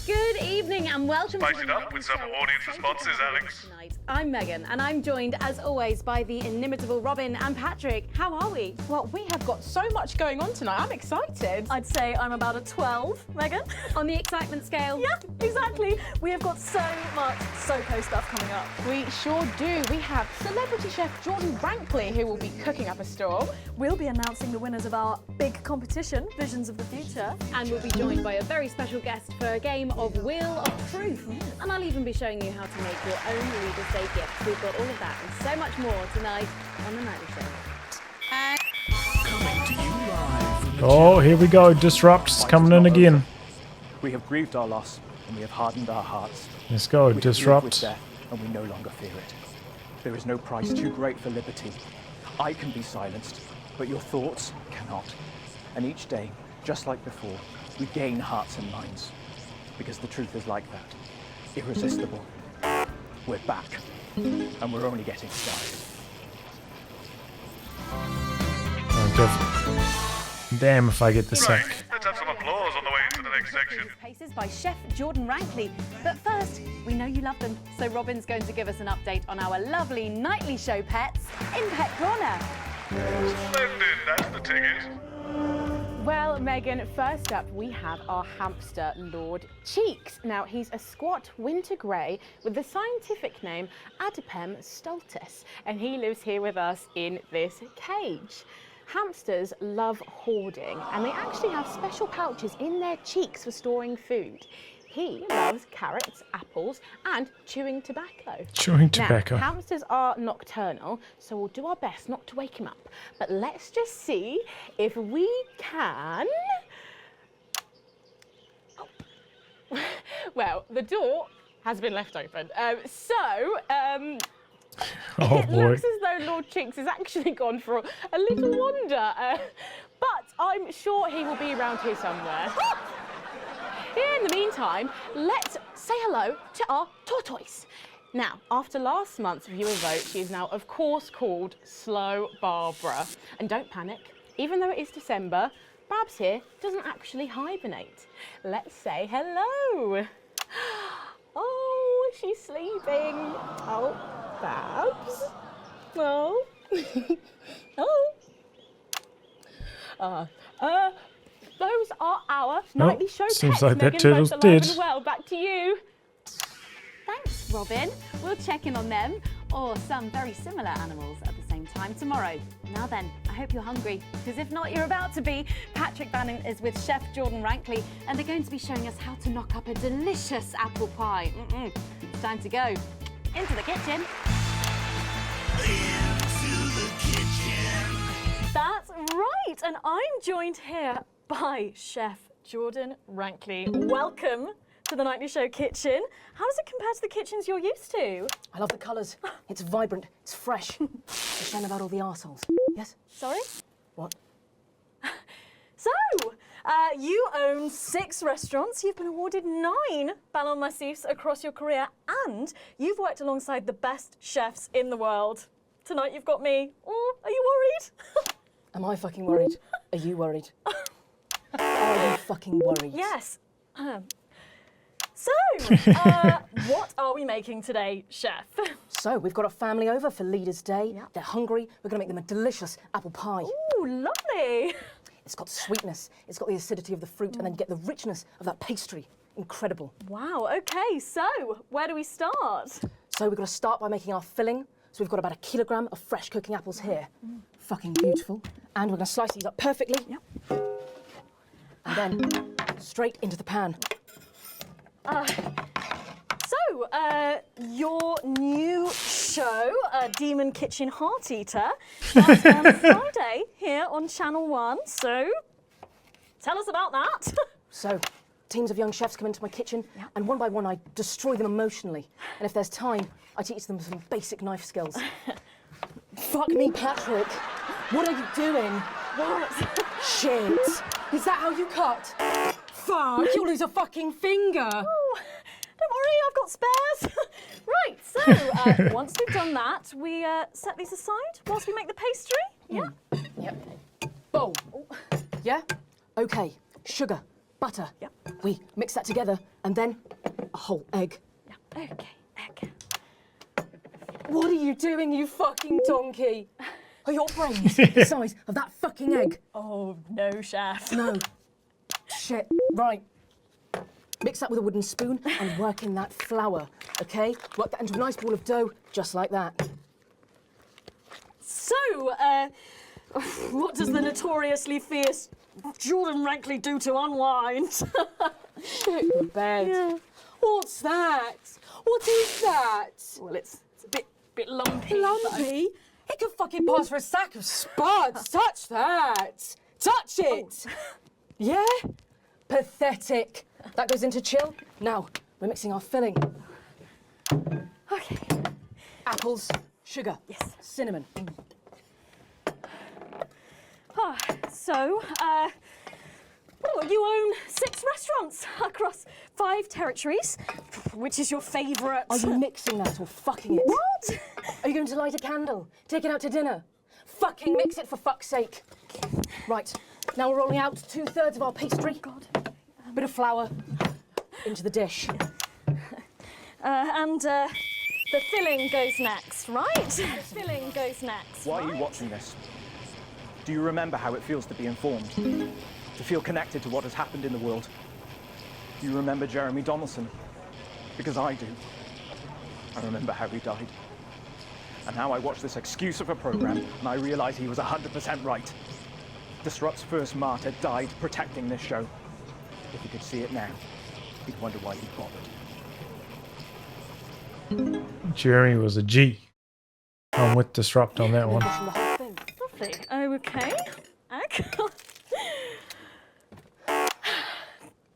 Good evening and welcome Spice it up with some audience responses, Alex. Tonight. I'm Megan and I'm joined as always by the inimitable Robin and Patrick. How are we? Well, we have got so much going on tonight. I'm excited. I'd say I'm about a 12, Megan. On the excitement scale? Yeah, exactly. We have got so much SoCo stuff coming up. We sure do. We have celebrity chef Jordan Rankley, who will be cooking up a storm. We'll be announcing the winners of our big competition, Visions of the Future. And we'll be joined by a very special guest for a game of Wheel of Truth. And I'll even be showing you how to make your own Leaders' Day gift. We've got all of that and so much more tonight on The Nightly Show. Oh, here we go. Disrupt's coming in again. We have grieved our loss and we have hardened our hearts. Let's go, We have lived Disrupt. with death, and we no longer fear it. There is no price too great for liberty. I can be silenced, but your thoughts cannot. And each day, just like before, we gain hearts and minds. Because the truth is like that. Irresistible. We're back. And we're only getting started. Damn if I get the sack. Let's have some applause on the way into the next section. Paces by Chef Jordan Rankley. But first, we know you love them, so Robin's going to give us an update on our lovely Nightly Show pets in Pet Corner. Splendid, that's the ticket. Well, Megan, first up we have our hamster, Lord Cheeks. Now, he's a squat winter grey with the scientific name Adipem stultus, and he lives here with us in this cage. Hamsters love hoarding, and they actually have special pouches in their cheeks for storing food. He loves carrots, apples, and chewing tobacco. Chewing tobacco. Now, hamsters are nocturnal, so we'll do our best not to wake him up. But let's just see if we can... Oh. Well, the door has been left open. Oh it boy. looks as though Lord Chinks has actually gone for a little wander. But I'm sure he will be around here somewhere. In the meantime, let's say hello to our tortoise. Now, after last month's viewer vote, she is now, of course, called Slow Barbara. And don't panic, even though it is December, Babs here doesn't actually hibernate. Let's say hello. Oh, she's sleeping. Oh, Babs. Oh. Oh. Those are our Nightly Show seems pets, like that Megan, turtle's both alive dead. and well. Back to you. Thanks, Robin. We'll check in on them, or some very similar animals, at the same time tomorrow. Now then, I hope you're hungry, because if not, you're about to be. Patrick Bannon is with Chef Jordan Rankley, and they're going to be showing us how to knock up a delicious apple pie. It's time to go into the kitchen. That's right, and I'm joined here by Chef Jordan Rankley. Welcome to the Nightly Show kitchen. How does it compare to the kitchens you're used to? I love the colours. It's vibrant. It's fresh. It's a shame about all the arseholes. Yes? Sorry? What? So, you own 6 restaurants, you've been awarded 9 Ballon Massifs across your career, and you've worked alongside the best chefs in the world. Tonight you've got me. Oh, are you worried? Am I fucking worried? Are you worried? Are you fucking worried? Yes. So, what are we making today, Chef? So, we've got a family over for Leaders' Day. They're hungry. We're going to make them a delicious apple pie. Ooh, lovely. It's got sweetness, it's got the acidity of the fruit, and then you get the richness of that pastry. Incredible. Wow, okay, so where do we start? So we've got to start by making our filling. So we've got about 1 kilogram of fresh cooking apples here. Fucking beautiful. And we're going to slice these up perfectly. Yep. And then straight into the pan. Your new show, Demon Kitchen Heart Eater, starts on Friday here on Channel 1. So, tell us about that. So, teams of young chefs come into my kitchen, and one by one I destroy them emotionally. And if there's time, I teach them some basic knife skills. Fuck me, Patrick. What are you doing? What? Shit. Is that how you cut? Fuck, you'll lose a fucking finger. Oh, don't worry, I've got spares. Right, so once we've done that, we set these aside whilst we make the pastry. Yeah? Yep. Bowl. Yeah? Okay. Sugar, butter. Yep. We mix that together, and then a whole egg. Yeah. Okay, egg. What are you doing, you fucking donkey? Are your brains the size of that fucking egg? Oh, no, chef. No. Shit. Right. Mix that with a wooden spoon and work in that flour, okay? Work that into a nice ball of dough, just like that. So, what does the notoriously fierce Jordan Rankley do to unwind? Shit the bed. Yeah. What's that? What is that? Well, it's a bit lumpy. Lumpy? It could fucking pass for a sack of spuds. Touch that. Touch it. Yeah? Pathetic. That goes into chill. Now, we're mixing our filling. Okay. Apples, sugar, yes, cinnamon. So, you own 6 restaurants across 5 territories. Which is your favourite? Are you mixing that or fucking it? What? Are you going to light a candle? Take it out to dinner? Fucking mix it for fuck's sake. Right, now we're rolling out 2/3 of our pastry. God. Bit of flour into the dish. And the filling goes next, right? The filling goes next. Why are you watching this? Do you remember how it feels to be informed? To feel connected to what has happened in the world? Do you remember Jeremy Donaldson? Because I do. I remember how he died. And now I watch this excuse of a program and I realise he was 100% right. Disrupt's first martyr died protecting this show. If he could see it now, he'd wonder why he bothered. Jeremy was a G. I'm with Disrupt on that one. Lovely. Okay.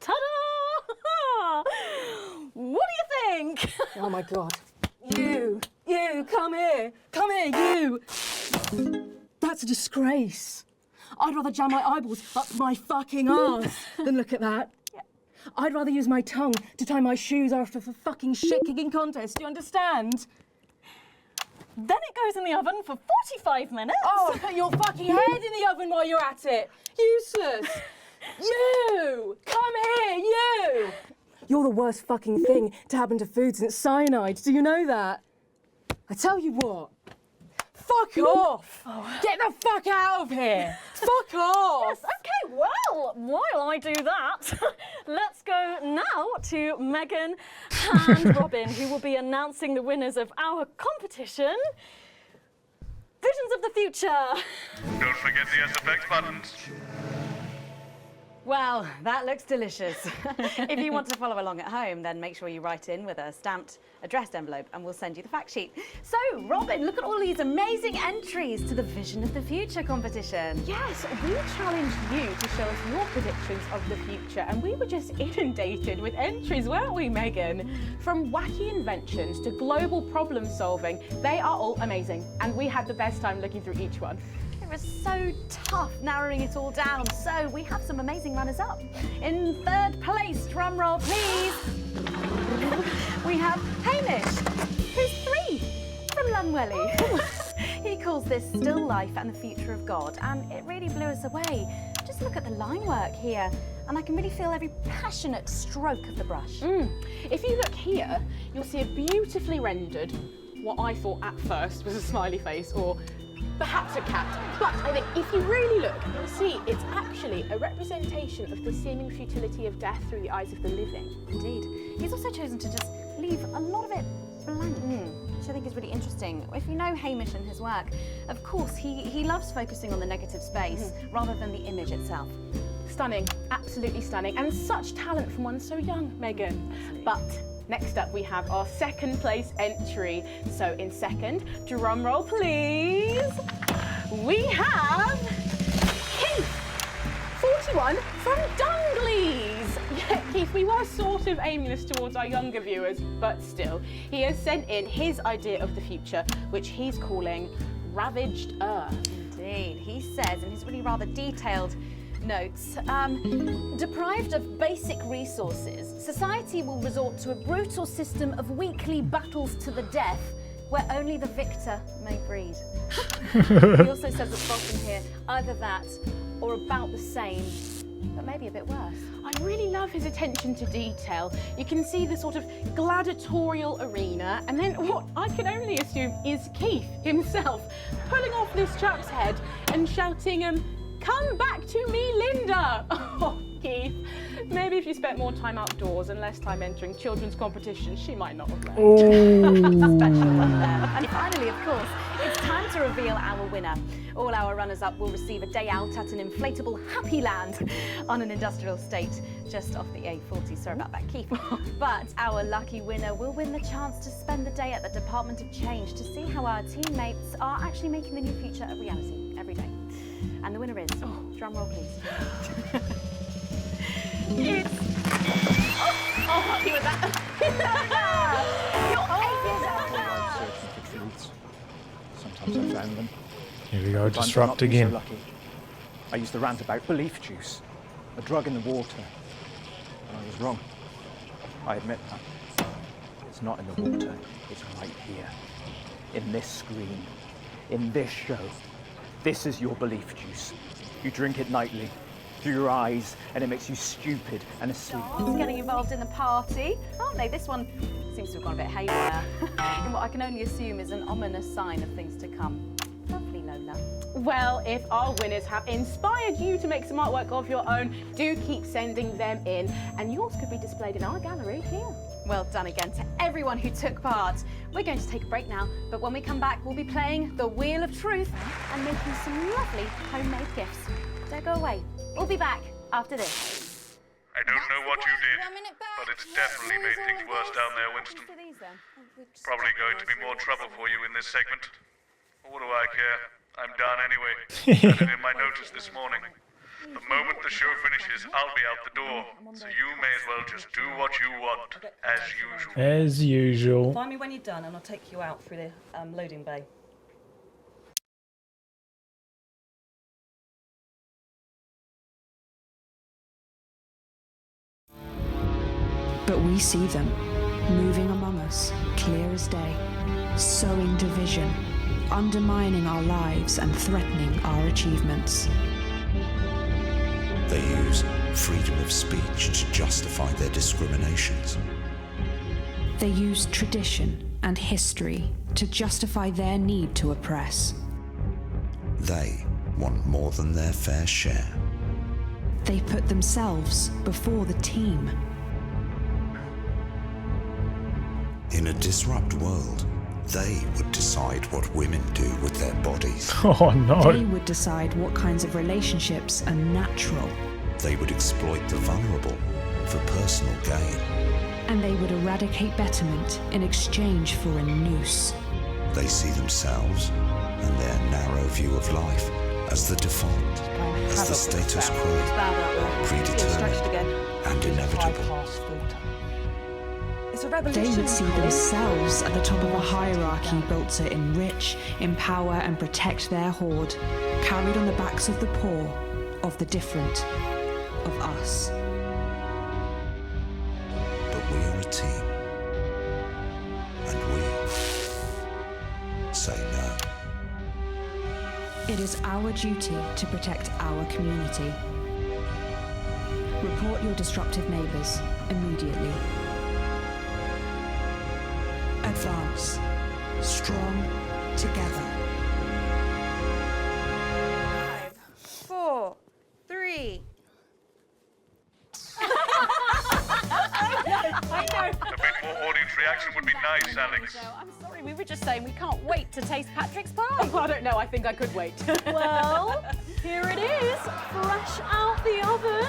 Ta-da! What do you think? Oh my God. You, come here, you. That's a disgrace. I'd rather jam my eyeballs up my fucking arse than look at that. Yeah. I'd rather use my tongue to tie my shoes after a fucking shit-kicking contest. Do you understand? Then it goes in the oven for 45 minutes. Oh, put your fucking head in the oven while you're at it. Useless. You! Come here, you! You're the worst fucking thing to happen to food since cyanide. Do you know that? I tell you what. Fuck off! Oh. Get the fuck out of here! Fuck off! Yes, okay, well, while I do that, let's go now to Megan and Robin, who will be announcing the winners of our competition, Visions of the Future. Don't forget the SFX buttons. Well, that looks delicious. If you want to follow along at home, then make sure you write in with a stamped addressed envelope and we'll send you the fact sheet. So, Robin, look at all these amazing entries to the Vision of the Future competition. Yes, we challenged you to show us your predictions of the future, and we were just inundated with entries, weren't we, Megan? From wacky inventions to global problem solving, they are all amazing, and we had the best time looking through each one. It was so tough narrowing it all down, so we have some amazing runners-up. In 3rd place, drum roll please, we have Hamish, who's 3 from Lunwelly. He calls this Still Life and the Future of God, and it really blew us away. Just look at the line work here, and I can really feel every passionate stroke of the brush. If you look here, you'll see a beautifully rendered, what I thought at first was a smiley face, or perhaps a cat. But I think if you really look, you'll see it's actually a representation of the seeming futility of death through the eyes of the living. Indeed. He's also chosen to just leave a lot of it blank, which I think is really interesting. If you know Hamish and his work, of course, he loves focusing on the negative space rather than the image itself. Stunning, absolutely stunning, and such talent from one so young, Megan. But next up we have our second place entry. So in second, drum roll please, we have Keith, 41 from Dungleys. Yeah, Keith, we were sort of aiming this towards our younger viewers, but still, he has sent in his idea of the future, which he's calling Ravaged Earth. Indeed, he says in his really rather detailed notes, deprived of basic resources, society will resort to a brutal system of weekly battles to the death where only the victor may breed. He also says at the bottom here, either that or about the same, but maybe a bit worse. I really love his attention to detail. You can see the sort of gladiatorial arena, and then what I can only assume is Keith himself pulling off this chap's head and shouting, "Come back to me, Linda!" Oh, Keith, maybe if you spent more time outdoors and less time entering children's competitions, she might not have left. Special one there. And finally, of course, it's time to reveal our winner. All our runners-up will receive a day out at an inflatable Happy Land on an industrial estate just off the A40. Sorry about that, Keith. But our lucky winner will win the chance to spend the day at the Department of Change to see how our teammates are actually making the new future a reality every day. And the winner is, drum roll please. It's... I'll help you with that. Sometimes I found them. Here we go, Sometimes disrupt I've not been again. So lucky. I used to rant about belief juice, a drug in the water, and I was wrong. I admit that. It's not in the water, it's right here, in this screen, in this show. This is your belief juice. You drink it nightly, through your eyes, and it makes you stupid and asleep. Stars getting involved in the party, aren't they? This one seems to have gone a bit haywire in what I can only assume is an ominous sign of things to come. Lovely, Lola. Well, if our winners have inspired you to make some artwork of your own, do keep sending them in, and yours could be displayed in our gallery here. Well done again to everyone who took part. We're going to take a break now, but when we come back, we'll be playing the Wheel of Truth and making some lovely homemade gifts. Don't go away. We'll be back after this. I don't know what you did, but it's definitely made things worse down there, Winston. Probably going to be more trouble for you in this segment. What do I care? I'm done anyway. Added in my notice this morning. The moment the show finishes, I'll be out the door. So you may as well just do what you want, as usual. As usual. Find me when you're done and I'll take you out through the loading bay. But we see them, moving among us, clear as day, sowing division, undermining our lives and threatening our achievements. They use freedom of speech to justify their discriminations. They use tradition and history to justify their need to oppress. They want more than their fair share. They put themselves before the team. In a disrupt world, they would decide what women do with their bodies. Oh no. They would decide what kinds of relationships are natural. They would exploit the vulnerable for personal gain. And they would eradicate betterment in exchange for a noose. They see themselves and their narrow view of life as the default, as the status quo, predetermined and inevitable. They would see themselves at the top of a hierarchy built to enrich, empower and protect their horde, carried on the backs of the poor, of the different, of us. But we are a team, and we say no. It is our duty to protect our community. Report your disruptive neighbours immediately. Advance. Strong together. 3. I know. A bit more audience reaction would be nice, Alex. I'm sorry, we were just saying we can't wait to taste Patrick's pie. I don't know, I think I could wait. Well, here it is, fresh out the oven.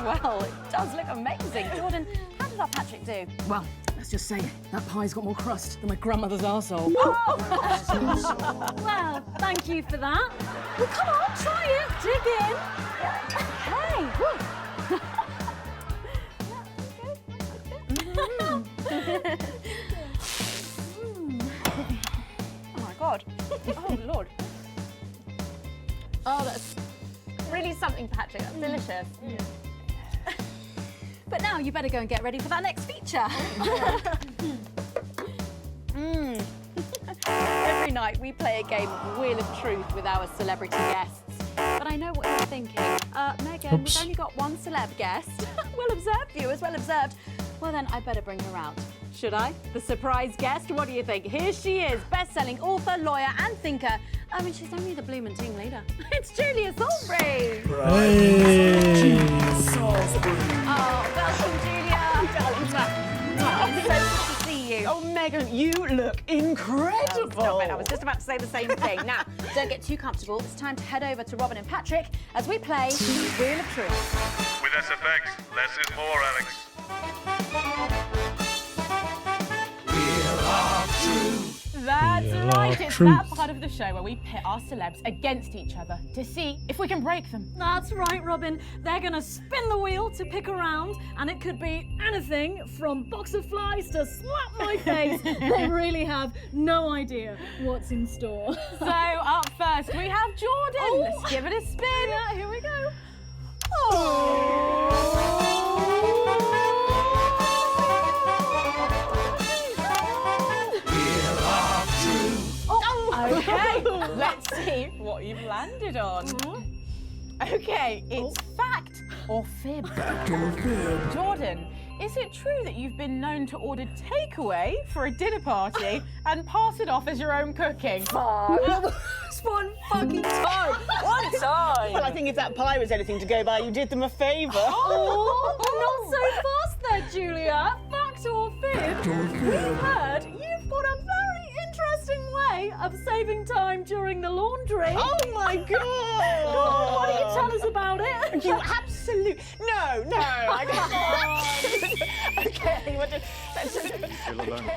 Well, it does look amazing. Jordan, how did our Patrick do? Well, let's just say that pie's got more crust than my grandmother's arsehole. Well, thank you for that. Well, come on, try it. Dig in. Hey. Oh my God. Oh Lord. Oh, that's really something, Patrick. That's delicious. But now you better go and get ready for that next feature. Every night we play a game of Wheel of Truth with our celebrity guests. But I know what you're thinking. Megan, we've only got one celeb guest. Well observed, viewers, well observed. Well then, I better bring her out. Should I? The surprise guest? What do you think? Here she is, best-selling author, lawyer and thinker. I mean, she's only the bloomin' team leader. It's Julia Salisbury! Hey! Oh, welcome, Julia! Oh, so good to see you. Oh, Megan, you look incredible! Stop it, I was just about to say the same thing. Now, don't get too comfortable. It's time to head over to Robin and Patrick as we play Wheel of Truth. With SFX, less is more, Alex. That's Wheel right, of it's Truth. that part of the show where we pit our celebs against each other to see if we can break them. That's right, Robin. They're going to spin the wheel to pick a round, and it could be anything from box of flies to slap my face. They really have no idea what's in store. So up first we have Jordan. Oh. Let's give it a spin. Yeah, here we go. Okay, let's see what you've landed on. Okay, it's fact or fib. Jordan, is it true that you've been known to order takeaway for a dinner party and pass it off as your own cooking? It's one fucking time. One time. Well, I think if that pie was anything to go by, you did them a favour. Not so fast there, Julia. Fact or fib? We've heard you've got a very interesting way of saving time during the laundry. Oh my God! Go on, why don't you tell us about it? You absolute... No, I can't. Okay, what Still alone.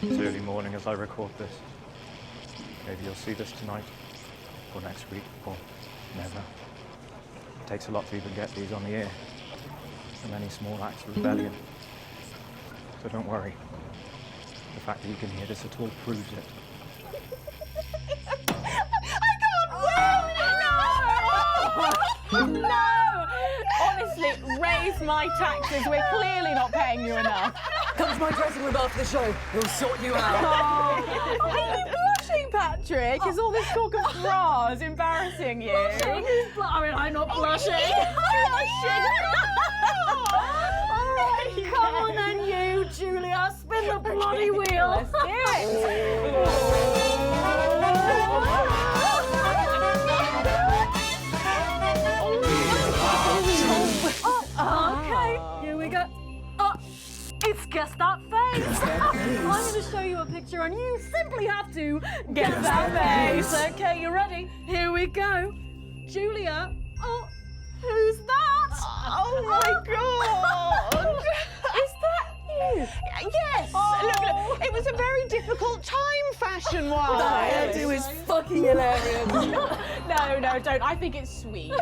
It's early morning as I record this. Maybe you'll see this tonight, or next week, or never. It takes a lot to even get these on the air, and many small acts of rebellion. So don't worry. The fact that you can hear this at all proves it. No! Honestly, raise my taxes. We're clearly not paying you enough. Come to my dressing room after the show. We'll sort you out. Are you blushing, Patrick? Is all this talk of bras embarrassing you? Blushing? I mean, I'm not blushing. Blushing! All right, come on then, you, Julia. Spin the bloody wheel. Let's do it. Okay, here we go. It's Guess That Face. I'm going to show you a picture and you simply have to guess that face. Okay, you ready? Here we go. Julia, who's that? Oh my God! Is that you? Yes! Look, it was a very difficult time fashion-wise. That hairdo is fucking hilarious. No, don't. I think it's sweet.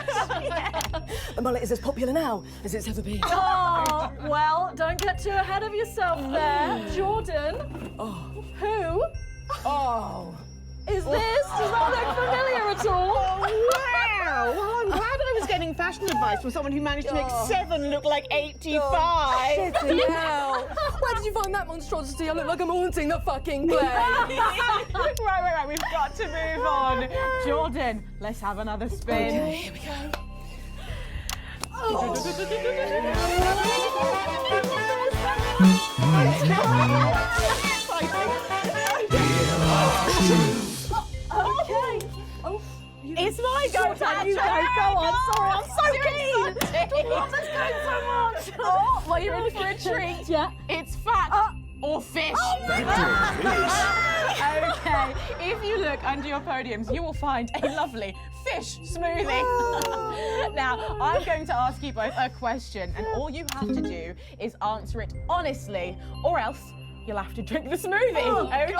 The mullet is as popular now as it's ever been. Oh, well, don't get too ahead of yourself there. Jordan, who is this? Does that look familiar at all? Oh, wow! Well, I'm glad I was getting fashion advice from someone who managed to make 7 look like 85. Shitty hell. Where did you find that monstrosity? I look like I'm haunting the fucking place. Right. We've got to move on. Jordan, let's have another spin. Okay, here we go. It's my go time. You go on. Sorry, I'm so keen. Let's go so much. Oh, well, you're in for a treat. Yeah. It's fat or fish. Okay, if you look under your podiums, you will find a lovely fish smoothie. Now, I'm going to ask you both a question, and all you have to do is answer it honestly, or else you'll have to drink the smoothie. Okay?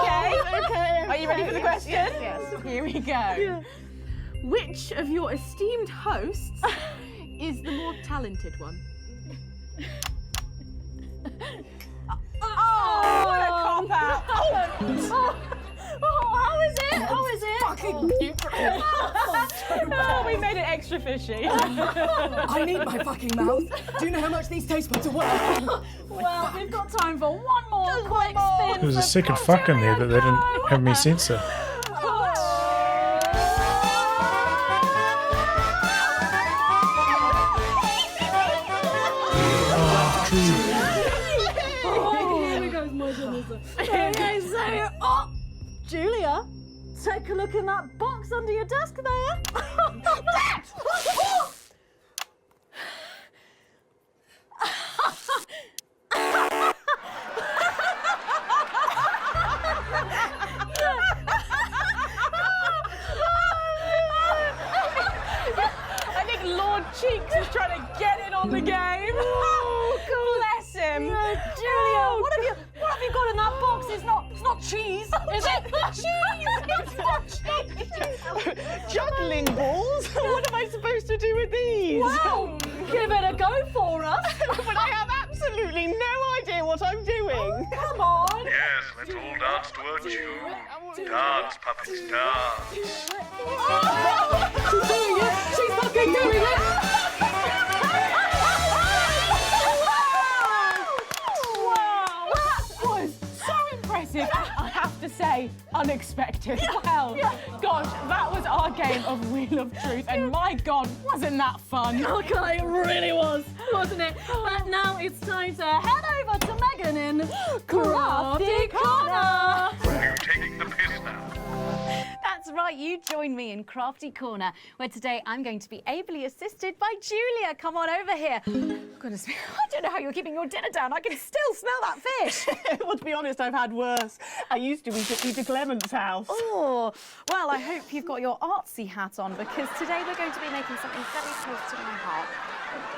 Okay. Are you ready for the question? Yes. Here we go. Yeah. Which of your esteemed hosts is the more talented one? Oh, what a cop-out! How is it? How is it? Fucking Oh, we made it extra fishy. I need my fucking mouth. Do you know how much these taste buds are worth? Well, we've got time for one more quick spin. There was a second fuck in there that they didn't have me censor. Okay, so, Julia, take a look in that box under your desk there. I think Lord Cheeks is trying to get in on the game. Bless him. Julia, what have you got in that box? It's not cheese, is it? Cheese! It's not cheese! Juggling balls? What am I supposed to do with these? Well, give it a go for us. But I have absolutely no idea what I'm doing. Come on. Yes, let's all dance to a tune. Dance, puppets, dance. She's doing it. She's fucking doing it. I have to say, unexpected. Well, gosh, that was our game of Wheel of Truth, and my God, wasn't that fun? Okay, it really was, wasn't it? But now it's time to head over to Megan in Crafty Corner. Are you taking the piss now? That's right, you join me in Crafty Corner, where today I'm going to be ably assisted by Julia. Come on over here. Goodness me, I don't know how you're keeping your dinner down. I can still smell that fish. Well, to be honest, I've had worse. I used to eat at Peter Clement's house. Oh, well, I hope you've got your artsy hat on, because today we're going to be making something very close to my heart.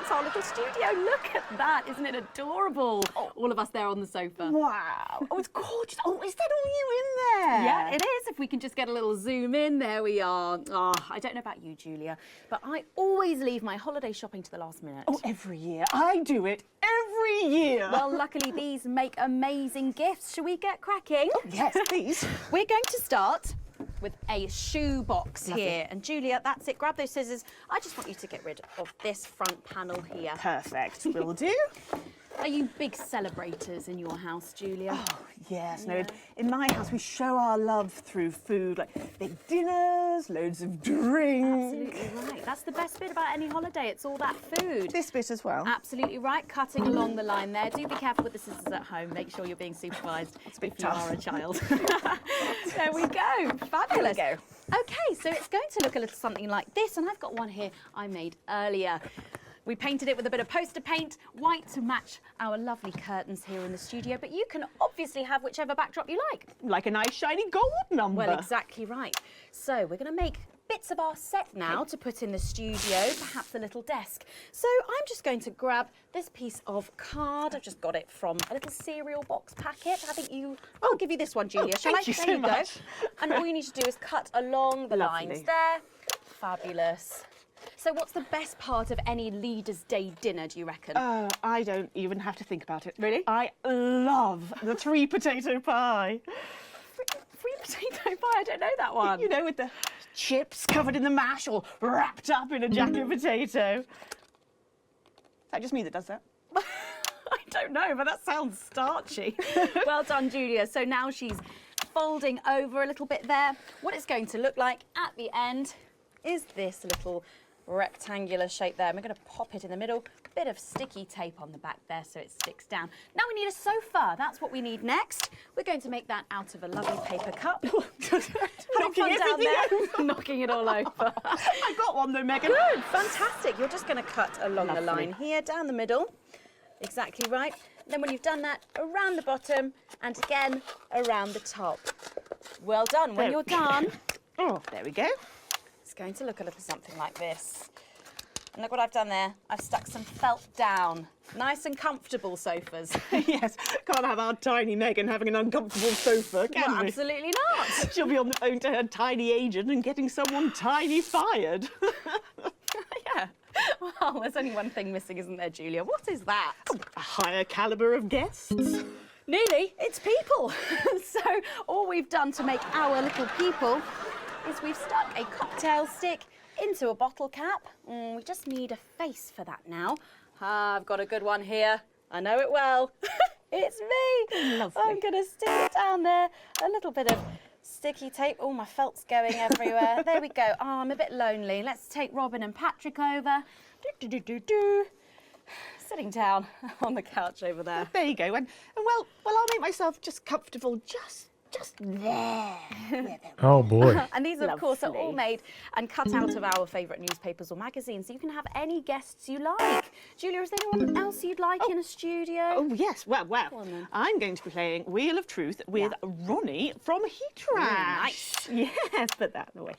It's our little studio. Look at that. Isn't it adorable? All of us there on the sofa. Wow. Oh, it's gorgeous. Oh, is that all you in there? Yeah, it is. If we can just get a little zoom in, there we are. Oh, I don't know about you, Julia, but I always leave my holiday shopping to the last minute. Oh, every year. I do it every year. Well, luckily these make amazing gifts. Shall we get cracking? Oh, yes, please. We're going to start with a shoe box here. And Julia, that's it. Grab those scissors. I just want you to get rid of this front panel here. Perfect. Will do. Are you big celebrators in your house, Julia? Oh, yes. No, in my house we show our love through food, like big dinners, loads of drinks. Absolutely right. That's the best bit about any holiday. It's all that food. This bit as well. Absolutely right. Cutting along the line there. Do be careful with the scissors at home. Make sure you're being supervised if you are a child. There we go. Fabulous. There we go. Okay, so it's going to look a little something like this, and I've got one here I made earlier. We painted it with a bit of poster paint, white to match our lovely curtains here in the studio, but you can obviously have whichever backdrop you like. Like a nice shiny gold number. Well, exactly right. So we're going to make bits of our set now to put in the studio, perhaps a little desk. So I'm just going to grab this piece of card. I've just got it from a little cereal box packet. I think I'll give you this one, Julia. Shall I? Thank you there so you much. Go. And all you need to do is cut along the lines there. Fabulous. So what's the best part of any Leaders' Day dinner, do you reckon? I don't even have to think about it. Really? I love the 3 potato pie. Free potato pie? I don't know that one. You know, with the chips covered in the mash or wrapped up in a jacket potato. Is that just me that does that? I don't know, but that sounds starchy. Well done, Julia. So now she's folding over a little bit there. What it's going to look like at the end is this little rectangular shape there. And we're going to pop it in the middle. Bit of sticky tape on the back there so it sticks down. Now we need a sofa. That's what we need next. We're going to make that out of a lovely paper cup. Having fun down there. Knocking it all over. I got one though, Megan. Good, fantastic. You're just going to cut along the line here, down the middle. Exactly right. Then when you've done that, around the bottom and again around the top. Well done. When you're done, oh, there we go. It's going to look a little something like this. And look what I've done there. I've stuck some felt down. Nice and comfortable sofas. Yes, can't have our tiny Megan having an uncomfortable sofa, can Well, we? absolutely not. She'll be on the phone to her tiny agent and getting someone tiny fired. Yeah. Well, there's only one thing missing, isn't there, Julia? What is that? A higher calibre of guests. Nearly. It's people. So all we've done to make our little people is we've stuck a cocktail stick into a bottle cap. We just need a face for that now. I've got a good one here. I know it well. It's me. Lovely. I'm going to stick it down there. A little bit of sticky tape. Oh, my felt's going everywhere. There we go. Oh, I'm a bit lonely. Let's take Robin and Patrick over. Sitting down on the couch over there. There you go. And well, I'll make myself just comfortable just there. Oh boy. And these, of course, are all made and cut out of our favourite newspapers or magazines, so you can have any guests you like. Julia, is there anyone else you'd like in a studio? Oh, yes. Well, I'm going to be playing Wheel of Truth with Ronnie from Heatrash. Nice. Yes, put that in the way.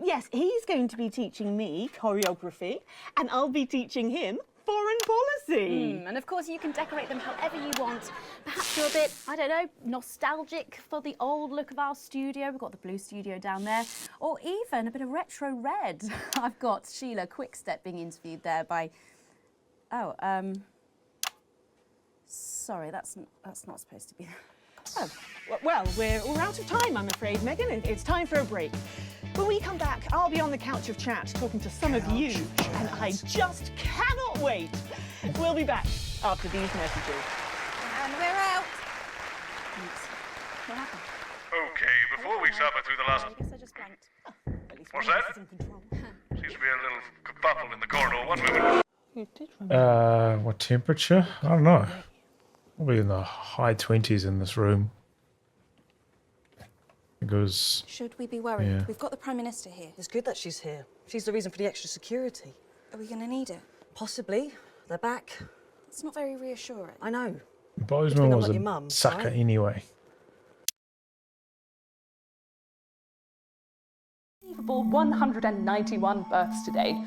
Yes, he's going to be teaching me choreography, and I'll be teaching him foreign policy. And of course you can decorate them however you want. Perhaps you're a bit, I don't know, nostalgic for the old look of our studio. We've got the blue studio down there. Or even a bit of retro red. I've got Sheila Quickstep being interviewed there by... Oh, sorry, that's not supposed to be... Oh, well, we're out of time, I'm afraid, Megan. It's time for a break. When we come back, I'll be on the couch of chat talking to some of you, and I just cannot wait. We'll be back after these messages. And we're out. What happened? Okay, before we suffer through the last... I guess I just blanked. What's that? Seems to be a little kerfuffle in the corridor. One moment. What temperature? I don't know. Probably in the high 20s in this room. Because... Should we be worried? Yeah. We've got the Prime Minister here. It's good that she's here. She's the reason for the extra security. Are we going to need it? Possibly. They're back. It's not very reassuring. I know. Bozeman was your a mum, sucker right? anyway. Unbelievable 191 births today,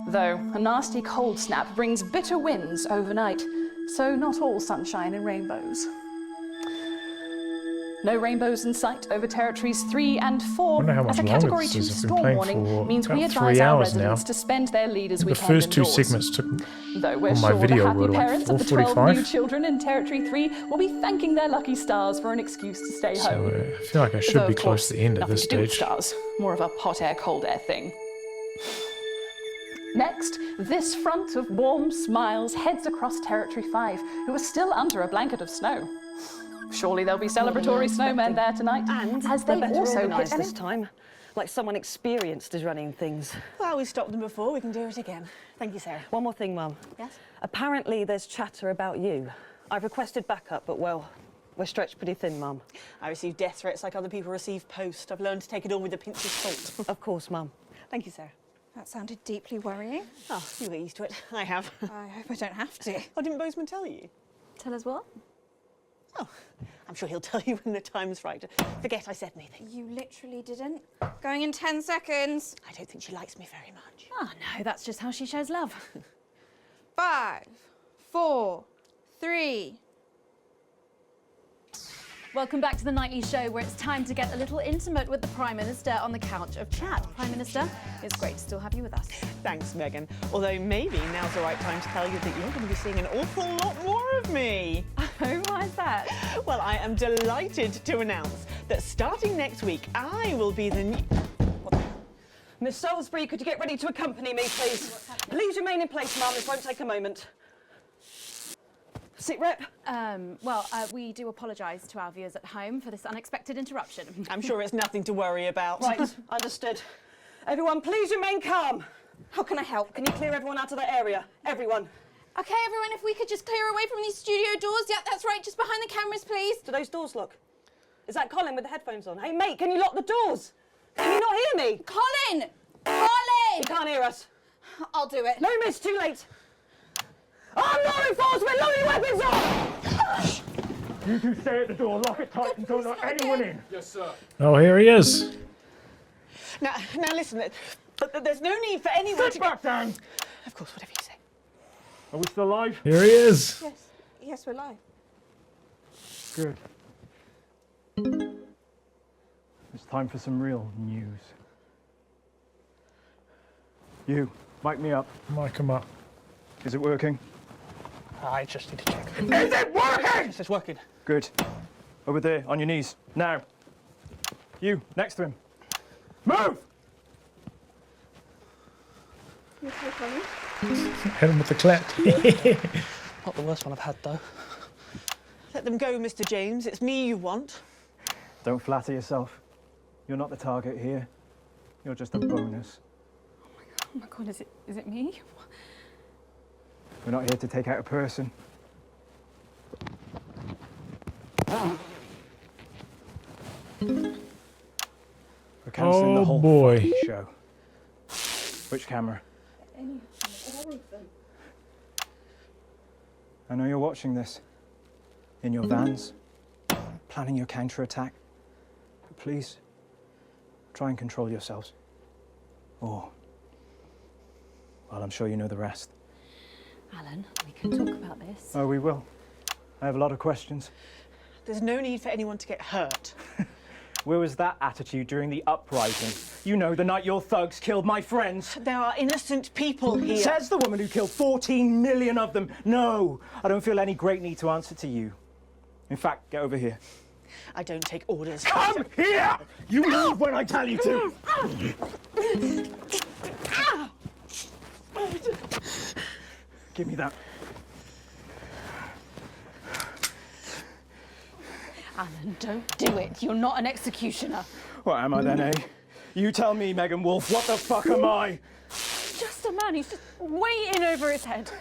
though a nasty cold snap brings bitter winds overnight, so not all sunshine and rainbows. No rainbows in sight over territories 3 and 4, wonder how much as a longer Category this 2 is. I've been storm playing warning for means we about advise 3 our hours now. residents to spend their leaders' The weekend first 2 indoors. segments took Though we're on my sure video the happy were like parents of the 12 new 4:45. children in Territory 3 will be thanking their lucky stars for an excuse to stay So home. I feel like I should Though, be of close course, to the end at nothing this to do with stage. stars, more of a hot air, cold air thing. Next, this front of warm smiles heads across Territory 5, who are still under a blanket of snow. Surely there'll be celebratory snowmen there tonight, And as they they're better also organised hit this time. Like someone experienced is running things. Well, we stopped them before, we can do it again. Thank you, Sarah. One more thing, Mum. Yes? Apparently there's chatter about you. I've requested backup, but well, we're stretched pretty thin, Mum. I receive death threats like other people receive post. I've learned to take it all with a pinch of salt. Of course, Mum. Thank you, Sarah. That sounded deeply worrying. Oh, you get used to it. I have. I hope I don't have to. Oh, didn't Bozeman tell you? Tell us what? Oh, I'm sure he'll tell you when the time's right. Forget I said anything. You literally didn't. Going in 10 seconds. I don't think she likes me very much. Oh, no, that's just how she shows love. 5, 4, 3. Welcome back to the Nightly Show, where it's time to get a little intimate with the Prime Minister on the couch of chat. Prime Minister, it's great to still have you with us. Thanks, Megan. Although maybe now's the right time to tell you that you're going to be seeing an awful lot more of me. Oh, why is that? Well, I am delighted to announce that starting next week, I will be the new... Miss Salisbury, could you get ready to accompany me, please? Please remain in place, Mum. This won't take a moment. Sit rep. We do apologise to our viewers at home for this unexpected interruption. I'm sure it's nothing to worry about. Right, understood. Everyone, please remain calm. How can I help? Can you clear everyone out of that area? Everyone. Okay, everyone, if we could just clear away from these studio doors. Yeah, that's right, just behind the cameras, please. Do those doors look? Is that Colin with the headphones on? Hey, mate, can you lock the doors? Can you not hear me? Colin! Colin! He can't hear us. I'll do it. No, miss, too late. I'm law enforcement, load your weapons up! You two stay at the door, lock it tight and don't let anyone in. Yes, sir. Oh, here he is. Now listen, there's no need for anyone Sit back down! Of course, whatever you say. Are we still live? Here he is. Yes, we're live. Good. It's time for some real news. You, mic me up. Mic him up. Is it working? I just need to check. Is it working? Yes, it's working. Good. Over there, on your knees. Now. You, next to him. Move! You okay, Colin? Hit him with the clap. Not the worst one I've had, though. Let them go, Mr. James. It's me you want. Don't flatter yourself. You're not the target here. You're just a bonus. Oh my God, is it me? We're not here to take out a person. We're cancelling the whole fucking show. Which camera? All of them. I know you're watching this. In your vans, planning your counter-attack. But please, try and control yourselves. Or, well, I'm sure you know the rest. Alan, we can talk about this. Oh, we will. I have a lot of questions. There's no need for anyone to get hurt. Where was that attitude during the uprising? You know, the night your thugs killed my friends. There are innocent people here. Says the woman who killed 14 million of them. No, I don't feel any great need to answer to you. In fact, get over here. I don't take orders. Come here! You move when I tell you to! Give me that. Alan, don't do it. You're not an executioner. What am I then, eh? You tell me, Megan Wolf, what the fuck am I? Just a man who's just way in over his head.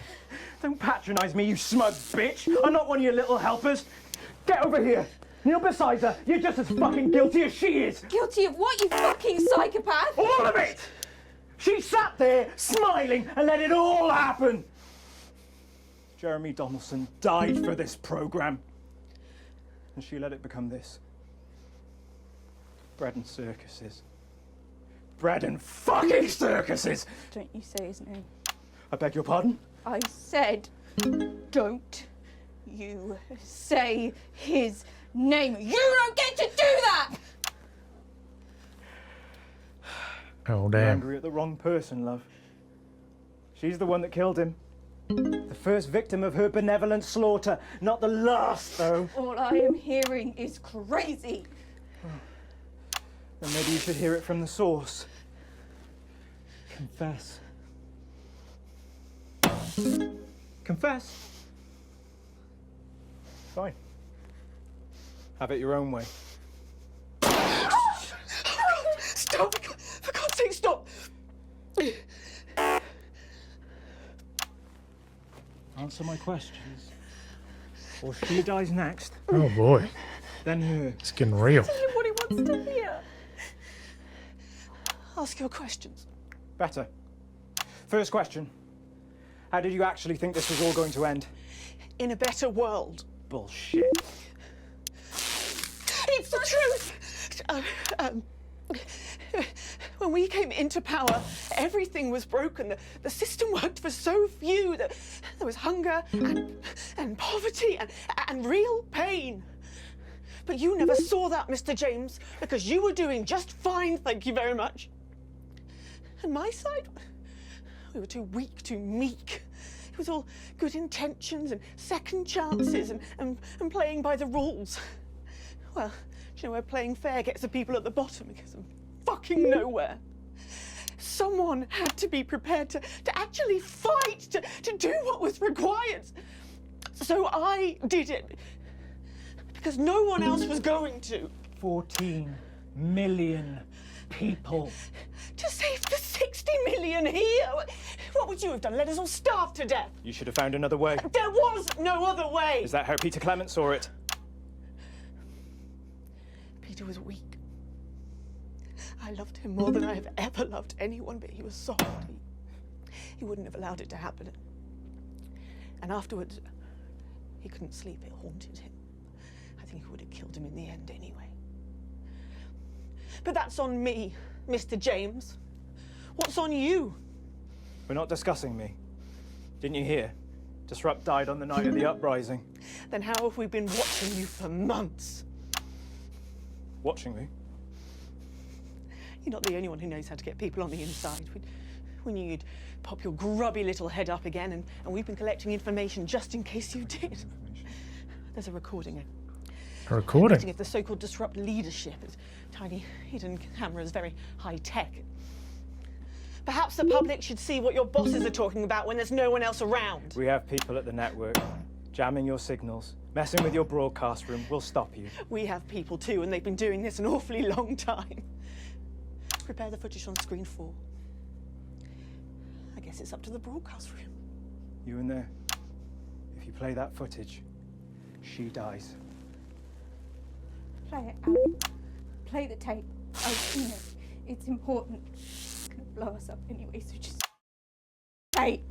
Don't patronise me, you smug bitch. I'm not one of your little helpers. Get over here. Kneel beside her. You're just as fucking guilty as she is. Guilty of what, you fucking psychopath? All of it! She sat there, smiling, and let it all happen. Jeremy Donaldson died for this programme. And she let it become this. Bread and circuses. Bread and fucking circuses! Don't you say his name. I beg your pardon? I said, don't you say his name. You don't get to do that! Oh, You're damn. angry at the wrong person, love. She's the one that killed him. The first victim of her benevolent slaughter. Not the last, though. All I am hearing is crazy. Then maybe you should hear it from the source. Confess. Confess. Fine. Have it your own way. Stop! For God's sake, stop! Answer my questions. Or she dies next. Oh boy. Then her. It's getting real. Tell him what he wants to hear. Ask your questions. Better. First question. How did you actually think this was all going to end? In a better world. Bullshit. It's the truth! When we came into power, everything was broken. The system worked for so few. There was hunger and poverty and real pain. But you never saw that, Mr. James, because you were doing just fine, thank you very much. And my side, we were too weak, too meek. It was all good intentions and second chances and playing by the rules. Well, do you know where playing fair gets the people at the bottom? It gets them fucking nowhere. Someone had to be prepared to actually fight, to do what was required. So I did it. Because no one else was going to. 14 million people. To save the 60 million here? What would you have done? Let us all starve to death? You should have found another way. There was no other way! Is that how Peter Clement saw it? Peter was weak. I loved him more than I have ever loved anyone, but he was soft. He wouldn't have allowed it to happen. And afterwards, he couldn't sleep. It haunted him. I think he would have killed him in the end anyway. But that's on me, Mr. James. What's on you? We're not discussing me. Didn't you hear? Disrupt died on the night of the uprising. Then how have we been watching you for months? Watching me? You're not the only one who knows how to get people on the inside. We knew you'd pop your grubby little head up again, and we've been collecting information just in case you did. There's a recording. A recording? Of the so-called disrupt leadership. It's tiny hidden cameras, very high-tech. Perhaps the public should see what your bosses are talking about when there's no one else around. We have people at the network jamming your signals, messing with your broadcast room. We'll stop you. We have people too, and they've been doing this an awfully long time. Prepare the footage on screen 4. I guess it's up to the broadcast room. You in there. If you play that footage, she dies. Play it, Ali. Play the tape. I've seen it. It's important. It's gonna blow us up anyway, so just play.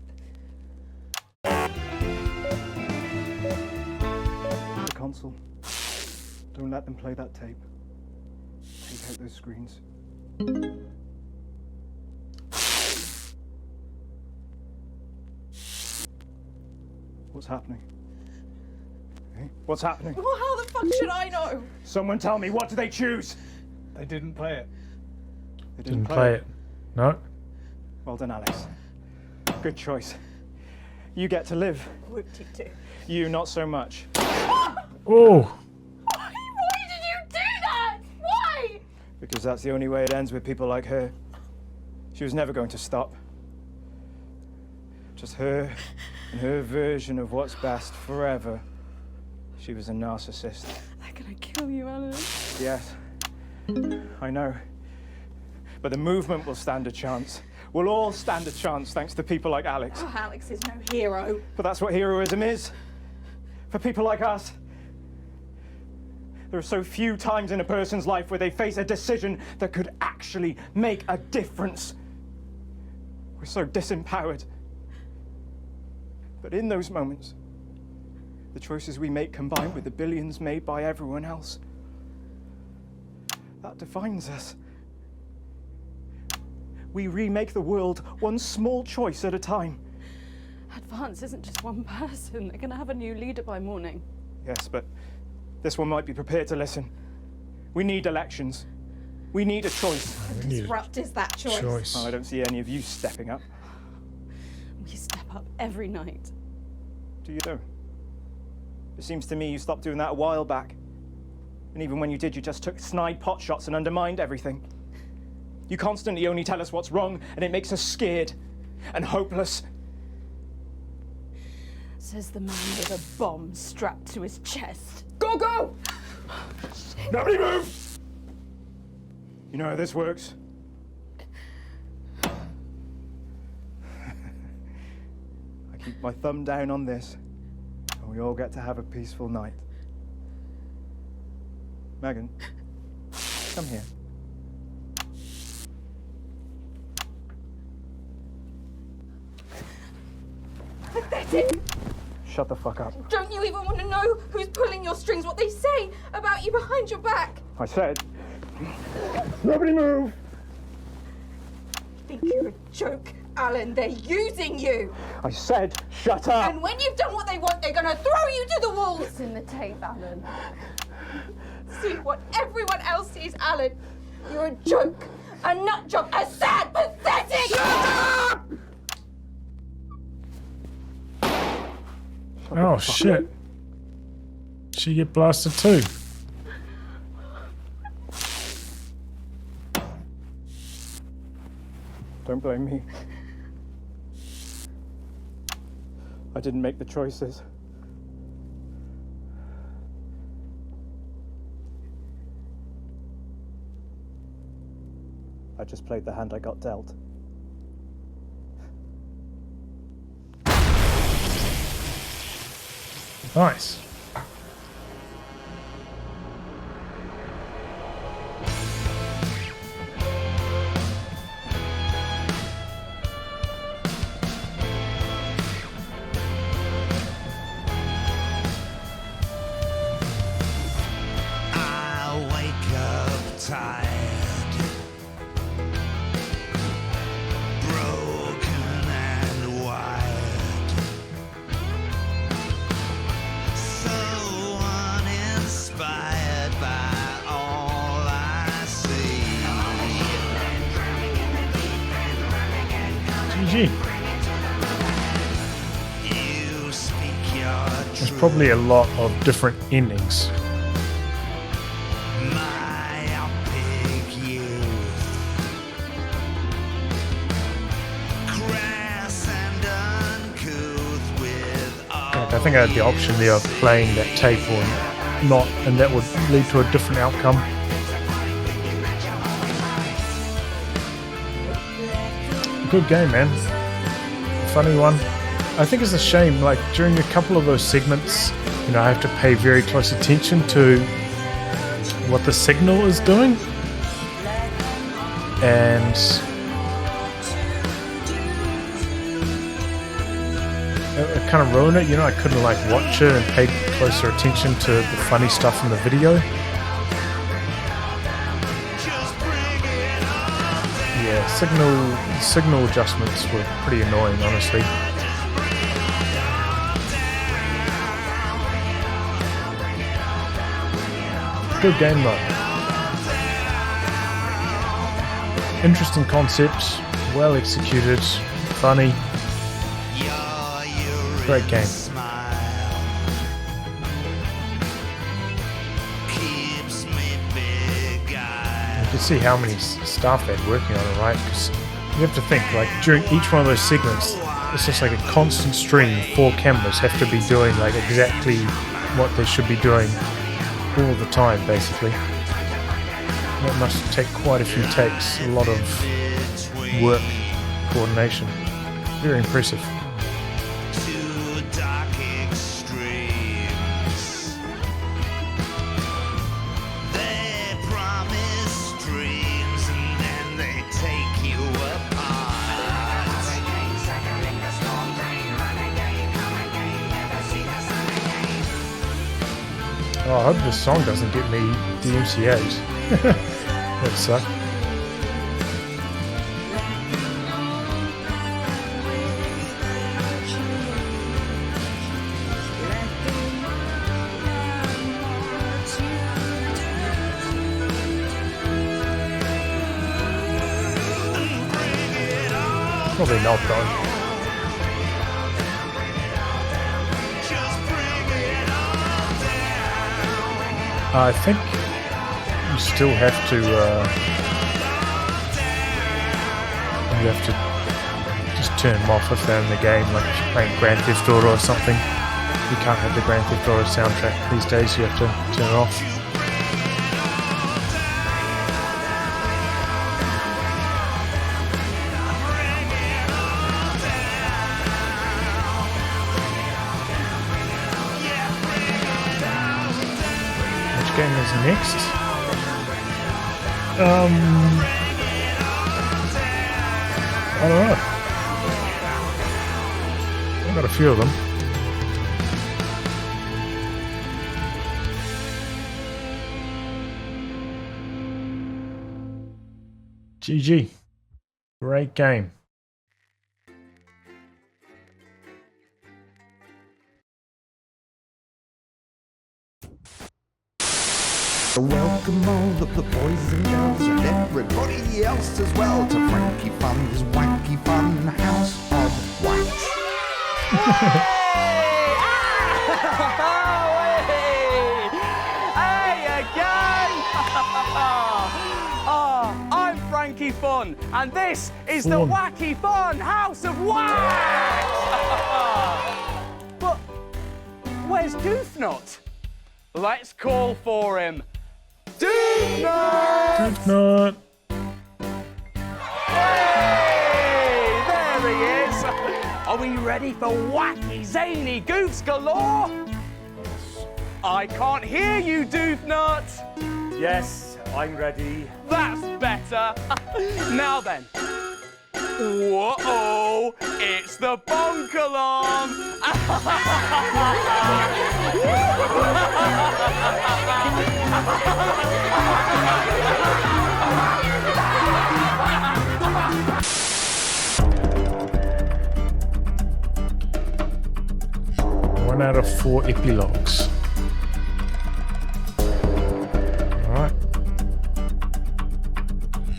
The console. Don't let them play that tape. Take out those screens. What's happening? Eh? What's happening? Well, how the fuck should I know? Someone tell me, what do they choose? They didn't play it. They Didn't play it. No. Well done, Alex. Good choice. You get to live. Whoop-de-doo. You, not so much. Oh! Why did you do that? Why? Because that's the only way it ends with people like her. She was never going to stop. Just her and her version of what's best forever. She was a narcissist. They're gonna kill you, Alan. Yes, I know. But the movement will stand a chance. We'll all stand a chance thanks to people like Alex. Oh, Alex is no hero. But that's what heroism is. For people like us. There are so few times in a person's life where they face a decision that could actually make a difference. We're so disempowered. But in those moments, the choices we make combined with the billions made by everyone else, that defines us. We remake the world one small choice at a time. Advance isn't just one person. They're gonna have a new leader by morning. Yes, but this one might be prepared to listen. We need elections. We need a choice. Disrupt is that choice. Well, I don't see any of you stepping up. We step up every night. Do you though? It seems to me you stopped doing that a while back. And even when you did, you just took snide pot shots and undermined everything. You constantly only tell us what's wrong, and it makes us scared and hopeless. Says the man with a bomb strapped to his chest. Go, go! Nobody move! You know how this works? I keep my thumb down on this, and we all get to have a peaceful night. Megan, come here. Pathetic! Shut the fuck up. Don't you even want to know who's pulling your strings, what they say about you behind your back? I said, nobody move! Think you're a joke, Alan. They're using you. I said, shut up! And when you've done what they want, they're gonna throw you to the wolves. It's in the tape, Alan. See what everyone else sees, Alan. You're a joke, a nut job, a sad, pathetic. Shut up! Oh shit. She get blasted too. Don't blame me. I didn't make the choices. I just played the hand I got dealt. Nice. I wake up tired, broken and wired, so uninspired by all I see. GG. You speak your There's probably a lot of different endings. myopic youth, crass and uncouth with all Like, I think I had the option there of playing that tape or not, and that would lead to a different outcome. Good game, man. Funny one. I think it's a shame, like during a couple of those segments, you know, I have to pay very close attention to what the signal is doing. And it kind of ruined it, you know, I couldn't like watch it and pay closer attention to the funny stuff in the video. Yeah, signal adjustments were pretty annoying, honestly. Good game though. Interesting concept, well executed, funny. Great game. You can see how many staff they had working on it, right? Because you have to think, like, during each one of those segments, it's just like a constant stream. 4 cameras have to be doing like exactly what they should be doing all the time, basically. That must take quite a few takes, a lot of work, coordination. Very impressive. Oh, I hope this song doesn't get me DMCA'd. That suck. Probably not though. I think you still have to just turn them off if they're in the game, like if you're playing Grand Theft Auto or something. You can't have the Grand Theft Auto soundtrack these days, you have to turn it off. Which game is next? I don't know. I've got a few of them. GG. Great game. Welcome all of the boys and girls and everybody else as well to Frankie Fun's Wacky Fun House of Wax. Hey again! I'm Frankie Fun, and this is the Wacky Fun House of Wax! But where's Doofnut? Let's call for him. Doofnut! Doofnut! Are we ready for wacky, zany goofs galore? I can't hear you, Doofnut. Yes, I'm ready. That's better. Now then. Whoa! It's the bonk alarm. One out of 4 epilogues. Alright.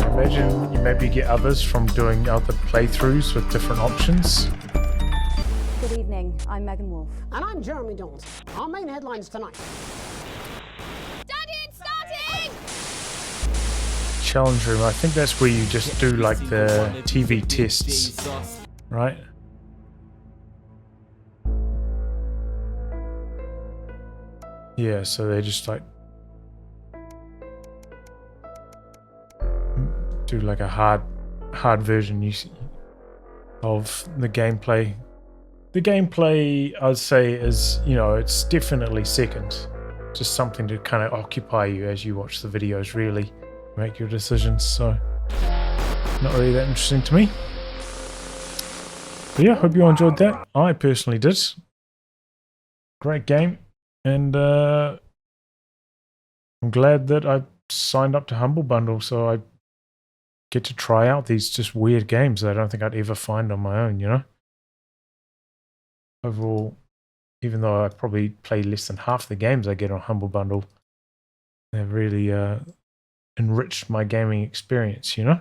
Imagine you maybe get others from doing other playthroughs with different options. Good evening, I'm Megan Wolf. And I'm Jeremy Jones. Our main headlines tonight. Challenge room, I think that's where you just do like the TV tests, right? Yeah, so they just like do like a hard version of the gameplay. The gameplay, I'd say, is, you know, it's definitely second. Just something to kind of occupy you as you watch the videos, really make your decisions. So not really that interesting to me. But yeah, hope you all enjoyed that. I personally did. Great game. And I'm glad that I signed up to Humble Bundle, so I get to try out these just weird games that I don't think I'd ever find on my own, you know? Overall, even though I probably play less than half the games I get on Humble Bundle, they've really enriched my gaming experience, you know?